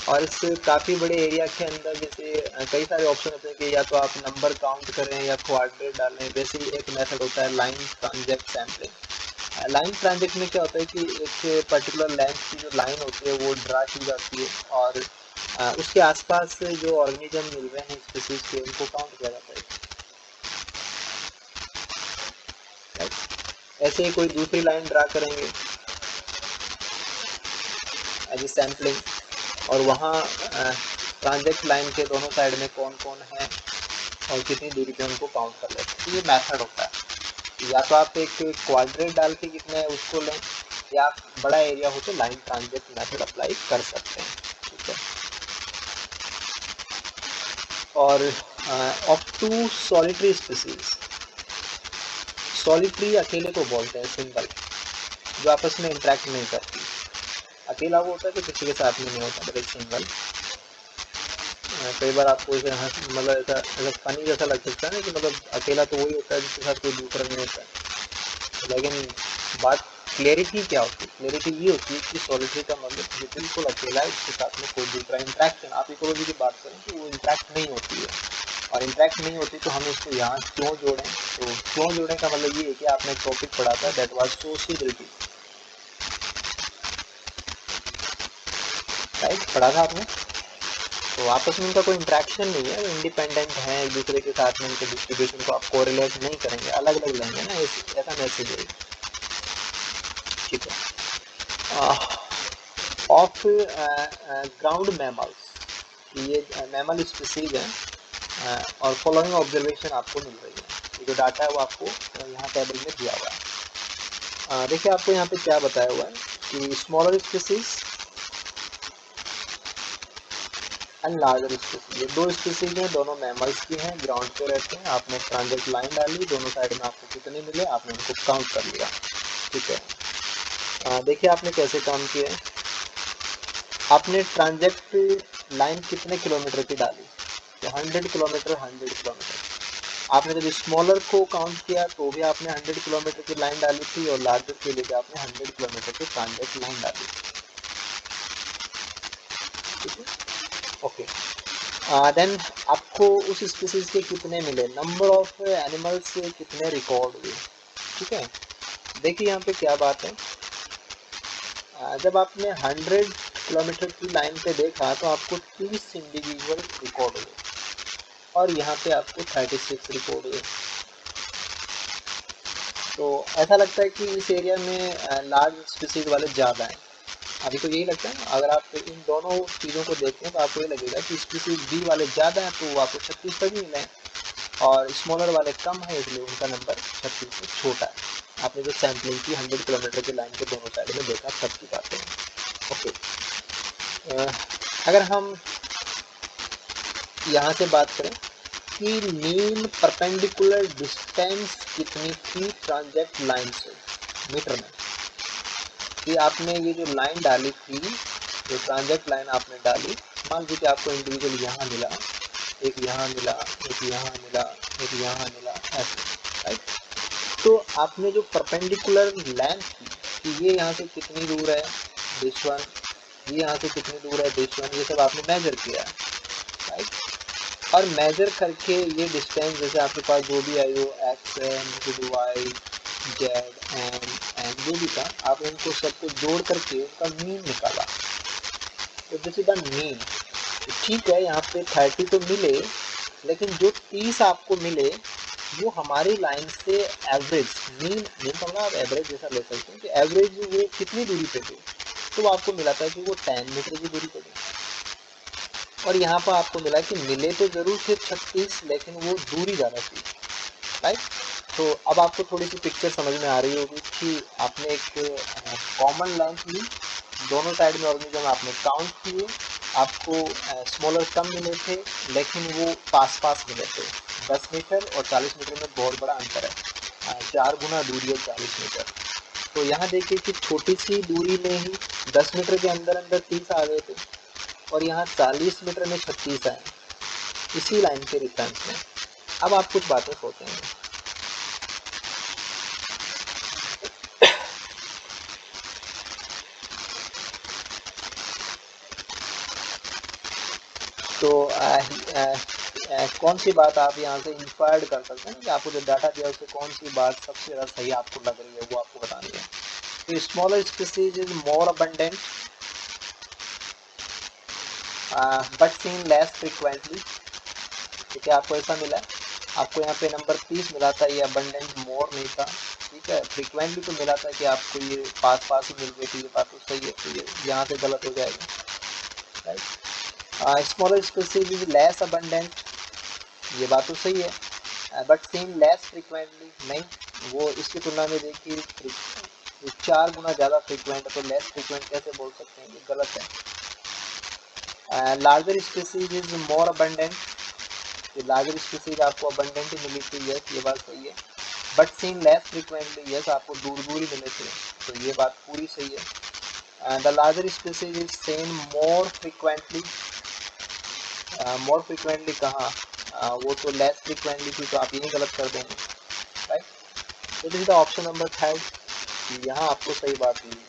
और इस काफ़ी बड़े एरिया के अंदर जैसे कई सारे ऑप्शन होते हैं कि या तो आप नंबर काउंट करें या क्वाड्रेट डालें। वैसे ही एक मेथड होता है line transact sampling. Line transact में क्या होता है कि एक पर्टिकुलर लेंथ की जो लाइन होती है वो ड्रा की जाती है और उसके आसपास जो ऑर्गेनिज्म मिल रहे हैं स्पीसीज के उनको काउंट किया जाता है। ऐसे ही कोई दूसरी लाइन ड्रा करेंगे एज ए सैम्पलिंग और वहाँ ट्रांजैक्ट लाइन के दोनों साइड में कौन कौन है और कितनी दूरी पे उनको काउंट कर लेते हैं। तो ये मेथड होता है। या तो आप एक क्वाड्रेट डाल के कितने है उसको लें या आप बड़ा एरिया हो तो लाइन ट्रांजैक्ट मेथड अप्लाई कर सकते हैं, ठीक है। और of two solitary species, solitary अकेले को बोलते हैं, सिंगल, जो आपस में इंटरेक्ट नहीं करती। अकेला वो होता है कि किसी के साथ में नहीं होता, बट सिंगल। कई बार आपको इसे मतलब ऐसा फनी जैसा लग सकता है ना कि मतलब अकेला तो वही होता है जिसके साथ कोई दूसरा नहीं होता है। लेकिन बात क्लैरिटी क्या होती है, क्लैरिटी ये होती है कि सॉलिटरी का मतलब जो बिल्कुल अकेला है, उसके साथ में कोई दूसरा इंटरेक्शन, आप इकोलॉजी की बात करें तो वो इंटरेक्ट नहीं होती है। और इंटरेक्ट नहीं होती तो हम इसको यहाँ क्यों जोड़ें, तो क्यों जोड़ें का मतलब ये है कि आपने एक टॉपिक पढ़ा था दैट वाज सोशियबिलिटी, राइट, पढ़ा था आपने। तो आपस में उनका कोई इंट्रैक्शन नहीं है, इंडिपेंडेंट है एक दूसरे के साथ में, उनके डिस्ट्रीब्यूशन को आप कोरिलेट नहीं करेंगे, अलग अलग लेंगे ना, ऐसा मैसेज है, ठीक है। ऑफ ग्राउंड मैमल्स, ये मैमल स्पीसीज है और फॉलोइंग ऑब्जर्वेशन आपको मिल रही है। ये जो डाटा है वो आपको यहाँ टेबल में दिया हुआ है। देखिए आपको यहाँ पे क्या बताया हुआ है कि smaller species and larger species, ये दो स्पीसीज हैं, दोनों मैमल्स की हैं, ग्राउंड पे रहते हैं। आपने ट्रांजैक्ट लाइन डाली, दोनों साइड में आपको कितने मिले आपने उनको काउंट कर लिया, ठीक है। देखिए आपने कैसे काम किया है, आपने ट्रांजैक्ट लाइन कितने किलोमीटर की डाली, तो 100 किलोमीटर 100 किलोमीटर। आपने जब स्मॉलर को काउंट किया तो भी आपने 100 किलोमीटर की लाइन डाली थी और लार्जर के लिए भी आपने 100 किलोमीटर की ट्रांजैक्ट लाइन डाली, ठीक है, ओके। देन आपको उस स्पीसीज के कितने मिले, नंबर ऑफ एनिमल्स कितने रिकॉर्ड हुए, ठीक है। देखिए यहाँ पे क्या बात है, जब आपने 100 किलोमीटर की लाइन पे देखा तो आपको 30 इंडिविजुअल रिकॉर्ड हुए और यहाँ पे आपको 36 रिकॉर्ड हुए। तो ऐसा लगता है कि इस एरिया में लार्ज स्पीसीज वाले ज़्यादा हैं। अभी तो यही लगता है ना, अगर आप इन दोनों चीज़ों को देखते हैं तो आपको ये लगेगा कि स्पीसीज बी वाले ज़्यादा हैं तो आपको 36 तक मिले हैं, और स्मॉलर वाले कम है इसलिए उनका नंबर 36 से छोटा है। आपने जो सैम्पलिंग की 100 किलोमीटर की लाइन के दोनों साइड में देखा, तब की बात है। ओके, अगर हम यहाँ से बात करें कि मीन परपेंडिकुलर डिस्टेंस कितनी थी ट्रांजैक्ट लाइन से मीटर में, कि आपने ये जो लाइन डाली थी, जो ट्रांजैक्ट लाइन आपने डाली, मान लीजिए कि आपको इंडिविजुअल यहाँ मिला, एक यहाँ मिला, एक यहाँ मिला, एक यहाँ मिला, ऐसे, राइट। तो आपने जो परपेंडिकुलर लेंथ थी कि ये यहाँ से कितनी दूर है दिस वन, ये यहाँ से कितनी दूर है दिस वन, ये सब आपने मेजर किया, राइट। और मेजर करके ये डिस्टेंस, जैसे आपके पास जो भी आई हो, X M Y Z M जो भी था, आप इनको सबको जोड़ करके उनका मीन निकाला। तो दिस इज द मीन। ठीक है, यहाँ पे 30 तो मिले, लेकिन जो 30 आपको मिले वो हमारी लाइन से एवरेज, मीन का मतलब आप एवरेज जैसा ले सकते हैं कि एवरेज वो कितनी दूरी पे थे, तो आपको मिला था कि वो 10 मीटर की दूरी पे थे। और यहाँ पर आपको मिला कि मिले तो जरूर थे 36, लेकिन वो दूरी ज़्यादा थी, राइट। तो अब आपको थोड़ी सी पिक्चर समझ में आ रही होगी कि आपने एक कॉमन लेंथ ली, दोनों साइड में ऑर्गेनिज्म आपने काउंट किए, आपको स्मॉलर कम मिले थे लेकिन वो पास पास मिले थे। 10 मीटर और 40 मीटर में बहुत बड़ा अंतर है, 4 गुना दूरी है 40 मीटर। तो यहाँ देखिए कि छोटी सी दूरी में ही 10 मीटर के अंदर अंदर 30 आ गए थे, और यहाँ 40 मीटर में 36 आए, इसी लाइन के डिफरेंस में। अब आप कुछ बातें सोचेंगे। तो कौन सी बात आप यहाँ से इंस्पायर्ड कर सकते हैं कि आपको जो डाटा दिया उससे कौन सी बात सबसे ज़्यादा सही आपको लग रही है, वो आपको बतानी है। तो smaller species is more abundant but seen less frequently. ठीक है, आपको ऐसा मिला है, आपको यहाँ पे नंबर 30 मिला था, ये अबंडेंट मोर नहीं था, ठीक है। फ्रिक्वेंटली तो मिला था कि आपको ये पास पास ही मिल गई थी, ये बात तो सही है, तो ये यहाँ से गलत हो जाएगा, right. Smaller species is less abundant, ये बात तो सही है, बट सीन लेस फ्रिक्वेंटली, नहीं, वो इसकी तुलना में देखिए 4 गुना ज़्यादा फ्रिक्वेंट है, तो लेस फ्रिक्वेंट कैसे बोल सकते हैं, ये गलत है। Larger species is more abundant, ये लार्जर स्पीसीज आपको अबंडेंट ही मिली थी, यस, ये बात सही है। But seen less frequently, yes, आपको दूर दूर ही मिले थे, तो ये बात पूरी सही है। The larger species is seen more frequently, more frequently कहाँ, वो तो लेस फ्रिक्वेंटली थी, तो आप यही गलत कर देंगे, राइट। तो this is the option number 3, यहाँ आपको सही बात मिली है।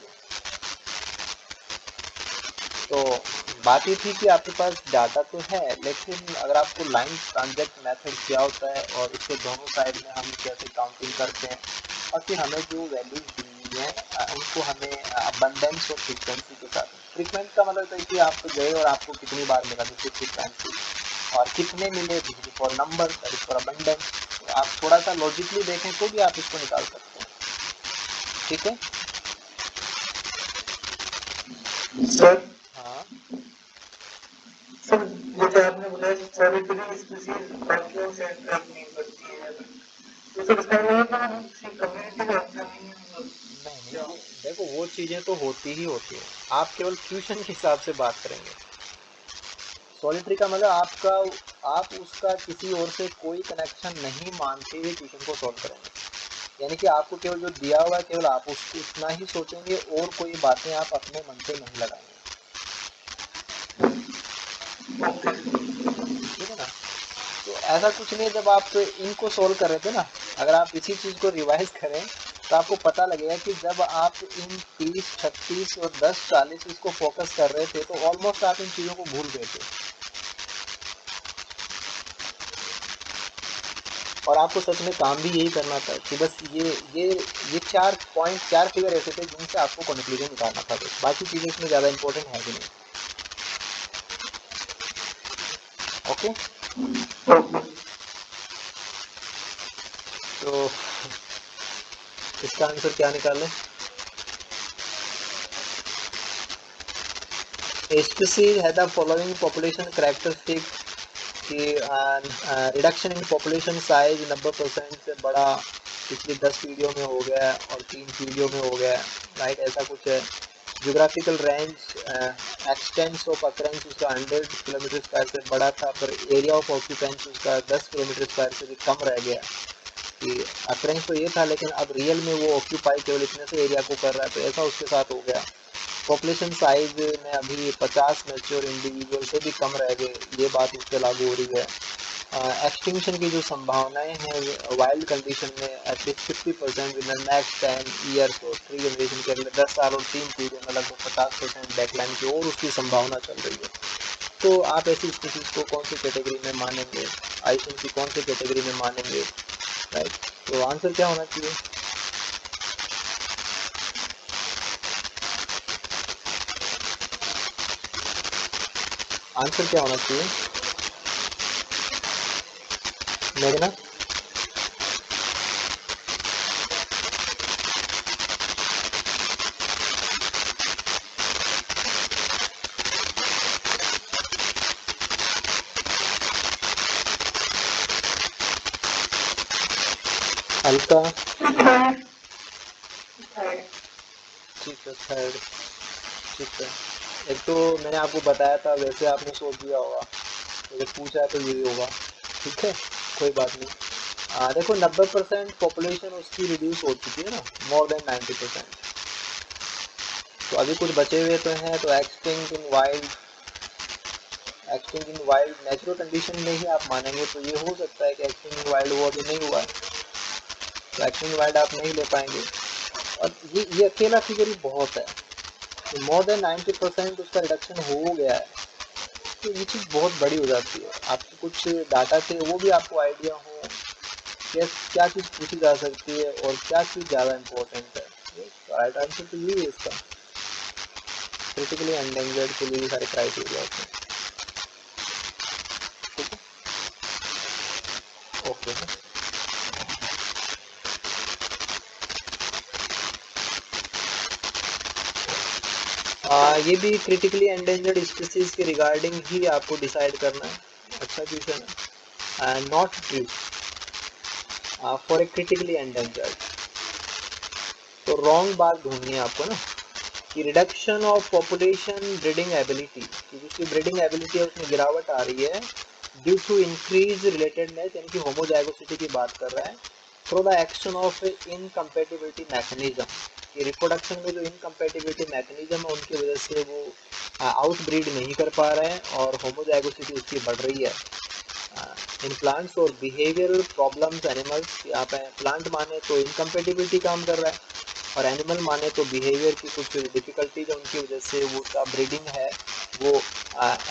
तो बात ये थी कि आपके पास डाटा तो है, लेकिन अगर आपको लाइन ट्रांजैक्ट मेथड क्या होता है और इसके दोनों साइड में हम कैसे काउंटिंग करते हैं, और फिर हमें जो वैल्यूज दी हैं उनको हमें अबंडेंस और फ्रीक्वेंसी के साथ, फ्रीक्वेंट का मतलब है कि आप गए और आपको कितनी बार मिला, जैसे फ्रीक्वेंसी, और कितने मिले for number, that is for abundance. तो आप थोड़ा सा लॉजिकली देखें तो भी आप इसको निकाल सकते हैं, ठीक है। सर हाँ, सर जैसे आपने बोला सॉलिटरी स्पीसीज बाकियों से इंटरेक्ट नहीं करती है, तो सर इसका मतलब है कि किसी कम्युनिटी का हिस्सा नहीं है, नहीं वो देखो, वो चीज़ें तो होती ही होती है, आप केवल फ्यूशन के हिसाब से बात करेंगे। सॉलिटरी का मतलब आपका, आप उसका किसी और से कोई कनेक्शन नहीं मानते हुए क्वेश्चन को सॉल्व करेंगे, यानी कि आपको केवल जो दिया हुआ है केवल आप उसको इतना ही सोचेंगे और कोई बातें आप अपने मन से नहीं लगाएंगे, ठीक है ना। तो ऐसा कुछ नहीं है, जब आप इनको सोल्व कर रहे थे ना, अगर आप इसी चीज़ को रिवाइज करें तो आपको पता लगेगा कि जब आप इन 30, 36 और 10, 40 इसको फोकस कर रहे थे तो ऑलमोस्ट आप इन चीज़ों को भूल गए थे। और आपको सच में काम भी यही करना था कि बस ये 4 फिगर ऐसे थे जिनसे आपको कंक्लूजन निकालना था, बस बाकी चीज़ें इसमें ज़्यादा इंपॉर्टेंट है भी नहीं। ओके, तो इसका आंसर क्या निकालें? स्पीसीज है द फॉलोइंग पॉपुलेशन कैरेक्टरिस्टिक कि रिडक्शन इन पॉपुलेशन साइज 90% से बड़ा पिछली 10 पीढ़ियों में हो गया है और 3 पीढ़ियों में हो गया है, राइट, ऐसा कुछ है। Geographical range expanse of occurrence उसका 100 किलोमीटर स्क्वायर से बड़ा था, पर एरिया ऑफ ऑक्यूपेंस उसका 10 किलोमीटर स्क्वायर से भी कम रह गया कि अकरेंस तो ये था लेकिन अब रियल में वो ऑक्यूपाई केवल इतने से एरिया को कर रहा है, तो ऐसा उसके साथ हो गया। पॉपुलेशन साइज में अभी 50 मैच्योर इंडिविजुअल से भी कम रह गए, ये बात उस पर लागू हो रही है। एक्सटिंक्शन की जो संभावनाएं हैं वाइल्ड कंडीशन में at least 50% with the next 10 years और 3 जनरेशन के अगले 10 साल और 3 पीढ़ियों में लगभग 50% बैकलाइन की और उसकी संभावना चल रही है। तो आप ऐसी स्पीसीज को कौन सी कैटेगरी में मानेंगे, आइसिन की कौन सी कैटेगरी में मानेंगे, राइट? तो आंसर क्या होना चाहिए? आंसर क्या होना चाहिए मेघना? हल्का, ठीक है, थर्ड, ठीक है। एक तो मैंने आपको बताया था, वैसे आपने सोच दिया होगा, तो जब पूछा है तो यही होगा, ठीक है, कोई बात नहीं। देखो 90% पॉपुलेशन उसकी रिड्यूस हो चुकी है ना, मोर देन 90%, तो अभी कुछ बचे हुए तो हैं, तो एक्सटिंक्ट इन वाइल्ड नेचुरल कंडीशन में ही आप मानेंगे, तो ये हो सकता है कि एक्सटिंक्ट इन वाइल्ड वो अभी नहीं हुआ है, तो एक्सटिंक्ट इन वाइल्ड आप नहीं ले पाएंगे। और ये अकेला फिगर ही बहुत है, तो मोर देन 90% उसका रिडक्शन हो गया है, तो ये चीज़ बहुत बड़ी हो जाती है। आपको कुछ डाटा थे वो भी आपको आइडिया हो क्या चीज़ पूछी जा सकती है और क्या चीज़ ज़्यादा इम्पोर्टेंट है। राइट आंसर तो यही है इसका। क्रिटिकली एंडेंजर्ड के लिए सारे क्राइटेरिया होते हैं, ठीक है, ओके। ये भी क्रिटिकली एंडेंजर्ड स्पीसीज के रिगार्डिंग ही आपको डिसाइड करना है। अच्छा क्वेश्चन है। Not true for a critically endangered, तो रॉन्ग बात ढूंढनी है आपको ना, कि reduction of population breeding ability, कि जिसकी ब्रीडिंग एबिलिटी है उसमें गिरावट आ रही है ड्यू टू इंक्रीज रिलेटेडनेस, यानी कि होमोजाइगोसिटी की बात कर रहा है, through the action of incompatibility mechanism, कि रिप्रोडक्शन में जो इनकम्पेटिबिलिटी मैकेनिज्म है उनकी वजह से वो आउटब्रीड नहीं कर पा रहे हैं और होमोजाइगोसिटी उसकी बढ़ रही है। इन प्लांट्स और बिहेवियरल प्रॉब्लम्स एनिमल्स, यहाँ पे प्लांट माने तो इनकम्पेटिबिलिटी काम कर रहा है और एनिमल माने तो बिहेवियर की कुछ डिफिकल्टीज उनकी वजह से वो उसका ब्रीडिंग है वो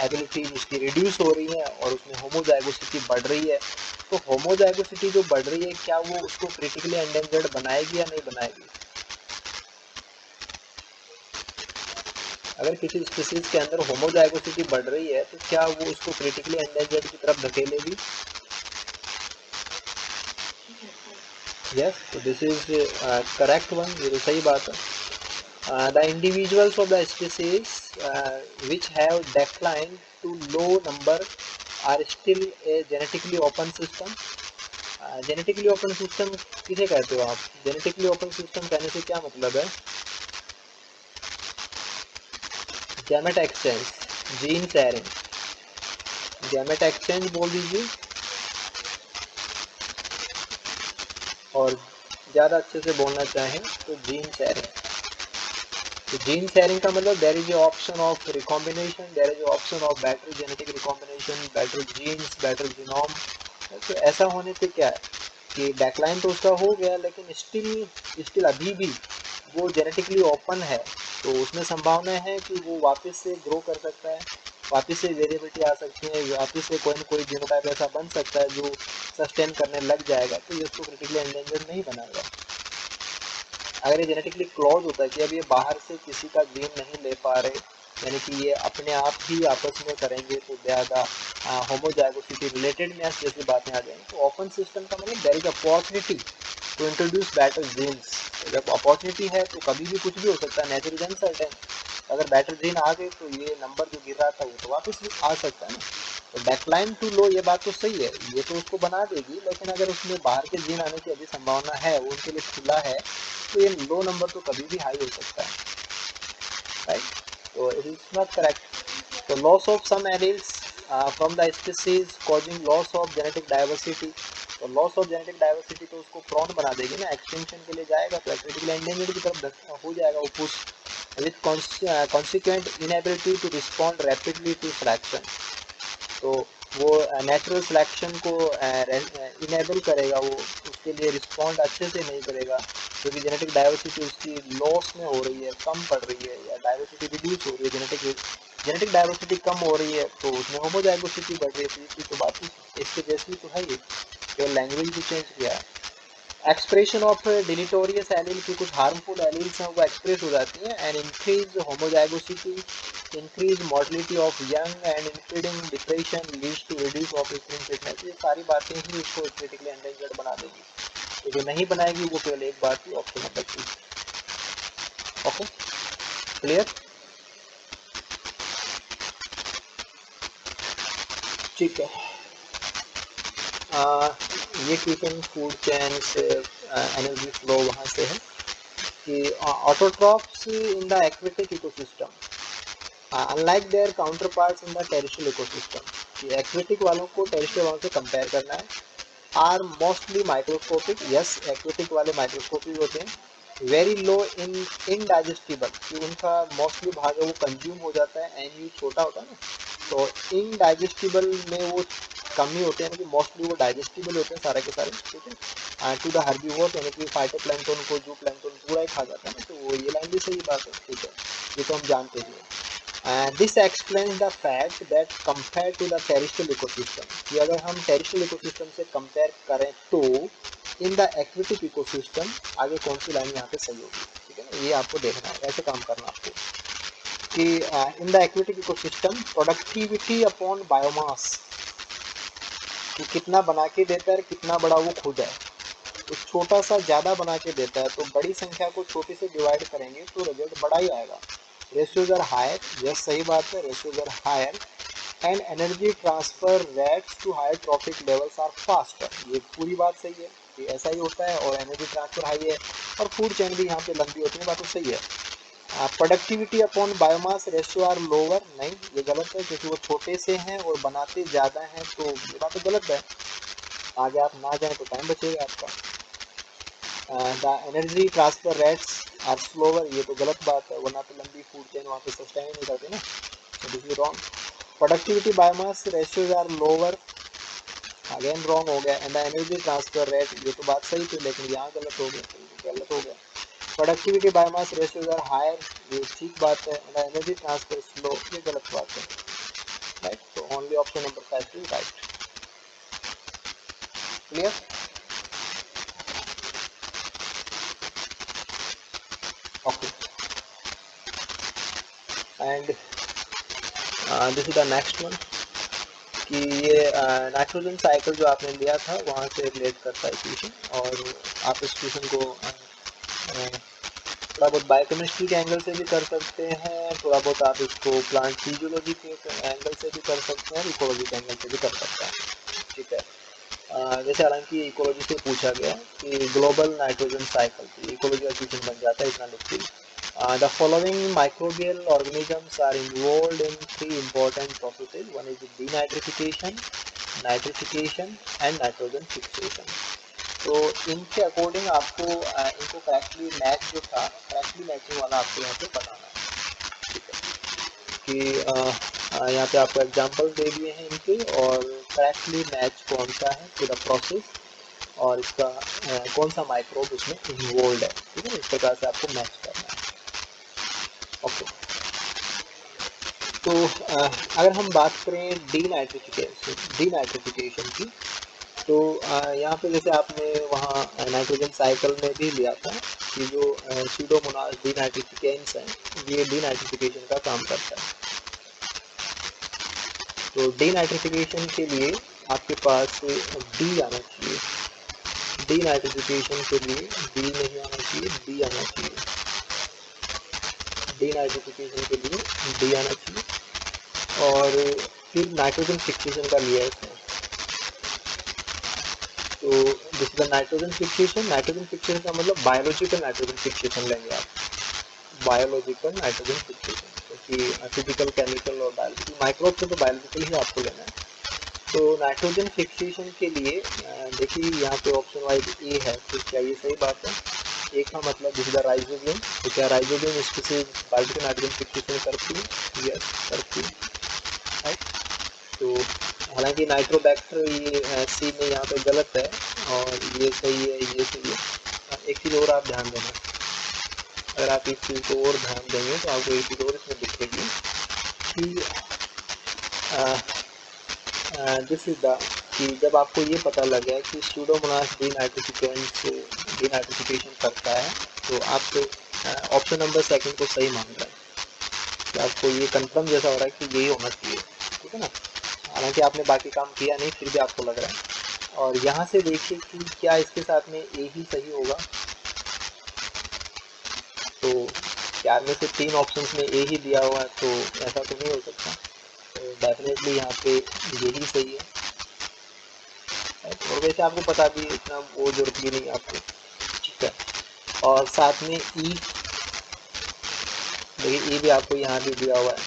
एबिलिटी उसकी रिड्यूस हो रही है और उसमें होमोजाइगोसिटी बढ़ रही है। तो होमोजाइगोसिटी जो बढ़ रही है क्या वो उसको क्रिटिकली एंडेंजर्ड बनाएगी या नहीं बनाएगी? अगर किसी स्पीसीज के अंदर होमोजाइगोसिटी बढ़ रही है तो क्या वो उसको क्रिटिकली एंडेंजर्ड की तरफ धकेलेगी? यस, तो दिस इज करेक्ट वन, ये तो सही बात है। The individuals of the species which have declined to low number are still a genetically open system. Genetically open system किसे कहते हो आप? जेनेटिकली ओपन सिस्टम कहने से क्या मतलब है? Gamete exchange, gene sharing, gamete exchange बोल दीजिए, और ज़्यादा अच्छे से बोलना चाहें तो जीन शेयरिंग। तो जीन शेयरिंग का मतलब there is a option of recombination, there is a option of better genetic recombination, better genes, better genome. तो ऐसा होने से क्या है कि बैकलाइन तो उसका हो गया लेकिन स्टिल अभी भी वो जेनेटिकली ओपन है, तो उसमें संभावना है कि वो वापस से ग्रो कर सकता है। वापस से वेरिएबिलिटी आ सकती है, वापस से कोई न कोई जीनोटाइप ऐसा बन सकता है जो सस्टेन करने लग जाएगा, तो ये उसको क्रिटिकली एंडेंजर्ड नहीं बनाएगा। अगर ये जेनेटिकली क्लोज होता है कि अब ये बाहर से किसी का जीन नहीं ले पा रहे, यानी कि ये अपने आप ही आपस में करेंगे, तो ज़्यादा होमोजाइगोसिटी रिलेटेड में जैसी बातें आ जाएंगी, तो ओपन सिस्टम का मतलब there is opportunity to introduce better genes. जब अपॉर्चुनिटी है तो कभी भी कुछ भी हो सकता है, नेचर इज अनसर्टेन। अगर बेटर जीन आ गए तो ये नंबर जो गिर रहा था वो तो वापस आ सकता है ना। तो बैकलाइन टू लो, ये बात तो सही है, ये तो उसको बना देगी, लेकिन अगर उसमें बाहर के जीन आने की अभी संभावना है, वो उनके लिए खुला है, तो ये लो नंबर तो कभी भी हाई हो सकता है, राइट। तो इट इज नॉट करेक्ट। तो loss of some alleles from the species causing loss of genetic diversity, तो लॉस ऑफ जेनेटिक डाइवर्सिटी तो उसको प्रॉन बना देगी ना, एक्सटिंक्शन के लिए जाएगा, तो क्रिटिकल एंडेंजर्ड की तरफ हो जाएगा वो push, with consequent inability to respond rapidly to selection। तो वो नेचुरल सिलेक्शन को इनेबल करेगा, वो उसके लिए रिस्पॉन्ड अच्छे से नहीं करेगा, क्योंकि जेनेटिक डाइवर्सिटी उसकी लॉस में हो रही है, कम पड़ रही है, या डाइवर्सिटी रिड्यूस हो रही है, जेनेटिक डाइवर्सिटी कम हो रही है, तो उसमें होमोजाइगोसिटी बढ़ रही है। इसकी तो बात इसके जैसी तो है ये, केवल लैंग्वेज भी चेंज किया है। एक्सप्रेशन ऑफ डिलीटोरियस एलील की कुछ हार्मफुल एलील्स हैं वो एक्सप्रेस हो जाती हैं, and increase homozygosity, increase mortality of young and including depression leads to reduce of equine fitness। ये सारी बातें ही इसको क्रिटिकली एंडेंजर्ड बना देगी, तो जो नहीं बनाएगी वो केवल एक बात थी, ऑप्शन नंबर 2। ओके, क्लियर, ठीक है। ये क्वेश्चन फूड चेन से एनर्जी फ्लो वहाँ से है कि autotrophs in the aquatic ecosystem unlike their counterparts in the terrestrial ecosystem, कि एक्वेटिक वालों को टेरिस्ट्रियल वालों से कंपेयर करना है। Are mostly microscopic, yes aquatic वाले माइक्रोस्कोपिक होते हैं। वेरी लो इन इनडाइजेस्टिबल, कि उनका मोस्टली भाग है वो कंज्यूम हो जाता है, एंड यू छोटा होता है ना, तो इनडाइजेस्टिबल में वो कम ही होते हैं, कि मोस्टली वो डाइजेस्टिबल होते हैं सारे के सारे, ठीक है। टू द हर्बीवोर्स, यानी कि फाइटोप्लैंक्टन को जो प्लैंक्टन पूरा ही खा जाता है ना, तो वो ये लाइन भी सही बात है, ठीक है, ये तो हम जानते ही हैं। This explains the fact that compared to the terrestrial ecosystem, कि अगर हम terrestrial ecosystem से compare करें तो in the aquatic ecosystem, आगे कौन सी लाइन यहाँ पे सही होगी, ठीक है ना, ये आपको देखना है, ऐसे काम करना आपको, कि in the aquatic ecosystem productivity upon biomass, कि कितना बना के देता है, कितना बड़ा वो खुद है, तो छोटा सा ज़्यादा बना के देता है, तो बड़ी संख्या को छोटे से डिवाइड करेंगे तो रिजल्ट बड़ा ही आएगा। रेशियोज आर हायर, यस सही बात है, ratios are higher, and energy transfer rates to higher trophic levels are faster, ये पूरी बात सही है कि ऐसा ही होता है, और एनर्जी ट्रांसफर हाई है, और फूड चेन भी यहाँ पे लंबी होती है, बात तो सही है। Productivity upon biomass ratio are lower, नहीं ये गलत है, क्योंकि वो छोटे से हैं और बनाते ज़्यादा हैं, तो ये बात तो गलत है, आगे आप ना जाएँ तो टाइम बचेगा आपका। The energy transfer rates are slower, ये तो गलत बात है, वरना तो लंबी फूड चेन वहाँ पे सस्टेन नहीं करते ना, so this is wrong। Productivity biomass ratios are lower, again wrong हो गया, and the energy transfer rate, ये तो बात सही थी, लेकिन यहाँ गलत हो गया, गलत हो गया। Productivity biomass ratios are higher, ये ठीक बात है, एंड एनर्जी ट्रांसफर स्लो, ये गलत बात है, राइट। तो only option number 5 is right, clear. Okay, and this is the next one, कि ये नाइट्रोजन साइकिल जो आपने लिया था वहाँ से रिलेट करता है क्वेश्चन, और आप इस क्वेश्चन को थोड़ा बहुत बायोकेमिस्ट्री के एंगल से भी कर सकते हैं, थोड़ा बहुत आप इसको प्लांट फिजियोलॉजी के एंगल से भी कर सकते हैं, इकोलॉजी के एंगल से भी कर सकते हैं, ठीक है। जैसे हालांकि इकोलॉजी से पूछा गया कि ग्लोबल नाइट्रोजन साइकिल, इकोलॉजी का क्वेश्चन बन जाता है, इतना लिखिए। The following microbial organisms are involved in 3 important processes. One is denitrification, nitrification and nitrogen fixation. तो इनके अकॉर्डिंग आपको इनको करेक्टली मैच जो था, करेक्टली मैचिंग वाला आपको यहाँ पे बताना है, ठीक है, कि यहाँ पे आपको एग्जांपल दे दिए हैं इनके, और करेक्टली मैच कौन सा है टू द प्रोसेस, और इसका कौन सा माइक्रोब इसमें इन्वॉल्व है, ठीक है, इस प्रकार से आपको मैच करना है। ओके, तो अगर हम बात करें डीनाइट्रिफिकेशन की, तो यहाँ पे जैसे आपने वहाँ नाइट्रोजन साइकिल में भी लिया था कि जो स्यूडोमोनास डीनाइट्रिफिकेंस हैं, ये डीनाइट्रिफिकेशन का काम करता है। तो डीनाइट्रिफिकेशन के लिए आपके पास डी आना चाहिए, डीनाइट्रिफिकेशन के लिए डी नहीं आना चाहिए, डी आना चाहिए, डीनाइट्रिफिकेशन के लिए डी आना चाहिए। और फिर नाइट्रोजन फिक्सेशन का लिया है इसमें, तो this is nitrogen fixation. Nitrogen fixation का मतलब बायोलॉजिकल नाइट्रोजन फिक्सेशन लेंगे आप, बायोलॉजिकल नाइट्रोजन फिक्सेशन, क्योंकि फिजिकल, केमिकल और बायोलॉजिकल, माइक्रोब से तो बायोलॉजिकल ही आपको लेना है। तो नाइट्रोजन फिक्सेशन के लिए देखिए यहाँ पे ऑप्शन वाइज ए है, तो क्या ये सही बात है? ए का मतलब दिस द राइजोबियम, तो क्या rhizobium species biological nitrogen fixation करती है? यस, करती है, राइट। तो हालांकि नाइट्रोबैक्टर ये सी में यहाँ पे गलत है, और ये सही है, ये सही है। एक चीज़ और आप ध्यान देना, अगर आप इस चीज़ को और ध्यान देंगे तो आपको एक चीज़ और इसमें दिखेगी कि दिस इज द, कि जब आपको ये पता लग गया कि स्यूडोमोनास डीनाइट्रिफिकेशन करता है, तो आप ऑप्शन नंबर सेकंड को सही मान रहे हैं, कि आपको ये कंफर्म जैसा हो रहा है कि यही होना चाहिए, ठीक है ना। हालांकि आपने बाकी काम किया नहीं, फिर भी आपको लग रहा है। और यहाँ से देखिए कि क्या इसके साथ में ए ही सही होगा, तो 4 में से 3 ऑप्शंस में ए ही दिया हुआ है, तो ऐसा तो नहीं हो सकता। तो डेफिनेटली यहाँ पे यही सही है। और वैसे आपको पता भी, इतना वो जरूरत भी नहीं आपको, ठीक है। और साथ में ई, देखिए ई भी आपको यहाँ भी दिया हुआ है,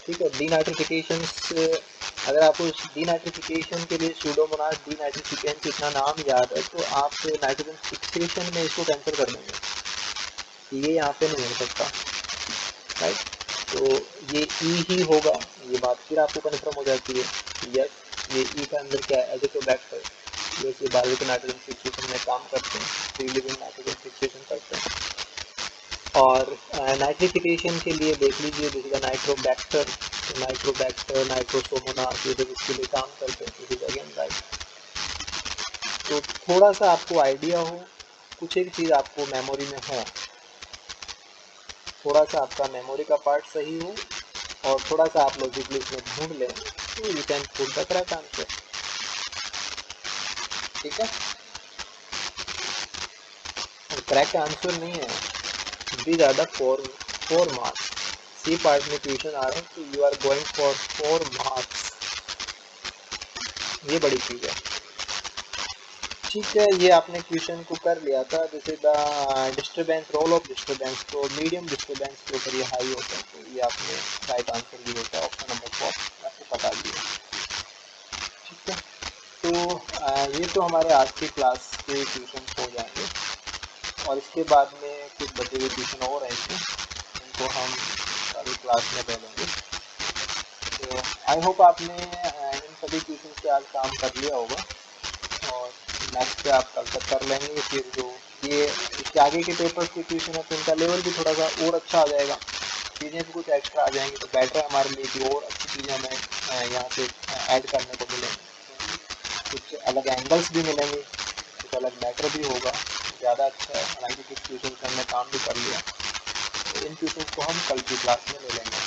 ठीक है। डीनाइट्रिफिकेशन से अगर आपको डीनाइट्रिफिकेशन के लिए स्यूडोमोनास डीनाइट्रिफिकेंस इतना नाम याद है, तो आप नाइट्रोजन फिक्सेशन में इसको कैंसिल कर देंगे, ये यहाँ पे नहीं हो सकता, राइट। तो ये ई ही होगा, ये बात फिर आपको कन्फर्म हो जाती है। यस, ये ई का अंदर क्या है? एजिटोबैक्टर, जैसे बायोलॉजिकल नाइट्रोजन फिक्सेशन में काम करते हैं, फ्री लिविंग नाइट्रोजन फिक्सेशन करते हैं। और नाइट्रिफिकेशन के लिए देख लीजिए, जैसे नाइट्रोबैक्टर, तो नाइट्रोबैक्टर, नाइट्रोसोमोनास, ये सब इसके लिए काम करते हैं, इट इज अगेन राइट। तो थोड़ा सा आपको आइडिया हो, कुछ एक चीज़ आपको मेमोरी में हो, थोड़ा सा आपका मेमोरी का पार्ट सही हो, और थोड़ा सा आप लॉजिकली इसमें ढूंढ लें, तो you can put the correct answer, ठीक है। करेक्ट आंसर नहीं है, these are the 4 marks. C part में क्वेश्चन आ रहा है, तो you are going for 4 marks, ये बड़ी चीज़ है, ठीक है। ये आपने क्वेश्चन को कर लिया था। जैसे the disturbance, role of disturbance, तो मीडियम डिस्टर्बेंस के ऊपर ये हाई होता है, तो ये आपने राइट आंसर ये होता है, ऑप्शन नंबर 4 आपको बता दिया, ठीक है। तो ये तो हमारे आज की क्लास के ट्यूशन हो जाएंगे, और इसके बाद में कुछ बचे हुए ट्यूशन और रहेंगे, उनको हम सारी क्लास में ले लेंगे। तो आई होप आपने इन सभी ट्यूशन से आज काम कर लिया होगा, और नेक्स्ट पे आप कल तक कर लेंगे। फिर जो ये इसके आगे के पेपर्स के ट्यूशन है, तो इनका लेवल भी थोड़ा सा और अच्छा आ जाएगा, चीज़ें भी कुछ एक्स्ट्रा आ जाएंगी, तो बेटर है हमारे लिए कि और अच्छी चीज़ें हमें यहाँ पे ऐड करने को मिलेंगी, कुछ अलग एंगल्स भी मिलेंगे, कुछ अलग मैटर भी होगा, ज़्यादा अच्छा है। हालांकि कुछ ट्यूशन से हमने काम भी कर लिया, तो इन ट्यूशन को हम कल की क्लास में ले लेंगे।